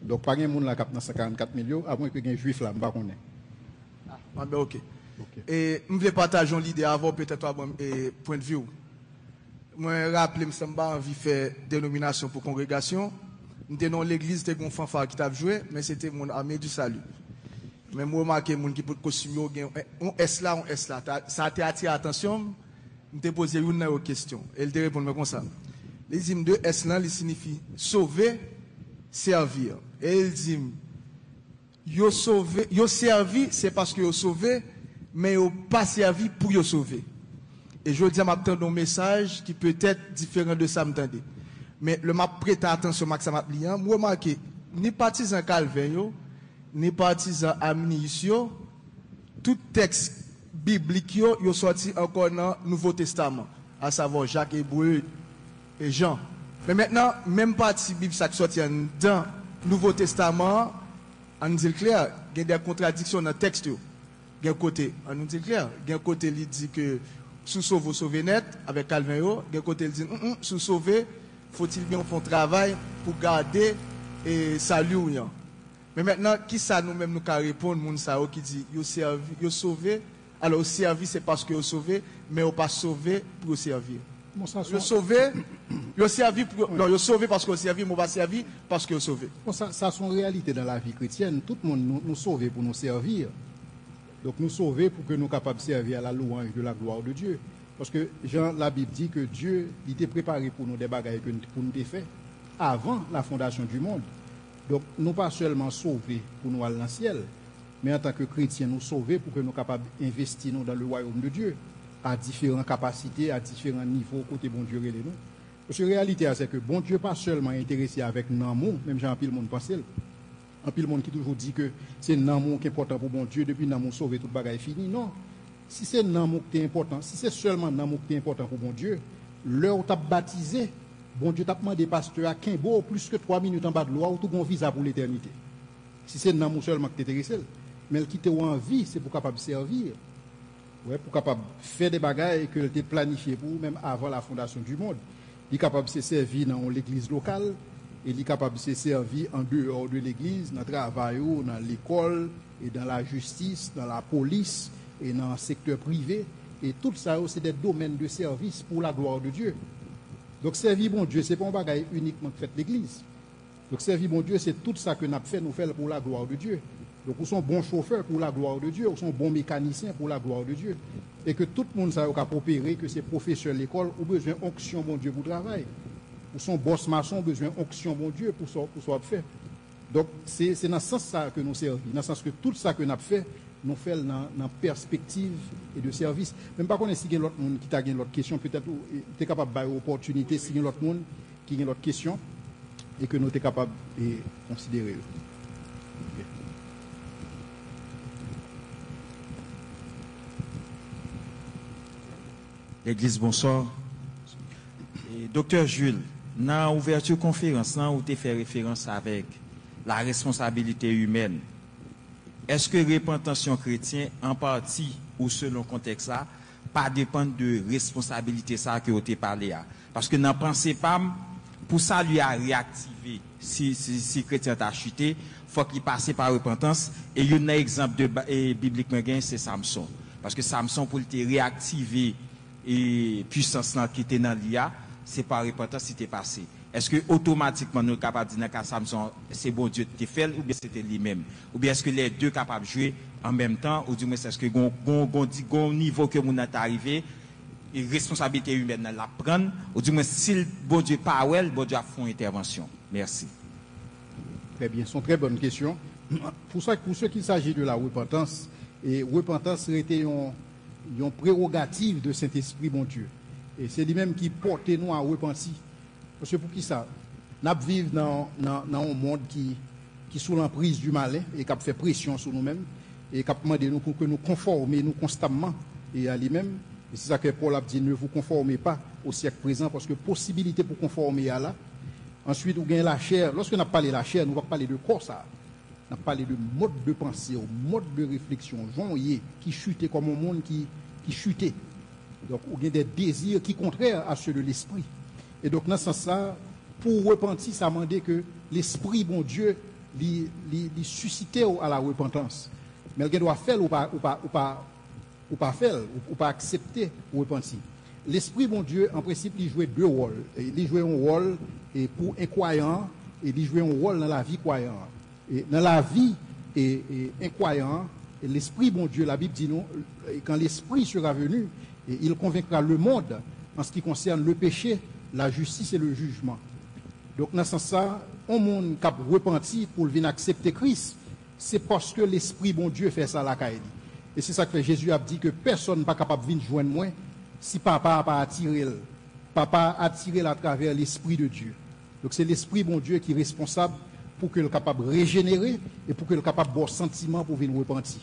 Donc pas de monde là qui dans 54 millions, à moins que un juif là, je ne sais pas. Ah ben ok. Et je voulais partager l'idée avant peut-être un point de vue. Moi, rappelez, je n'ai pas envie de faire dénomination pour congrégation. Nous dans l'église, c'était un fanfare qui t'a joué, mais c'était mon armée du salut. Mais moi, remarqué, les gens qui portent costume, on est là. Ça a attiré l'attention. Je me posé une question. Elle te répond comme ça. Les hymnes de S là, il signifie sauver, servir. Et il dit, yo sauvé, yo servi, c'est parce que yo sauvé, mais yo pas servi pour yo sauver. Et je dis à m'attendre un message qui peut être différent de ça, m'entendez. Mais le m'a prêté attention, Max Amaplian, moi remarqué, ni partisan Calvin, ni partisan Amnis, tout texte biblique yo sorti encore dans le Nouveau Testament, à savoir Jacques, Hébreu et Jean. Mais maintenant, même partie biblique qui sorti dans le Nouveau Testament, on nous dit clair, il y a des contradictions dans le texte. Il y a un côté, on nous dit clair, il y a un côté qui dit que sous sauver, sauver net, avec Calvin, il y a un côté qui dit sous sauver, faut-il bien faire un travail pour garder et salut. Mais maintenant, qui ça nous-mêmes nous répondre, moun sa qui dit yo servi, yo sauvé. Alors, au service, c'est parce que vous sauvez, mais vous pas sauvé pour vous servir. Vous sauvez, vous servi pour. Non, vous sauvez parce que vous servez, mais vous pas servi parce que vous sauvez. Bon, ça, c'est une réalité dans la vie chrétienne. Tout le monde nous sauve pour nous servir. Donc, nous sauver pour que nous soyons capables de servir à la louange de la gloire de Dieu. Parce que la Bible dit que Dieu il était préparé pour nous des bagages pour nous défaire avant la fondation du monde. Donc, nous pas seulement sauvés pour nous aller dans le ciel, mais en tant que chrétiens, nous sauver pour que nous soyons capables d'investir dans le royaume de Dieu, à différentes capacités, à différents niveaux, côté bon Dieu et nous. Parce que la réalité, c'est que bon Dieu pas seulement intéressé avec l'amour, même j'ai un pile monde pensé, un pile monde qui toujours dit que c'est l'amour qui est important pour bon Dieu, depuis l'amour sauvé, toute bagaille fini. Non. Si c'est l'amour qui est important, si c'est seulement l'amour qui est important pour bon Dieu, l'heure où tu as baptisé, bon Dieu t'a demandé pasteur à Kimbo plus que 3 minutes en bas de loi ou tout bon visa pour l'éternité. Si c'est l'amour seulement qui t'intéresse. Mais qui te en vie, c'est pour capable servir. Ouais, pour capable faire des bagages que tu planifié pour même avant la fondation du monde. Il est capable de se servir dans l'église locale, et il est capable de se servir en dehors de l'église, dans le travail, dans l'école, et dans la justice, dans la police, et dans le secteur privé. Et tout ça, c'est des domaines de service pour la gloire de Dieu. Donc, servir bon Dieu, ce n'est pas un bagage uniquement fait l'église. Donc, servir bon Dieu, c'est tout ça que nous faisons pour la gloire de Dieu. Donc, nous sommes bons chauffeurs pour la gloire de Dieu, nous sommes bons mécaniciens pour la gloire de Dieu. Et que tout le monde a opéré, que c'est professeur de l'école, ou besoin d'onction, bon Dieu, pour travailler. Nous sommes boss maçon, besoin d'onction, bon Dieu, pour ça faire. Donc, c'est dans ce sens que nous servons. Dans le sens que tout ça que nous fait, nous faisons dans perspective et de service. Même pas qu'on si il y a l'autre monde qui a une autre question, peut-être tu es capable d'avoir opportunité si il y a l'autre monde qui a une autre question et que nous sommes capables de considérer. Okay. L'église, bonsoir. Et, Docteur Jules, dans l'ouverture conférence, où tu fais référence avec la responsabilité humaine, est-ce que repentation chrétienne, en partie ou selon le contexte, ça, pas dépend de responsabilité ça que tu as parlé? Parce que n'en pensez pas, pour ça lui a réactivé, si chrétien t'a chuté, il faut qu'il passe par repentance. Et il y a un exemple de biblique, c'est Samson. Parce que Samson, pour le réactiver, et puissance qui était dans l'IA, c'est par repentance qui était passé. Est-ce que automatiquement nous sommes capables de dire que Samson, c'est bon Dieu qui fait, ou bien c'était lui-même? Ou bien est-ce que les deux capables de jouer en même temps, ou du moins est-ce que au niveau que nous est arrivé, et responsabilité humaine la prendre, ou du moins si bon Dieu pas well, bon Dieu a fait une intervention. Merci. Très bien, c'est une très bonne question. Pour ce qui s'agit de la repentance, et repentance était une prérogative de Saint-Esprit, bon Dieu. Et c'est lui-même qui porte nous à repentir. Parce que pour qui ça? Nous vivons dans un monde qui est sous l'emprise du malin et qui fait pression sur nous-mêmes et qui demande nous pour que nous conformions nous constamment et à lui-même. Et c'est ça que Paul a dit, ne vous conformez pas au siècle présent, parce que possibilité pour conformer à là. Ensuite, vous gagnez la chair. Lorsque nous parlons de la chair, nous allons parler de quoi ça? Nous allons parler de mode de pensée, mode de réflexion, qui chutait comme un monde qui chutait. Donc, vous gagnez des désirs qui sont contraires à ceux de l'esprit. Et donc, dans ce sens-là, pour repentir, ça m'a dit que l'esprit, bon Dieu, lui suscitait à la repentance. Mais il doit faire ou pas faire, ou pas accepter ou repentir. L'esprit, bon Dieu, en principe, il jouait deux rôles. Il jouait un rôle pour un croyant et il jouait un rôle dans la vie croyante. Et dans la vie incroyant, l'esprit, bon Dieu, la Bible dit nous, quand l'esprit sera venu, il convaincra le monde en ce qui concerne le péché, la justice et le jugement. Donc, dans ce sens-là, un monde qui a repenti pour venir accepter Christ, c'est parce que l'esprit, bon Dieu, fait ça à la caille. Et c'est ça que Jésus a dit que personne n'est pas capable de venir joindre moi si papa n'a pas attiré. Papa a attiré à travers l'esprit de Dieu. Donc, c'est l'esprit, bon Dieu, qui est responsable pour qu'il soit capable de régénérer et pour qu'il soit capable de avoir sentiment pour venir repentir.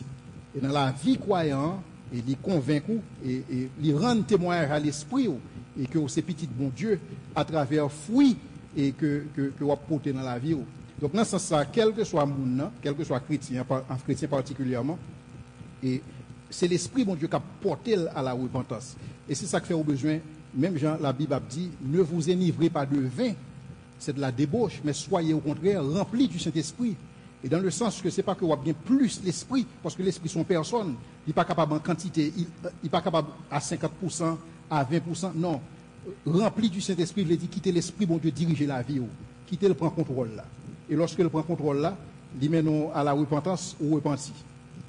Et dans la vie croyante, il est convaincu et il rend témoignage à l'esprit et que c'est petit bon Dieu à travers fruits et que vous portez dans la vie. Donc, dans ce sens, quel que soit monde, quel que soit chrétien, en chrétien particulièrement, et c'est l'esprit bon Dieu qui a porté à la repentance. Et c'est ça que fait au besoin, même Jean, la Bible a dit, ne vous enivrez pas de vin, c'est de la débauche, mais soyez au contraire remplis du Saint-Esprit. Et dans le sens que ce n'est pas que vous avez bien plus l'esprit, parce que l'esprit sont personne, il n'est pas capable en quantité, il n'est pas capable à 50%, à 20%, non. Rempli du Saint-Esprit, il veut dire quitter l'esprit, bon Dieu, diriger la vie, quitter le prend contrôle là. Et lorsque le prend contrôle là, il mène à la repentance ou repentir.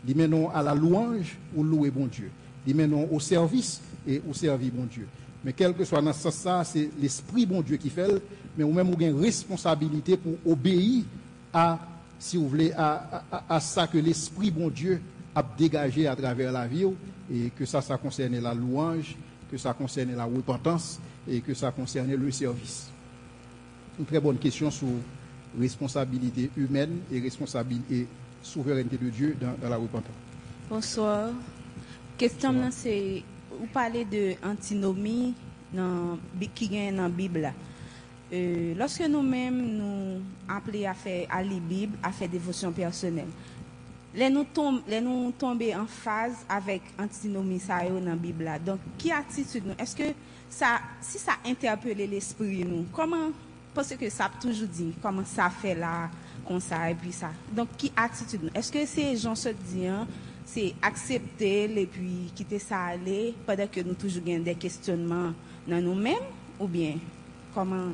Il mène à la louange ou louer bon Dieu. Il mène au service et au servir bon Dieu. Mais quel que soit dans ce sens, ça, c'est l'esprit bon Dieu qui fait, mais ou même vous avez une responsabilité pour obéir à, si vous voulez, à ça que l'esprit bon Dieu a dégagé à travers la vie, et que ça concerne la louange, que ça concerne la repentance et que ça concerne le service. Une très bonne question sur responsabilité humaine et responsabilité et souveraineté de Dieu dans la repentance. Bonsoir. Question c'est vous parlez de antinomie qui est dans la Bible. Lorsque nous-mêmes nous appelons à faire à lire la Bible, à faire dévotion personnelle, nous tombons en phase avec antinomie ça dans la Bible. Donc, qui attitude nous? Est-ce que si ça interpelle l'esprit nous, comment, parce que ça a toujours dit, comment ça fait là, comme ça, et puis ça. Donc, qui attitude nous? Est-ce que ces gens se disent, c'est accepter et puis quitter ça aller, pendant que nous toujours gagnons des questionnements dans nous-mêmes, ou bien comment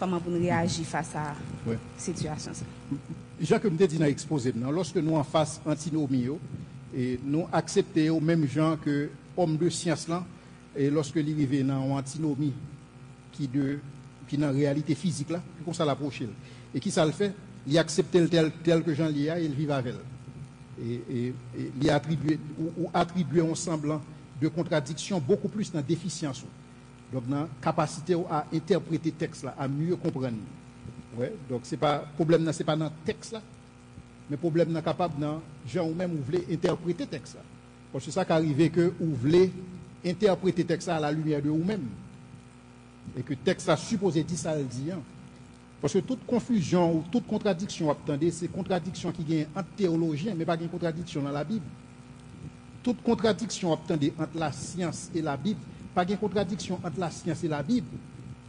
vous réagir face à la situation? Jacques me dit dans l'exposé, lorsque nous en face antinomie, et nous acceptons au même gens que homme de science là, et lorsque il arrive dans antinomie qui dans réalité physique là, comme ça l'approche. Et qui ça le fait? Il accepte tel que Jean Lia et il vit avec elle. Et il attribue un semblant de contradiction beaucoup plus dans déficience. Donc dans capacité à interpréter texte là, à mieux comprendre. Ouais, donc c'est pas problème c'est pas dans le texte là, mais problème n'est capable dans gens ou même vous voulez interpréter texte là. Parce que ça qui arrive que vous voulez interpréter texte à la lumière de vous-même. Et que texte a supposé dire ça le dit. Parce que toute confusion ou toute contradiction, attendez, c'est contradiction qui gagne entre théologiens, mais pas une contradiction dans la Bible. Toute contradiction, attendez, entre la science et la Bible, pas une contradiction entre la science et la Bible.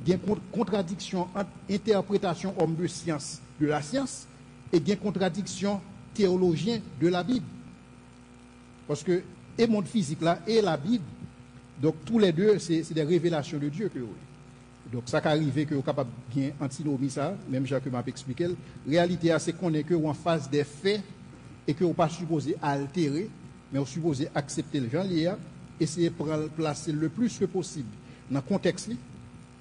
Il y a une contradiction entre interprétation homme de science de la science et il y a une contradiction théologien de la Bible. Parce que et monde physique là et la Bible, donc tous les deux, c'est des révélations de Dieu que vous. Donc ça qui arrive que vous êtes capable de bien antinomie ça, même Jacques m'a expliqué, la réalité c'est qu'on est que en face des faits et que vous pas supposé altérer, mais vous supposé accepter le genre lié, essayer de placer le plus que possible dans le contexte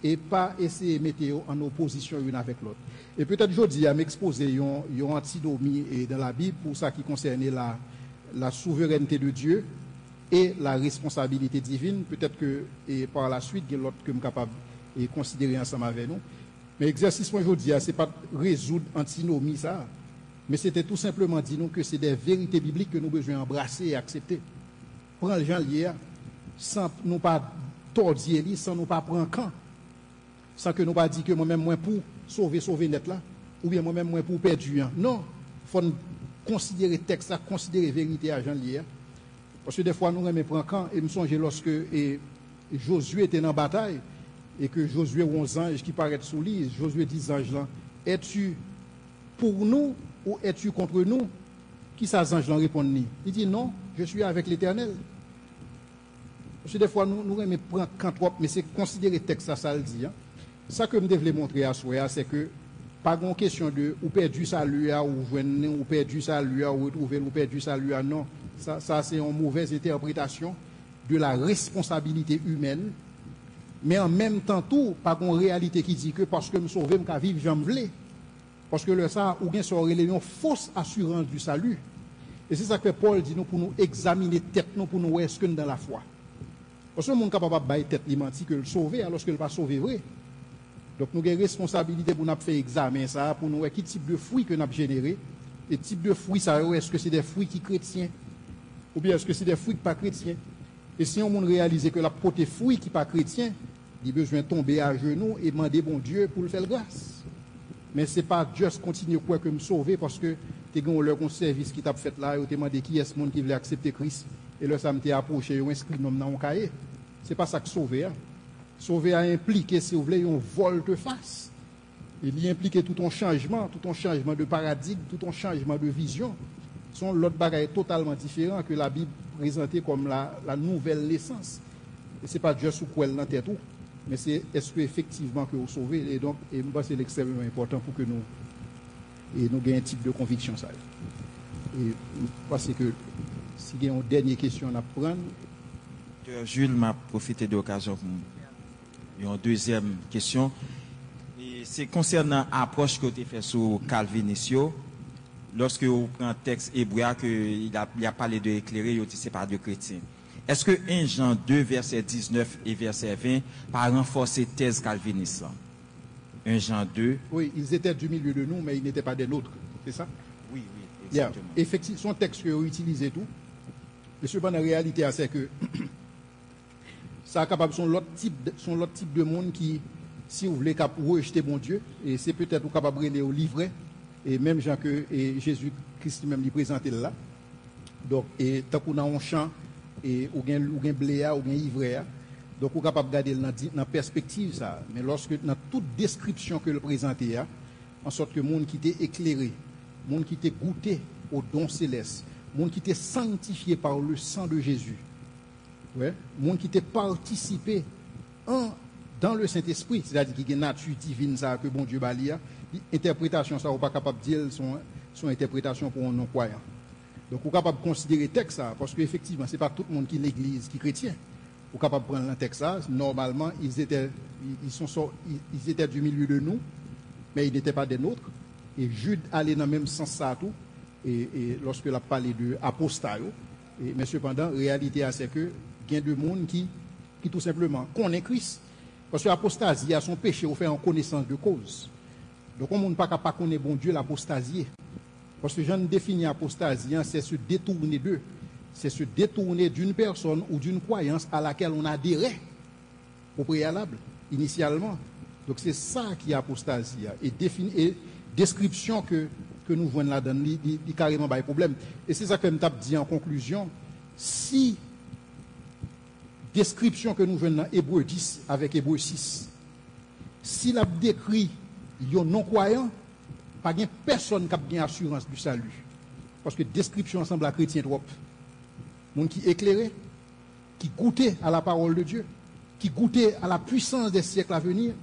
et pas essayer de mettre en opposition l'une avec l'autre. Et peut-être aujourd'hui à m'exposer une antinomie dans la Bible pour ça qui concerne la souveraineté de Dieu et la responsabilité divine, peut-être que et par la suite il y a l'autre que je suis capable de considérer ensemble avec nous. Mais l'exercice aujourd'hui, ce n'est pas résoudre antinomie ça, mais c'était tout simplement dire nous que c'est des vérités bibliques que nous devons embrasser et accepter. Prends le gens lié sans nous pas tordier, sans nous pas prendre camp, sans que nous pas dire que moi-même, moi pour sauver net là, ou bien moi-même, moi pour perdre. Non, il faut considérer texte, considérer vérité à Jean lié. Parce que des fois, nous remettons prendre camp, et me songe lorsque Josué était dans la bataille, et que Josué ou 11 anges qui paraissent sous lui, Josué dit anges là, es-tu pour nous ou es-tu contre nous? Qui ça ange là répond? Il dit non, je suis avec l'Éternel. Parce que des fois, nous remettons prendre camp trop, mais c'est considérer texte, ça le dit. Hein. Ça que je devais montrer à soi, c'est que pas une question de ou perdu salut ou joindre ou perdu salut ou retrouver ou perdu salut non. Ça c'est une mauvaise interprétation de la responsabilité humaine, mais en même temps tout pas une réalité qui dit que parce que me sauver me vivre j'en voulais, parce que le ça ou bien ça aurait une fausse assurance du salut. Et c'est ça que Paul dit nous pour nous examiner tête nous pour nous est-ce que dans la foi, parce que le monde capable de bailler tête li menti que le sauver alors que le pas sauver vrai. Donc nous avons une responsabilité pour nous faire examen ça, pour nous voir quel type de fruits que nous avons généré, et type de fruits ça, est-ce que c'est des fruits qui chrétiens, ou bien est-ce que c'est des fruits qui pas chrétiens. Et si on réalise que la portée fruits qui pas chrétiens, il a besoin de tomber à genoux et demander bon Dieu pour le faire grâce. Mais ce n'est pas juste continuer quoi que me sauver parce que tu as leur service qui t'a fait là, et tu demandé qui est ce monde qui voulait accepter Christ, et là ça m'a approché, et inscrit nom dans un cahier. Ce n'est pas ça que sauver. Hein. Sauver a impliqué, si vous voulez, un volte-face. Il y implique tout un changement de paradigme, tout un changement de vision. Son l'autre bagaille totalement différent que la Bible présentée comme la nouvelle naissance. Et ce n'est pas juste sous quoi dans tête, mais c'est est-ce que effectivement que vous sauvez. Et donc, je pense que c'est extrêmement important pour que nous ayons un type de conviction. Ça. Et je pense que s'il y a une dernière question à prendre. Jules m'a profité de l'occasion pour une deuxième question. C'est concernant l'approche que tu as fait sur Calvinisio. Lorsque vous prenez un texte hébreu, il a parlé de éclairé, il dit c'est pas de chrétien. Est-ce que 1 Jean 2, verset 19 et verset 20, par renforcer thèse calviniste? 1 Jean 2. Oui, ils étaient du milieu de nous, mais ils n'étaient pas des nôtres. C'est ça? Oui, exactement. Effectivement, son texte que vous utilisez tout. Mais cependant, la réalité, c'est que ça a capable son l'autre type de monde qui, si vous voulez, rejeter bon Dieu, et c'est peut-être vous capable de au livret, et même Jean que Jésus-Christ même lui présenté là. Donc, et tant qu'on a un champ, et ou bien bléa, ou bien ivraie, donc vous capable de garder dans perspective ça. Mais lorsque dans toute description que le présenté a, en sorte que monde qui était éclairé, monde qui était goûté au don céleste, monde qui était sanctifié par le sang de Jésus. Ouais, monde qui était participé dans le Saint-Esprit, c'est-à-dire qui a une nature divine ça que bon Dieu balia, interprétation ça ou pas capable de dire son interprétation pour un non-croyant. Donc on est capable de considérer le texte ça parce qu'effectivement c'est pas tout le monde qui est l'église qui est chrétien. On est capable de prendre le texte ça, normalement ils étaient du milieu de nous, mais ils n'étaient pas des nôtres. Et Jude allait dans le même sens ça tout. Et lorsque il a parlé de apostat, mais cependant, la réalité c'est que il y a des gens qui tout simplement connaissent Christ. Parce que l'apostasie a son péché au fait en connaissance de cause. Donc on ne peut pas connaître bon Dieu l'apostasie. Parce que j'en définis l'apostasie, c'est se détourner d'eux. C'est se détourner d'une personne ou d'une croyance à laquelle on adhérait au préalable, initialement. Donc c'est ça qui est apostasie. Et description que nous voyons là-dedans, il carrément pas de problème. Et c'est ça que je me dit en conclusion. Si description que nous voyons dans Hébreu 10 avec Hébreu 6, s'il a décrit les non-croyants, pas de personne qui a bien assurance du salut. Parce que description semble à chrétien trop. Monde qui éclairé, qui goûtait à la parole de Dieu, qui goûtait à la puissance des siècles à venir,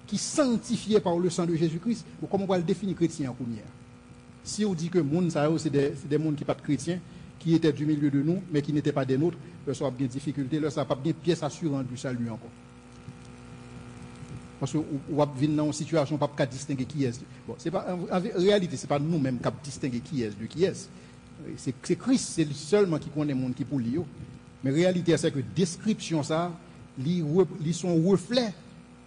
qui sanctifié par le sang de Jésus-Christ. Comment on va le définir chrétien en première? Si on dit que monde ça c'est des mondes qui pas de chrétiens, qui étaient du milieu de nous, mais qui n'étaient pas des nôtres, ça a bien difficulté, là ça n'a pas bien pièce assurante du salut encore. Parce que on va venir dans une situation pas distinguer qui est. Bon, c'est pas en réalité, c'est pas nous-mêmes qui distinguer qui est de qui est. C'est Christ, c'est seulement qui connaît le monde qui pour lui. Mais la réalité c'est que description ça, ils sont reflets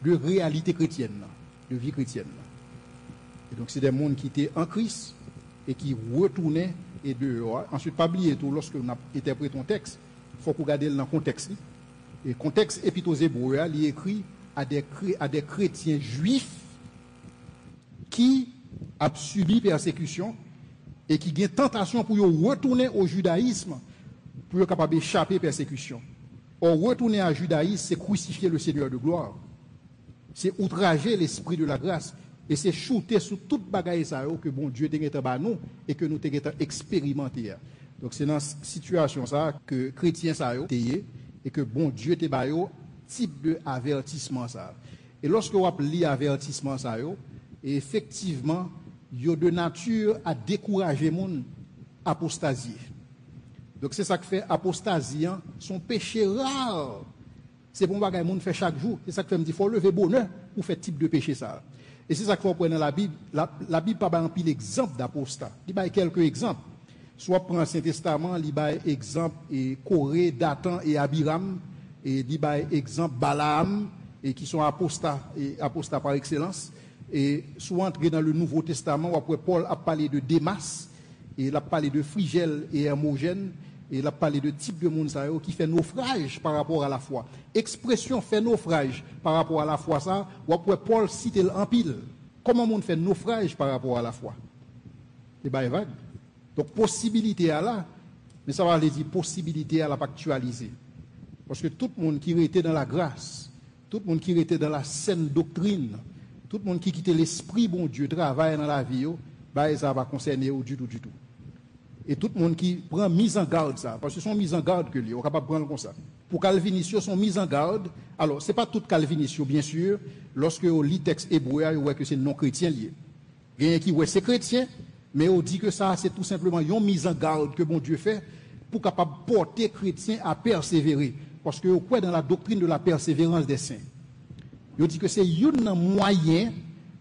de réalité chrétienne, de vie chrétienne. Et donc c'est des mondes qui étaient en Christ et qui retournaient et dehors. Ensuite, pas oublier tout, lorsque on a interprété ton texte, il faut qu'on regarde dans le contexte. Et contexte épître aux Hébreux, il est écrit à des chrétiens juifs qui ont subi persécution et qui ont tentation pour retourner au judaïsme pour être capable d'échapper à la persécution. Or, retourner au judaïsme, c'est crucifier le Seigneur de gloire. C'est outrager l'esprit de la grâce. Et c'est shooter sur toute bagaille que bon Dieu t'a nous et que nous t'avons expérimenté. Donc c'est dans cette situation ça que chrétiens ça et que bon Dieu t'a type de avertissement ça. Et lorsque vous lisez avertissement ça effectivement il y a de nature à décourager mon apostasie. Donc c'est ça qui fait apostasie son péché rare. C'est bon bagaille moun fait chaque jour, c'est ça qui fait me dire faut lever bonheur pour faire type de péché ça. Et c'est ça qu'il faut prendre dans la Bible. La Bible pas un pile exemple d'apostat. Il y a quelques exemples. Soit prend l'Ancien Testament, il y a exemple et Corée, Dathan et Abiram, et il y a exemple Balaam, et qui sont apostats par excellence. Et soit entrer dans le Nouveau Testament, après Paul a parlé de Démas, et il a parlé de Frigel et Hermogène, et il a parlé de type de monde qui fait naufrage par rapport à la foi. Expression fait naufrage par rapport à la foi, ça, ou après Paul cite en pile. Comment monde fait naufrage par rapport à la foi? C'est pas vague. Donc, possibilité à là, mais ça va aller dire possibilité à la actualiser. Parce que tout le monde qui était dans la grâce, tout le monde qui était dans la saine doctrine, tout le monde qui quittait l'esprit, bon Dieu, travaille dans la vie, bah, ça va concerner du tout. Et tout le monde qui prend mise en garde ça, parce que sont mises en garde que lui, on est capable de prendre comme ça. Pour Calvinistes, sont mises en garde. Alors, ce n'est pas tout Calvinistes, bien sûr, lorsque on lit texte hébreu, on voit que c'est non chrétien lié. Il y a qui voit c'est chrétien, mais on dit que ça, c'est tout simplement une mise en garde que bon Dieu fait pour capable porter chrétien à persévérer. Parce que on croit dans la doctrine de la persévérance des saints. On dit que c'est un moyen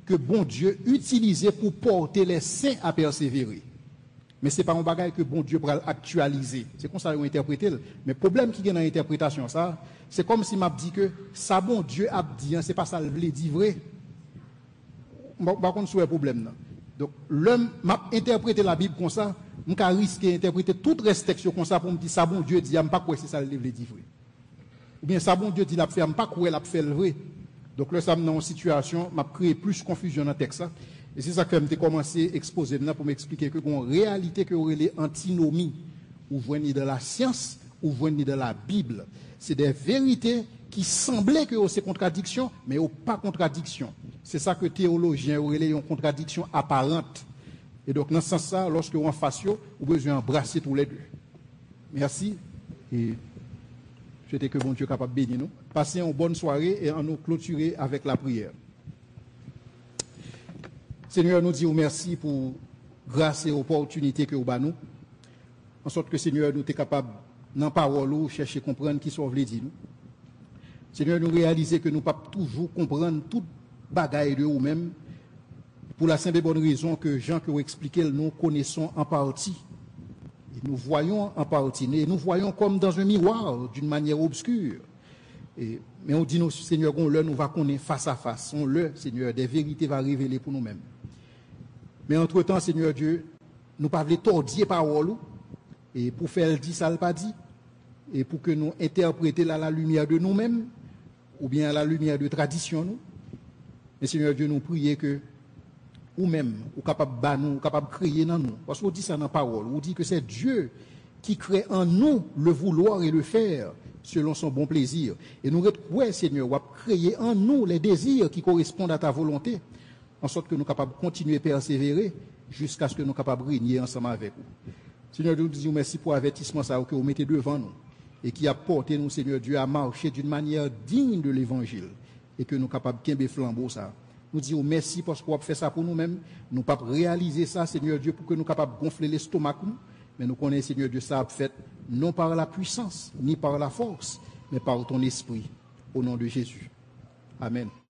que bon Dieu utilisait pour porter les saints à persévérer. Mais ce n'est pas un bagage que bon Dieu pourra actualiser. C'est comme ça qu'on interprète. Mais le problème qui est dans l'interprétation, ça, c'est comme si m'a dit que ça, bon Dieu a dit, c'est pas ça le dit vrai. Par contre, c'est un problème. Là. Donc, l'homme m'a interprété la Bible comme ça, je risque d'interpréter toute restriction comme ça pour me dire, ça, bon Dieu dit, je ne sais pas quoi c'est ça le dit vrai. Ou bien, ça, bon Dieu dit, je ne sais pas quoi il a fait le vrai. Donc, là, ça me dans une situation, m'a créé plus de confusion dans le texte. Et c'est ça que j'ai commencé à exposer pour m'expliquer que en réalité que les antinomies ou venir dans la science ou venir dans la Bible, c'est des vérités qui semblaient que c'est contradiction, mais pas contradiction. C'est ça que théologiens ont une contradiction apparente. Et donc dans ce sens-là, lorsque on en face, on a besoin d'embrasser tous les deux. Merci. Et je souhaite que bon Dieu soit capable de bénir nous. Passez une bonne soirée et en nous clôturer avec la prière. Seigneur, nous disons merci pour grâce et opportunité que vous avez nous. En sorte que Seigneur, nous sommes capables, dans la parole, chercher à comprendre qui sont voulez dire nous. Seigneur, nous réaliser que nous ne pouvons pas toujours comprendre toute bagaille de nous-mêmes pour la simple et bonne raison que Jean qui a expliqué, nous connaissons en partie. Et nous voyons en partie. Et nous voyons comme dans un miroir, d'une manière obscure. Mais on dit, nous, Seigneur, on nous va connaître face à face. On le, Seigneur, des vérités va révéler pour nous-mêmes. Mais entre-temps, Seigneur Dieu, nous ne pouvons pas tordir parole et pour faire le dit, ça le pas dit, et pour que nous interprétions à la lumière de nous-mêmes, ou bien à la lumière de tradition, nous. Mais Seigneur Dieu, nous prions que ou-même, ou capable de créer dans nous. Parce qu'on dit ça dans la parole, on dit que c'est Dieu qui crée en nous le vouloir et le faire selon son bon plaisir. Et nous retrouvons, Seigneur, à créer en nous les désirs qui correspondent à ta volonté, en sorte que nous sommes capables de continuer à persévérer jusqu'à ce que nous soyons capables de régner ensemble avec vous. Seigneur, nous disons merci pour l'avertissement que vous mettez devant nous et qui a porté nous, Seigneur Dieu, à marcher d'une manière digne de l'évangile et que nous sommes capables de gagner flambeau ça. Nous disons merci parce qu'on a fait ça pour nous-mêmes. Nous ne pouvons pas réaliser ça, Seigneur Dieu, pour que nous soyons capables de gonfler l'estomac. Mais nous connaissons, Seigneur Dieu, ça a fait non par la puissance, ni par la force, mais par ton esprit. Au nom de Jésus. Amen.